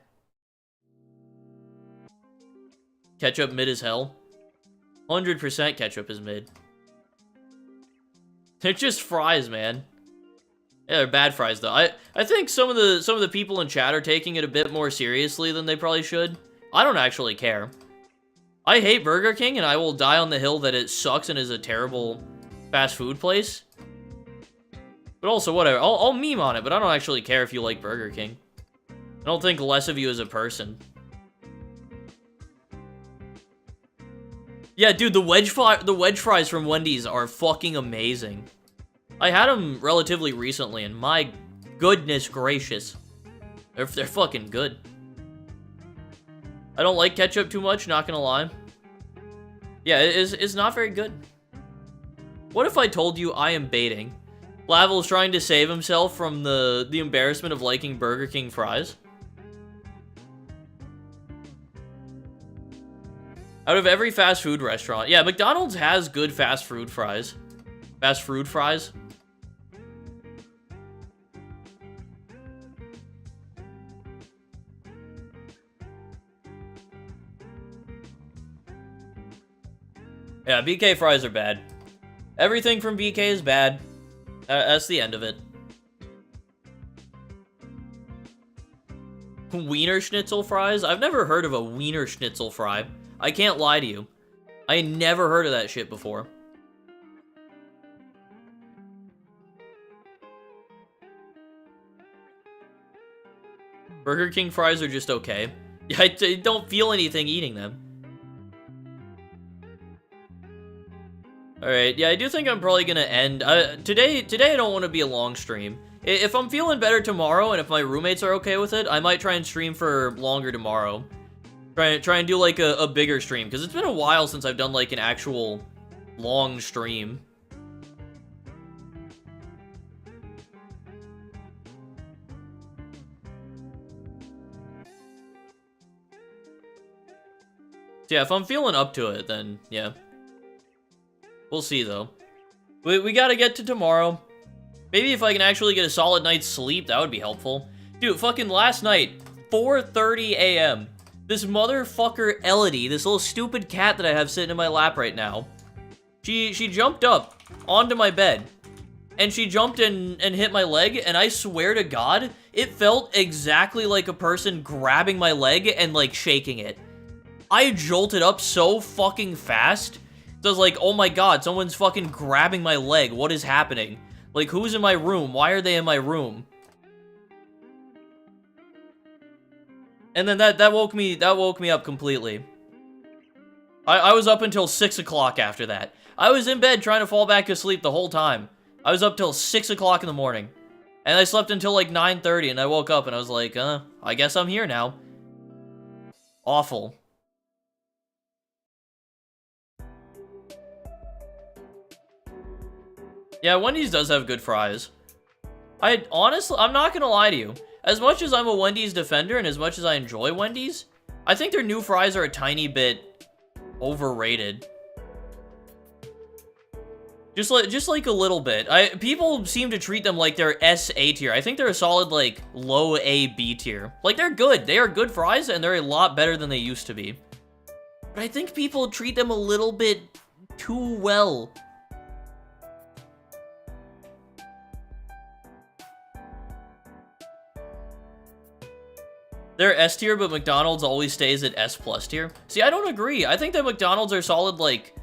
Ketchup mid as hell. 100% ketchup is mid. They're just fries, man. Yeah, they're bad fries, though. I think some of the people in chat are taking it a bit more seriously than they probably should. I don't actually care. I hate Burger King, and I will die on the hill that it sucks and is a terrible fast food place. But also, whatever. I'll meme on it, but I don't actually care if you like Burger King. I don't think less of you as a person. Yeah, dude, the wedge fries from Wendy's are fucking amazing. I had them relatively recently, and my goodness gracious. They're fucking good. I don't like ketchup too much, not gonna lie. Yeah, it's not very good. What if I told you I am baiting? Lavel's trying to save himself from the embarrassment of liking Burger King fries. Out of every fast food restaurant. Yeah, McDonald's has good fast food fries. Fast food fries. Yeah, BK fries are bad. Everything from BK is bad. That's the end of it. Wiener Schnitzel fries? I've never heard of a Wiener Schnitzel fry. I can't lie to you. I never heard of that shit before. Burger King fries are just okay. I don't feel anything eating them. Alright, yeah, I do think I'm probably gonna end. Today I don't want to be a long stream. If I'm feeling better tomorrow, and if my roommates are okay with it, I might try and stream for longer tomorrow. Try and do, like, a bigger stream, because it's been a while since I've done, like, an actual long stream. So yeah, if I'm feeling up to it, then yeah. We'll see, though. We gotta get to tomorrow. Maybe if I can actually get a solid night's sleep, that would be helpful. Dude, fucking last night, 4:30 a.m. This motherfucker Elodie, this little stupid cat that I have sitting in my lap right now, she jumped up onto my bed. And she jumped and hit my leg, and I swear to God, it felt exactly like a person grabbing my leg and, like, shaking it. I jolted up so fucking fast. So I was like, oh my God, someone's fucking grabbing my leg. What is happening? Like, who's in my room? Why are they in my room? And then that woke me up completely. I was up until 6 o'clock after that. I was in bed trying to fall back asleep the whole time. I was up till 6 o'clock in the morning. And I slept until like 9:30, and I woke up and I was like, I guess I'm here now. Awful. Yeah, Wendy's does have good fries. Honestly, I'm not gonna lie to you. As much as I'm a Wendy's defender and as much as I enjoy Wendy's, I think their new fries are a tiny bit overrated. Just like a little bit. People seem to treat them like they're S-A tier. I think they're a solid, like, low A-B tier. Like, they're good. They are good fries, and they're a lot better than they used to be. But I think people treat them a little bit too well. They're S tier, but McDonald's always stays at S plus tier. See, I don't agree. I think that McDonald's are solid, like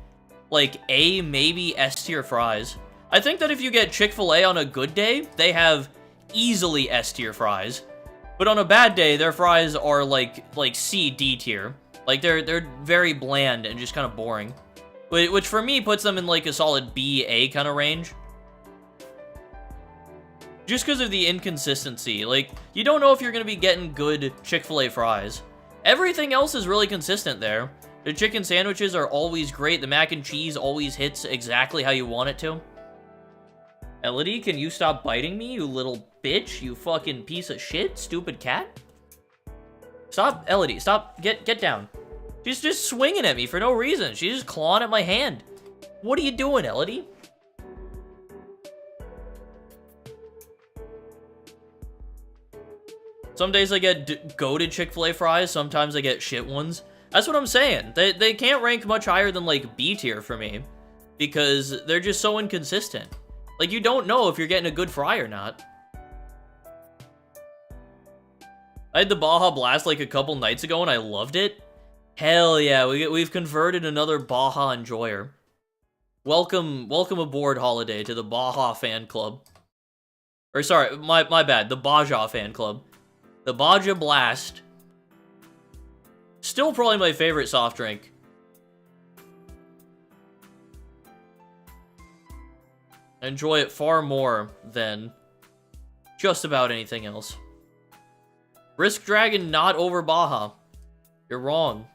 A, maybe S tier fries. I think that if you get Chick-fil-A on a good day, they have easily S tier fries. But on a bad day, their fries are like C, D tier. Like, they're very bland and just kind of boring. Which for me puts them in like a solid B, A kind of range. Just because of the inconsistency. Like, you don't know if you're going to be getting good Chick-fil-A fries. Everything else is really consistent there. The chicken sandwiches are always great. The mac and cheese always hits exactly how you want it to. Elodie, can you stop biting me, you little bitch? You fucking piece of shit, stupid cat? Stop, Elodie, stop. Get down. She's just swinging at me for no reason. She's just clawing at my hand. What are you doing, Elodie? Some days I get goated Chick-fil-A fries, sometimes I get shit ones. That's what I'm saying. They can't rank much higher than, like, B tier for me. Because they're just so inconsistent. Like, you don't know if you're getting a good fry or not. I had the Baja Blast, like, a couple nights ago, and I loved it. Hell yeah, we've converted another Baja enjoyer. Welcome aboard, Holiday, to the Baja fan club. Or, sorry, my bad, the Baja fan club. The Baja Blast. Still probably my favorite soft drink. I enjoy it far more than just about anything else. Risk Dragon not over Baja. You're wrong.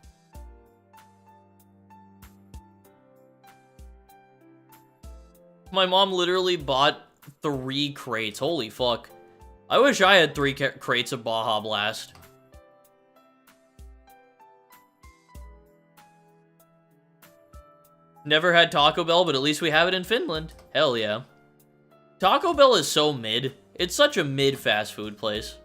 My mom literally bought 3 crates. Holy fuck. I wish I had 3 crates of Baja Blast. Never had Taco Bell, but at least we have it in Finland. Hell yeah. Taco Bell is so mid. It's such a mid fast food place.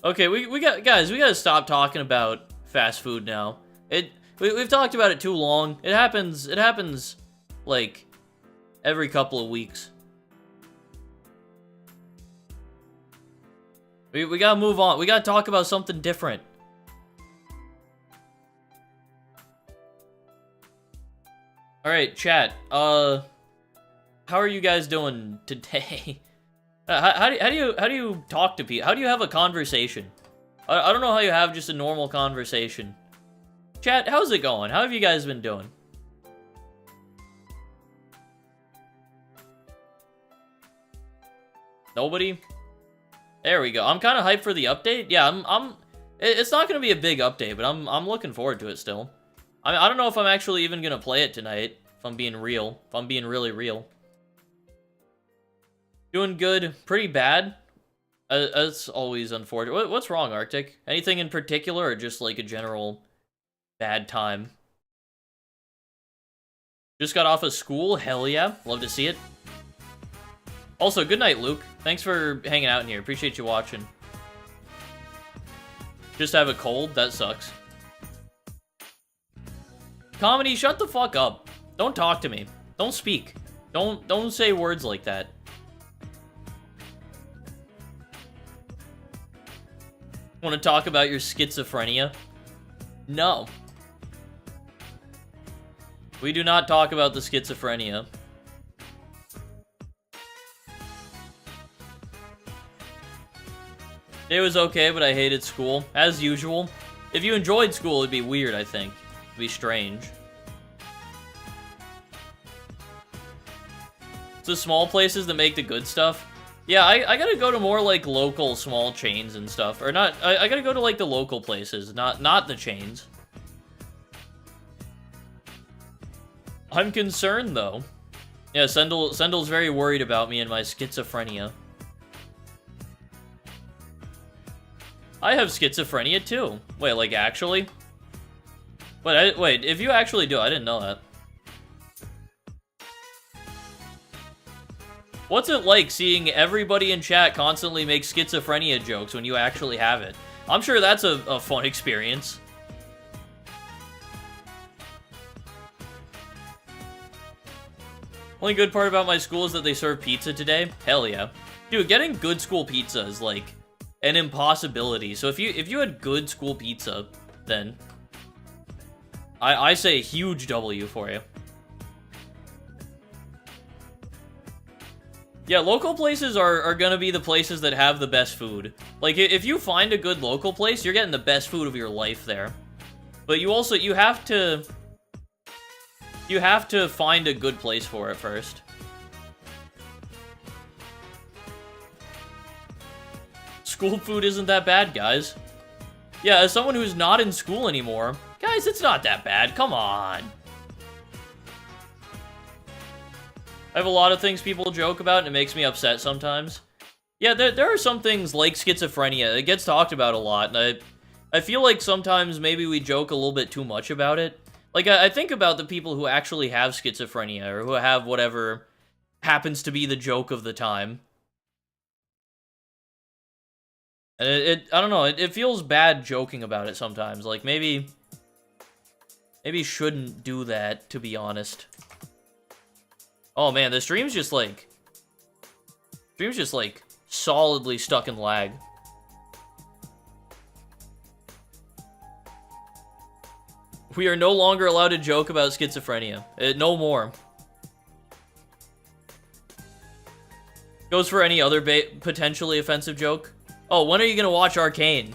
Okay, we gotta stop talking about fast food now. We've talked about it too long. It happens, like, every couple of weeks. We gotta move on. We gotta talk about something different. Alright, chat. How are you guys doing today? How do you talk to people? How do you have a conversation? I don't know how you have just a normal conversation. Chat, how's it going? How have you guys been doing? Nobody? There we go. I'm kind of hyped for the update. Yeah, it's not going to be a big update, but I'm looking forward to it still. I don't know if I'm actually even going to play it tonight, if I'm being real. If I'm being really real. Doing good. Pretty bad. That's always unfortunate. What's wrong, Arctic? Anything in particular, or just like a general bad time? Just got off of school? Hell yeah. Love to see it. Also, good night, Luke. Thanks for hanging out in here. Appreciate you watching. Just have a cold? That sucks. Comedy, shut the fuck up. Don't talk to me. Don't speak. Don't say words like that. Want to talk about your schizophrenia? No. We do not talk about the schizophrenia. It was okay, but I hated school. As usual. If you enjoyed school, it'd be weird, I think. It'd be strange. It's the small places that make the good stuff. Yeah, I gotta go to more, like, local small chains and stuff. Or not, I gotta go to, like, the local places, not the chains. I'm concerned, though. Yeah, Sendel's very worried about me and my schizophrenia. I have schizophrenia, too. Wait, like, actually? Wait, if you actually do, I didn't know that. What's it like seeing everybody in chat constantly make schizophrenia jokes when you actually have it? I'm sure that's a fun experience. Only good part about my school is that they serve pizza today. Hell yeah. Dude, getting good school pizza is like an impossibility. So if you had good school pizza, then I say a huge W for you. Yeah, local places are gonna be the places that have the best food. Like, if you find a good local place, you're getting the best food of your life there. But you have to find a good place for it first. School food isn't that bad, guys. Yeah, as someone who's not in school anymore, guys, it's not that bad. Come on. I have a lot of things people joke about, and it makes me upset sometimes. Yeah, there are some things like schizophrenia. It gets talked about a lot, and I feel like sometimes maybe we joke a little bit too much about it. Like, I think about the people who actually have schizophrenia, or who have whatever happens to be the joke of the time. And I don't know, it feels bad joking about it sometimes. Like, maybe shouldn't do that, to be honest. Oh man, the stream's just like solidly stuck in lag. We are no longer allowed to joke about schizophrenia. No more. Goes for any other potentially offensive joke. Oh, when are you gonna watch Arcane?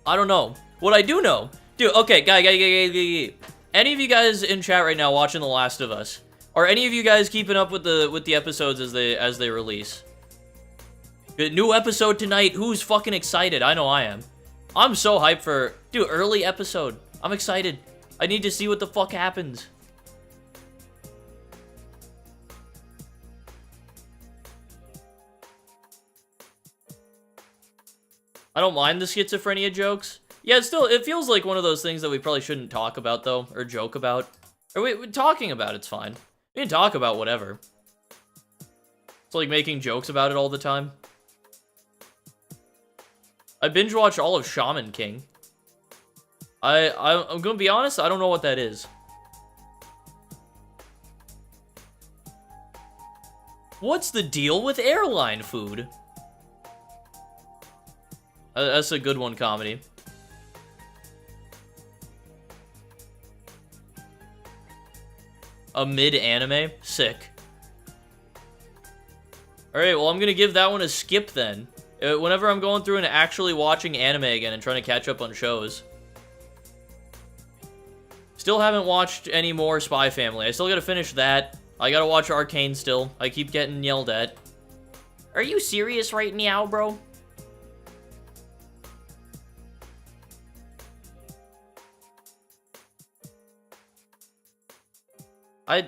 I don't know. What I do know, dude. Okay, guy. Any of you guys in chat right now watching The Last of Us? Are any of you guys keeping up with the episodes as they release? The new episode tonight. Who's fucking excited? I know I am. I'm so hyped for... Dude, early episode. I'm excited. I need to see what the fuck happens. I don't mind the schizophrenia jokes. Yeah, it feels like one of those things that we probably shouldn't talk about, though, or joke about. Or we're talking about it's fine. We can talk about whatever. It's like making jokes about it all the time. I binge watched all of Shaman King. I'm gonna be honest, I don't know what that is. What's the deal with airline food? That's a good one, comedy. A mid-anime? Sick. Alright, well, I'm gonna give that one a skip then. Whenever I'm going through and actually watching anime again and trying to catch up on shows. Still haven't watched any more Spy Family. I still gotta finish that. I gotta watch Arcane still. I keep getting yelled at. Are you serious right now, bro? I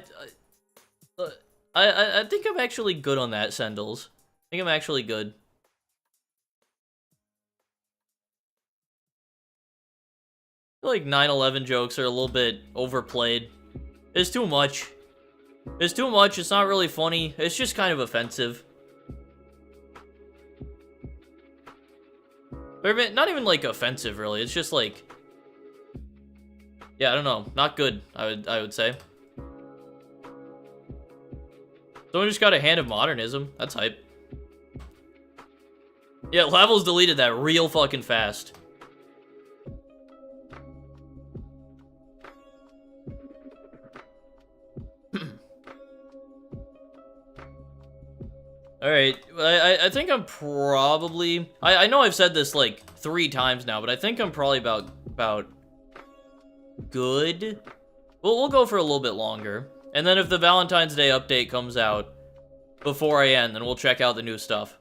think I'm actually good on that, Sendels. I think I'm actually good. feel like 9/11 jokes are a little bit overplayed. It's too much. It's too much. It's not really funny. It's just kind of offensive. Or not even like offensive, really. It's just like, yeah, I don't know. Not good. I would say. Someone just got a hand of modernism. That's hype. Yeah, Lavels deleted that real fucking fast. Alright, I think I'm probably... I know I've said this like 3 times now, but I think I'm probably about good. We'll go for a little bit longer. And then if the Valentine's Day update comes out before I end, then we'll check out the new stuff.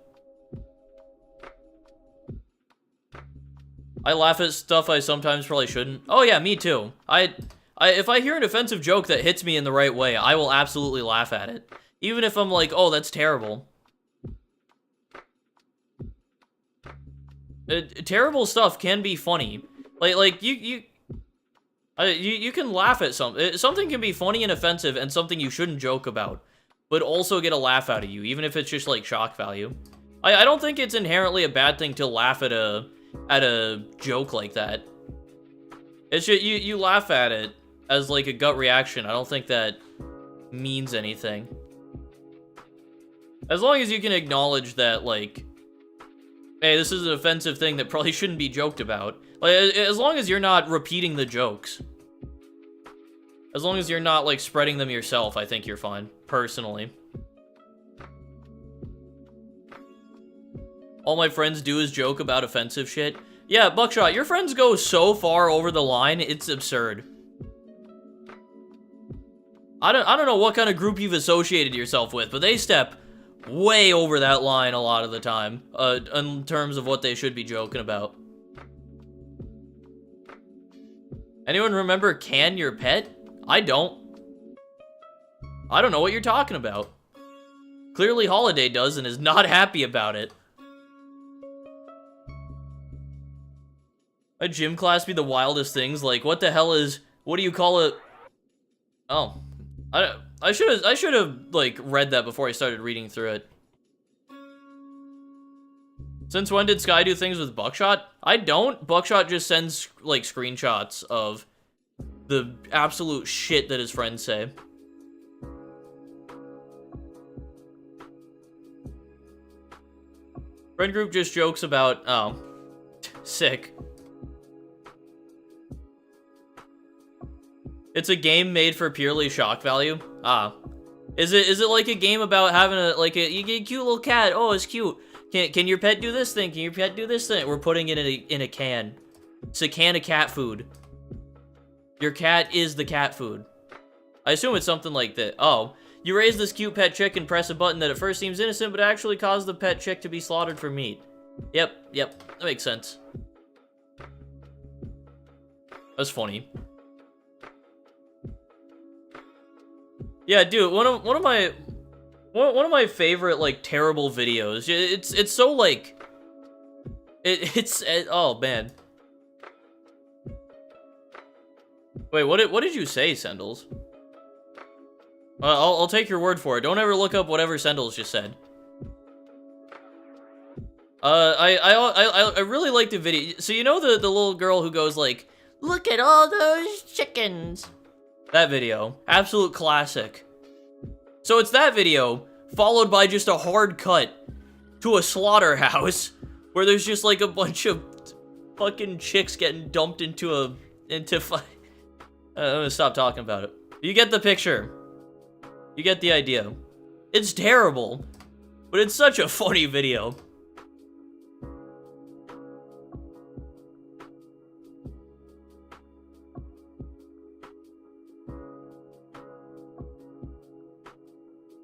I laugh at stuff I sometimes probably shouldn't. Oh yeah, me too. If I hear an offensive joke that hits me in the right way, I will absolutely laugh at it. Even if I'm like, oh, that's terrible. Terrible stuff can be funny. Like you can laugh at something. Something can be funny and offensive and something you shouldn't joke about, but also get a laugh out of you, even if it's just like shock value. I don't think it's inherently a bad thing to laugh at a joke like that. It's just, you laugh at it as like a gut reaction. I don't think that means anything. As long as you can acknowledge that, like, hey, this is an offensive thing that probably shouldn't be joked about. Like, as long as you're not repeating the jokes. As long as you're not, like, spreading them yourself, I think you're fine, personally. All my friends do is joke about offensive shit. Yeah, Buckshot, your friends go so far over the line, it's absurd. I don't know what kind of group you've associated yourself with, but they step way over that line a lot of the time, in terms of what they should be joking about. Anyone remember Can Your Pet? I don't. I don't know what you're talking about. Clearly Holiday does and is not happy about it. A gym class be the wildest things, like what the hell is, what do you call it? Oh. I should have like read that before I started reading through it. Since when did Sky do things with Buckshot? I don't. Buckshot just sends like screenshots of the absolute shit that his friends say. Friend group just jokes about, oh, sick. It's a game made for purely shock value. Ah, is it like a game about having you get a cute little cat? Oh, it's cute. Can your pet do this thing? Can your pet do this thing? We're putting it in a can. It's a can of cat food. Your cat is the cat food. I assume it's something like that. Oh, you raise this cute pet chick and press a button that at first seems innocent, but actually caused the pet chick to be slaughtered for meat. Yep, that makes sense. That's funny. Yeah, dude, one of my favorite like terrible videos. It's so like it's oh man. Wait, what did you say, Sendles? I'll take your word for it. Don't ever look up whatever Sendles just said. I really like the video. So you know the little girl who goes like, "Look at all those chickens." That video, absolute classic. So it's that video, followed by just a hard cut to a slaughterhouse, where there's just like a bunch of fucking chicks getting dumped into I'm gonna stop talking about it. You get the picture. You get the idea. It's terrible, but it's such a funny video.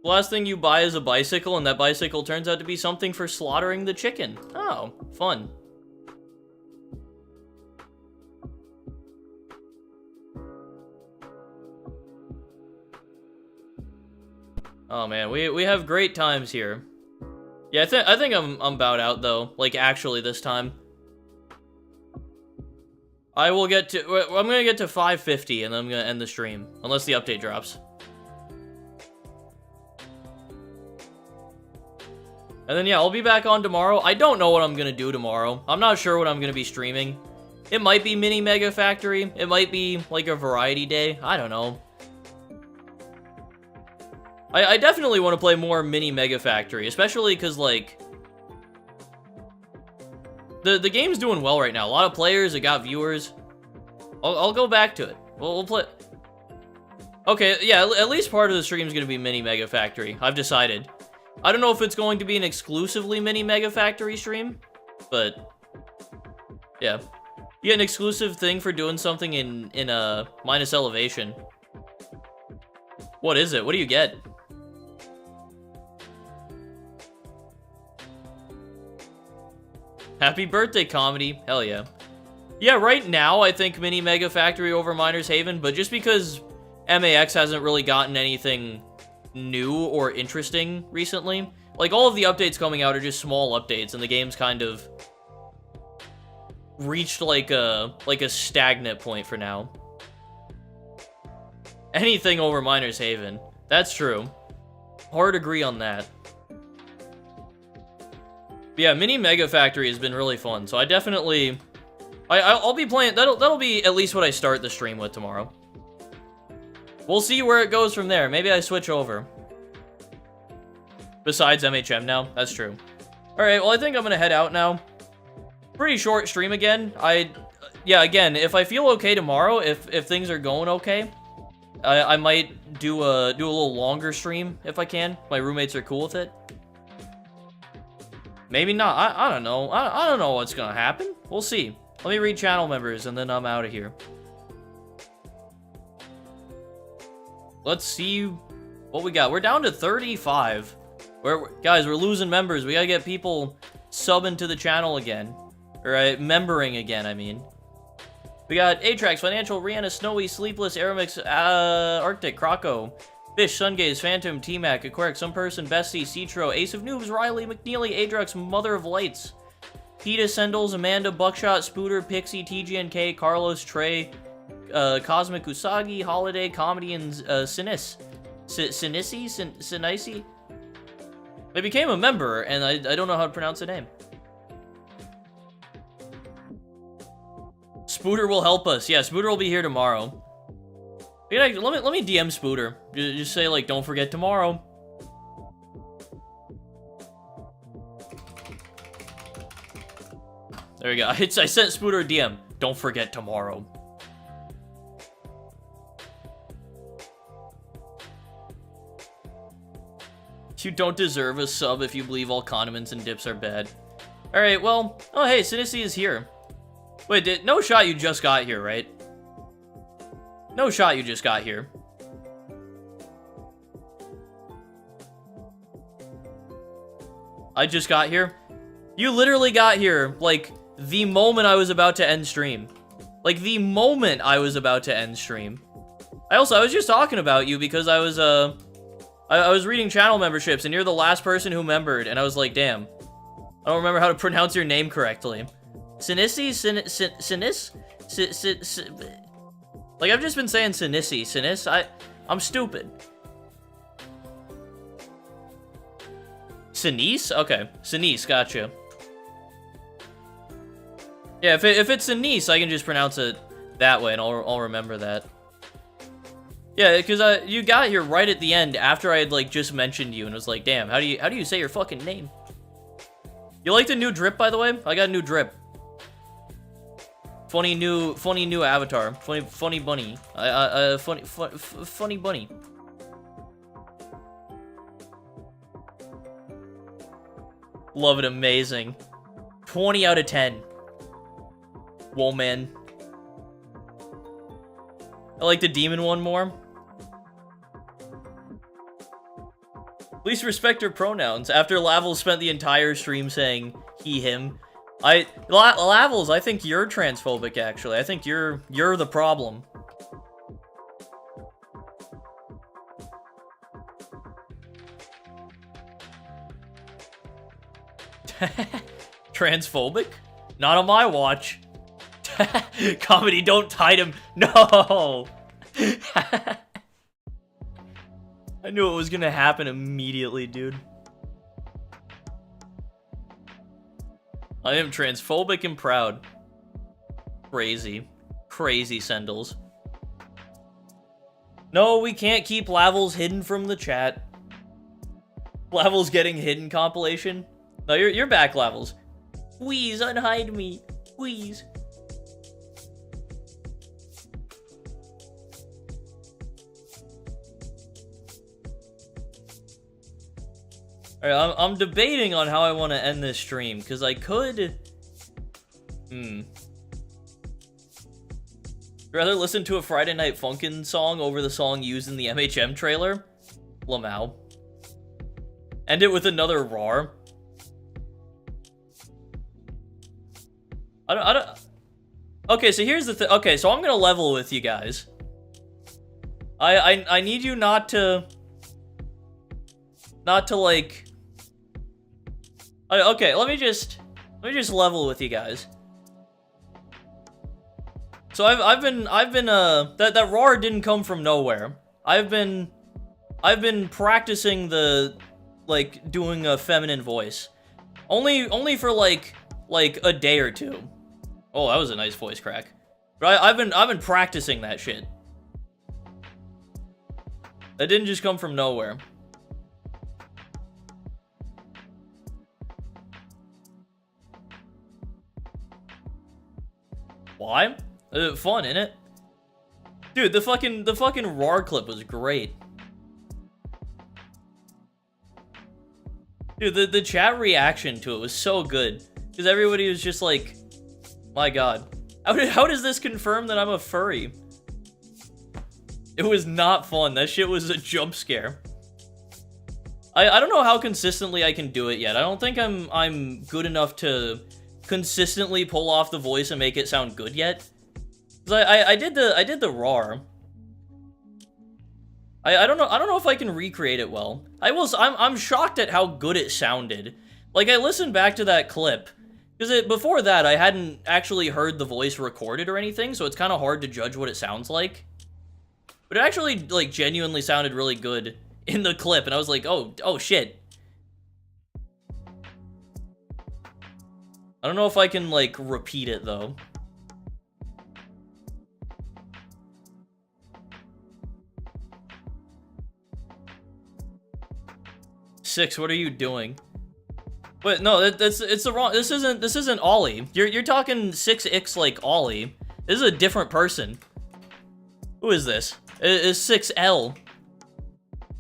The last thing you buy is a bicycle, and that bicycle turns out to be something for slaughtering the chicken. Oh, fun. Oh man, we have great times here. Yeah, I think I'm about out though. Like actually this time. I will get to... I'm gonna get to 550, and then I'm gonna end the stream. Unless the update drops. And then, yeah, I'll be back on tomorrow. I don't know what I'm gonna do tomorrow. I'm not sure what I'm gonna be streaming. It might be Mini Mega Factory. It might be, like, a variety day. I don't know. I definitely want to play more Mini Mega Factory, especially because, like... The game's doing well right now. A lot of players, it got viewers. I'll go back to it. We'll play... Okay, yeah, at least part of the stream is going to be Mini Mega Factory. I've decided. I don't know if it's going to be an exclusively Mini Mega Factory stream, but... Yeah. You get an exclusive thing for doing something in minus elevation. What is it? What do you get? Happy birthday, comedy. Hell yeah. Yeah, right now, I think Mini Mega Factory over Miner's Haven, but just because MAX hasn't really gotten anything new or interesting recently, like, all of the updates coming out are just small updates, and the game's kind of reached, like a stagnant point for now. Anything over Miner's Haven. That's true. Hard agree on that. But yeah, Mini Mega Factory has been really fun, so I definitely... I'll be playing... That'll be at least what I start the stream with tomorrow. We'll see where it goes from there. Maybe I switch over. Besides MHM now. That's true. Alright, well, I think I'm gonna head out now. Pretty short stream again. Yeah, again, if I feel okay tomorrow, if things are going okay, I might do a little longer stream if I can. My roommates are cool with it. Maybe not. I don't know. I don't know what's gonna happen. We'll see. Let me read channel members, and then I'm out of here. Let's see what we got. We're down to 35. Guys, we're losing members. We gotta get people subbing to the channel again. Or, membering again, I mean. We got Atrax, Financial, Rihanna, Snowy, Sleepless, Aramix, Arctic, Croco, Fish, Sungaze, Phantom, T-Mac, Aquaric, Some Person, Bessie, Citro, Ace of Noobs, Riley, McNeely, Adrux, Mother of Lights, Peta, Sendles, Amanda, Buckshot, Spooter, Pixie, TGNK, Carlos, Trey, Cosmic Usagi, Holiday, Comedy, and Sinis. Sinisi? They became a member, and I don't know how to pronounce the name. Spooter will help us. Yeah, Spooter will be here tomorrow. Yeah, let me DM Spooter. Just say, like, don't forget tomorrow. There we go. I sent Spooter a DM. Don't forget tomorrow. You don't deserve a sub if you believe all condiments and dips are bad. Alright, well... Oh, hey, Sinisi is here. Wait, no shot you just got here, right? No shot you just got here. I just got here? You literally got here, like, the moment I was about to end stream. Like, the moment I was about to end stream. I was just talking about you because I was reading channel memberships, and you're the last person who membered, and I was like, damn. I don't remember how to pronounce your name correctly. Sinisi? Sinis? Like, I've just been saying Sinisi. Sinis? I'm stupid. Sinise? Okay. Sinise, gotcha. Yeah, if it's Sinise, I can just pronounce it that way, and I'll remember that. Yeah, because you got here right at the end after I had, like, just mentioned you, and was like, damn, how do you say your fucking name? You like the new drip, by the way? I got a new drip. Funny new avatar. Funny bunny. Funny bunny. Love it, amazing. 20 out of 10. Whoa, man. I like the demon one more. Please respect her pronouns. After Lavels spent the entire stream saying he, him. Lavels, I think you're transphobic, actually. I think you're the problem. Transphobic? Not on my watch. Comedy, don't tide him. No! I knew it was gonna happen immediately, dude. I am transphobic and proud. Crazy. Crazy Sendles. No, we can't keep Lavels hidden from the chat. Lavels getting hidden compilation? No, you're back, Lavels. Please, unhide me. Please. Alright, I'm debating on how I want to end this stream, because I could... Rather listen to a Friday Night Funkin' song over the song used in the MHM trailer? Lamau. End it with another roar. I don't... Okay, so here's the thing. Okay, so I'm gonna level with you guys. I need you not to like... Okay, let me just level with you guys. So I've been that roar didn't come from nowhere. I've been practicing the like doing a feminine voice. Only for like a day or two. Oh, that was a nice voice crack. But I've been practicing that shit. That didn't just come from nowhere. Why? Fun, innit? Dude, the fucking roar clip was great. Dude, the chat reaction to it was so good. Because everybody was just like, my god. How does this confirm that I'm a furry? It was not fun. That shit was a jump scare. I don't know how consistently I can do it yet. I don't think I'm good enough to consistently pull off the voice and make it sound good yet. Cause I did the roar. I don't know if I can recreate it well. I'm shocked at how good it sounded. Like, I listened back to that clip because before that I hadn't actually heard the voice recorded or anything, so it's kind of hard to judge what it sounds like. But it actually like genuinely sounded really good in the clip, and I was like, oh shit. I don't know if I can like repeat it though. Six, what are you doing? Wait, no, it's the wrong. This isn't Ollie. You're talking 6X like Ollie. This is a different person. Who is this? It's 6L.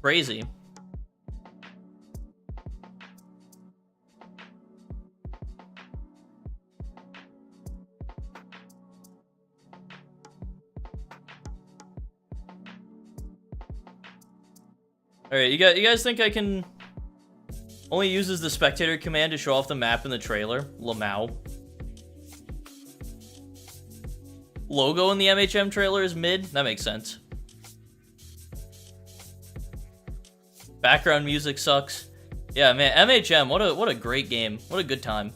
Crazy. All right, you guys think I can? Only uses the spectator command to show off the map in the trailer. Lamau. Logo in the MHM trailer is mid. That makes sense. Background music sucks. Yeah, man, MHM. What a great game. What a good time.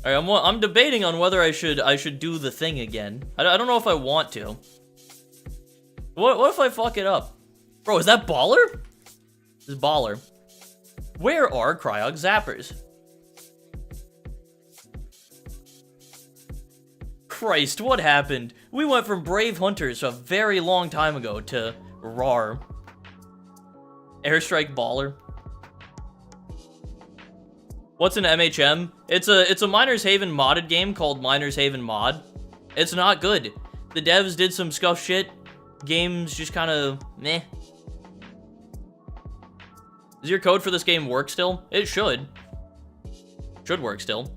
All right, I'm debating on whether I should do the thing again. I don't know if I want to. What if I fuck it up? Bro, is that Baller? This is Baller. Where are Cryog Zappers? Christ, what happened? We went from Brave Hunters a very long time ago to RAR. Airstrike Baller. What's an MHM? It's a Miners Haven modded game called Miners Haven Mod. It's not good. The devs did some scuff shit. Game's just kind of meh. Does your code for this game work still? It should. Should work still.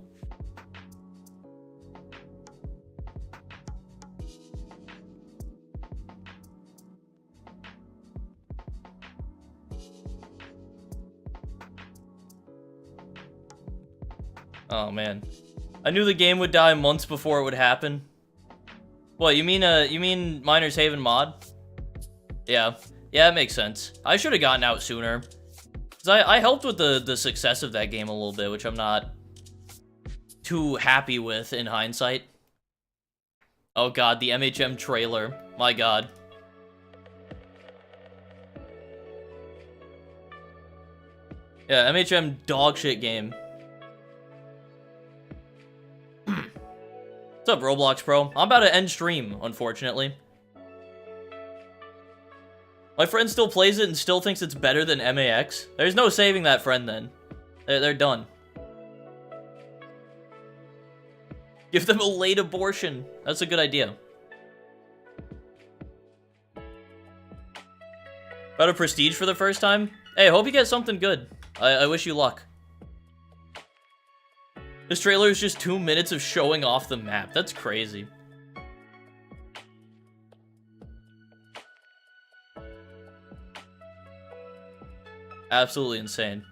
Oh man. I knew the game would die months before it would happen. What, you mean Miners Haven mod? Yeah. Yeah, it makes sense. I should have gotten out sooner. Because I helped with the success of that game a little bit, which I'm not too happy with in hindsight. Oh god, the MHM trailer. My god. Yeah, MHM dogshit game. What's up, Roblox Pro? I'm about to end stream, unfortunately. My friend still plays it and still thinks it's better than MAX. There's no saving that friend then. They're done. Give them a late abortion. That's a good idea. About a prestige for the first time? Hey, hope you get something good. I wish you luck. This trailer is just 2 minutes of showing off the map. That's crazy. Absolutely insane.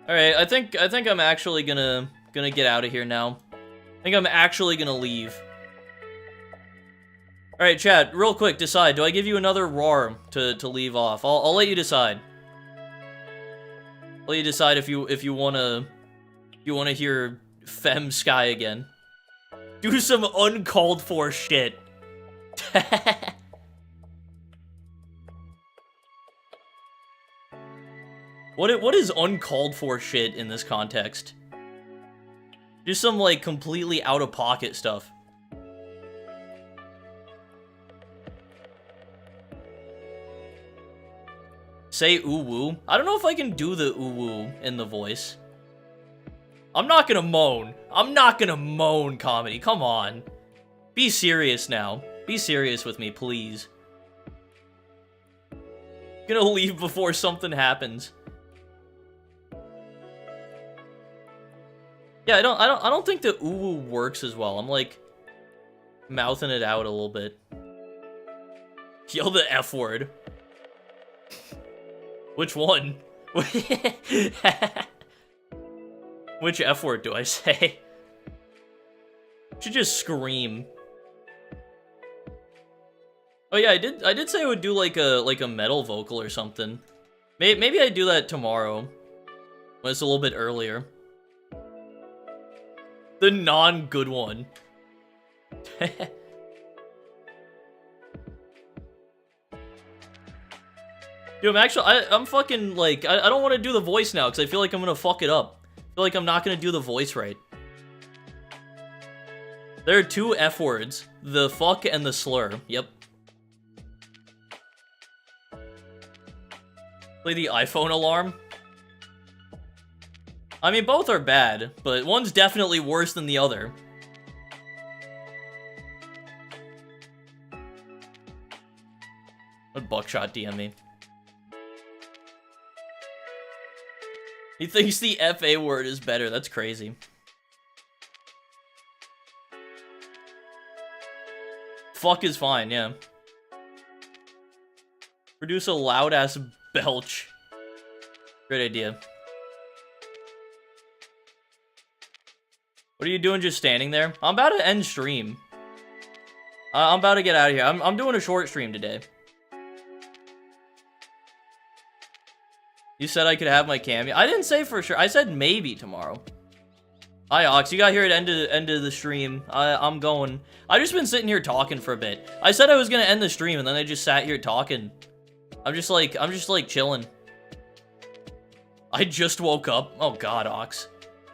Alright, I think I'm actually gonna get out of here now. I think I'm actually gonna leave. Alright, chat, real quick, decide. Do I give you another roar to leave off? I'll let you decide. I'll let you decide if you wanna hear Fem Sky again. Do some uncalled for shit. What is uncalled for shit in this context? Just some, like, completely out-of-pocket stuff. Say ooh-woo. I don't know if I can do the ooh-woo in the voice. I'm not gonna moan. I'm not gonna moan, comedy. Come on. Be serious now. Be serious with me, please. I'm gonna leave before something happens. Yeah, I don't think the ooh works as well. I'm like mouthing it out a little bit. Yell the F word. Which one? Which F word do I say? Should just scream. Oh yeah, I did say I would do like a metal vocal or something. Maybe I do that tomorrow when it's a little bit earlier. The non-good one. Dude, I'm fucking, like, I don't want to do the voice now, because I feel like I'm gonna fuck it up. I feel like I'm not gonna do the voice right. There are two F words. The fuck and the slur. Yep. Play the iPhone alarm. I mean, both are bad, but one's definitely worse than the other. What Buckshot DM me? He thinks the FA word is better. That's crazy. Fuck is fine, yeah. Produce a loud-ass belch. Great idea. What are you doing just standing there? I'm about to end stream. I'm about to get out of here. I'm doing a short stream today. You said I could have my cameo. I didn't say for sure. I said maybe tomorrow. Hi, Ox. You got here at end of the stream. I'm going. I just been sitting here talking for a bit. I said I was gonna end the stream, and then I just sat here talking. I'm just like chilling. I just woke up. Oh God, Ox.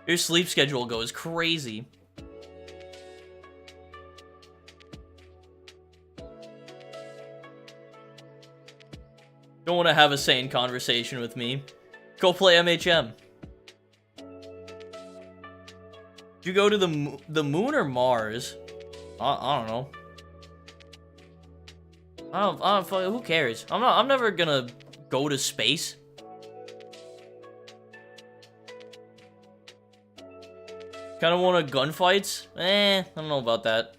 Your sleep schedule goes crazy. Don't want to have a sane conversation with me. Go play MHM. Did you go to the moon or Mars? I don't know. I don't who cares? I'm never gonna go to space. Kind of want to gunfights? I don't know about that.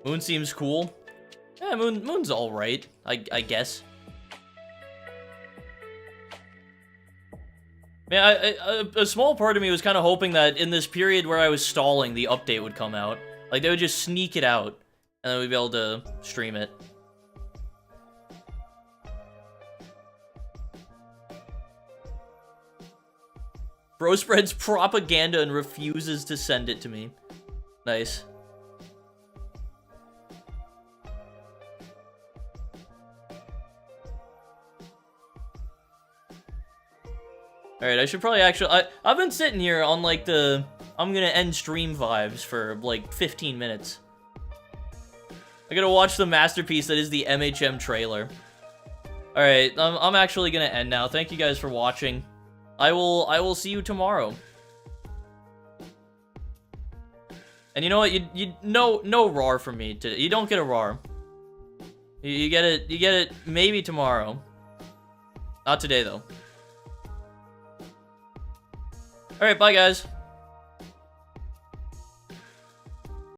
Moon seems cool. Yeah, Moon's alright, I guess. Man, a small part of me was kind of hoping that in this period where I was stalling, the update would come out. Like, they would just sneak it out, and then we'd be able to stream it. Bro spreads propaganda and refuses to send it to me. Nice. Alright, I should probably actually... I've been sitting here on, like, the... I'm gonna end stream vibes for, like, 15 minutes. I gotta watch the masterpiece that is the MHM trailer. Alright, I'm actually gonna end now. Thank you guys for watching. I will see you tomorrow. And you know what? No RAR from me today. You don't get a RAR. You get it maybe tomorrow. Not today though. Alright, bye guys.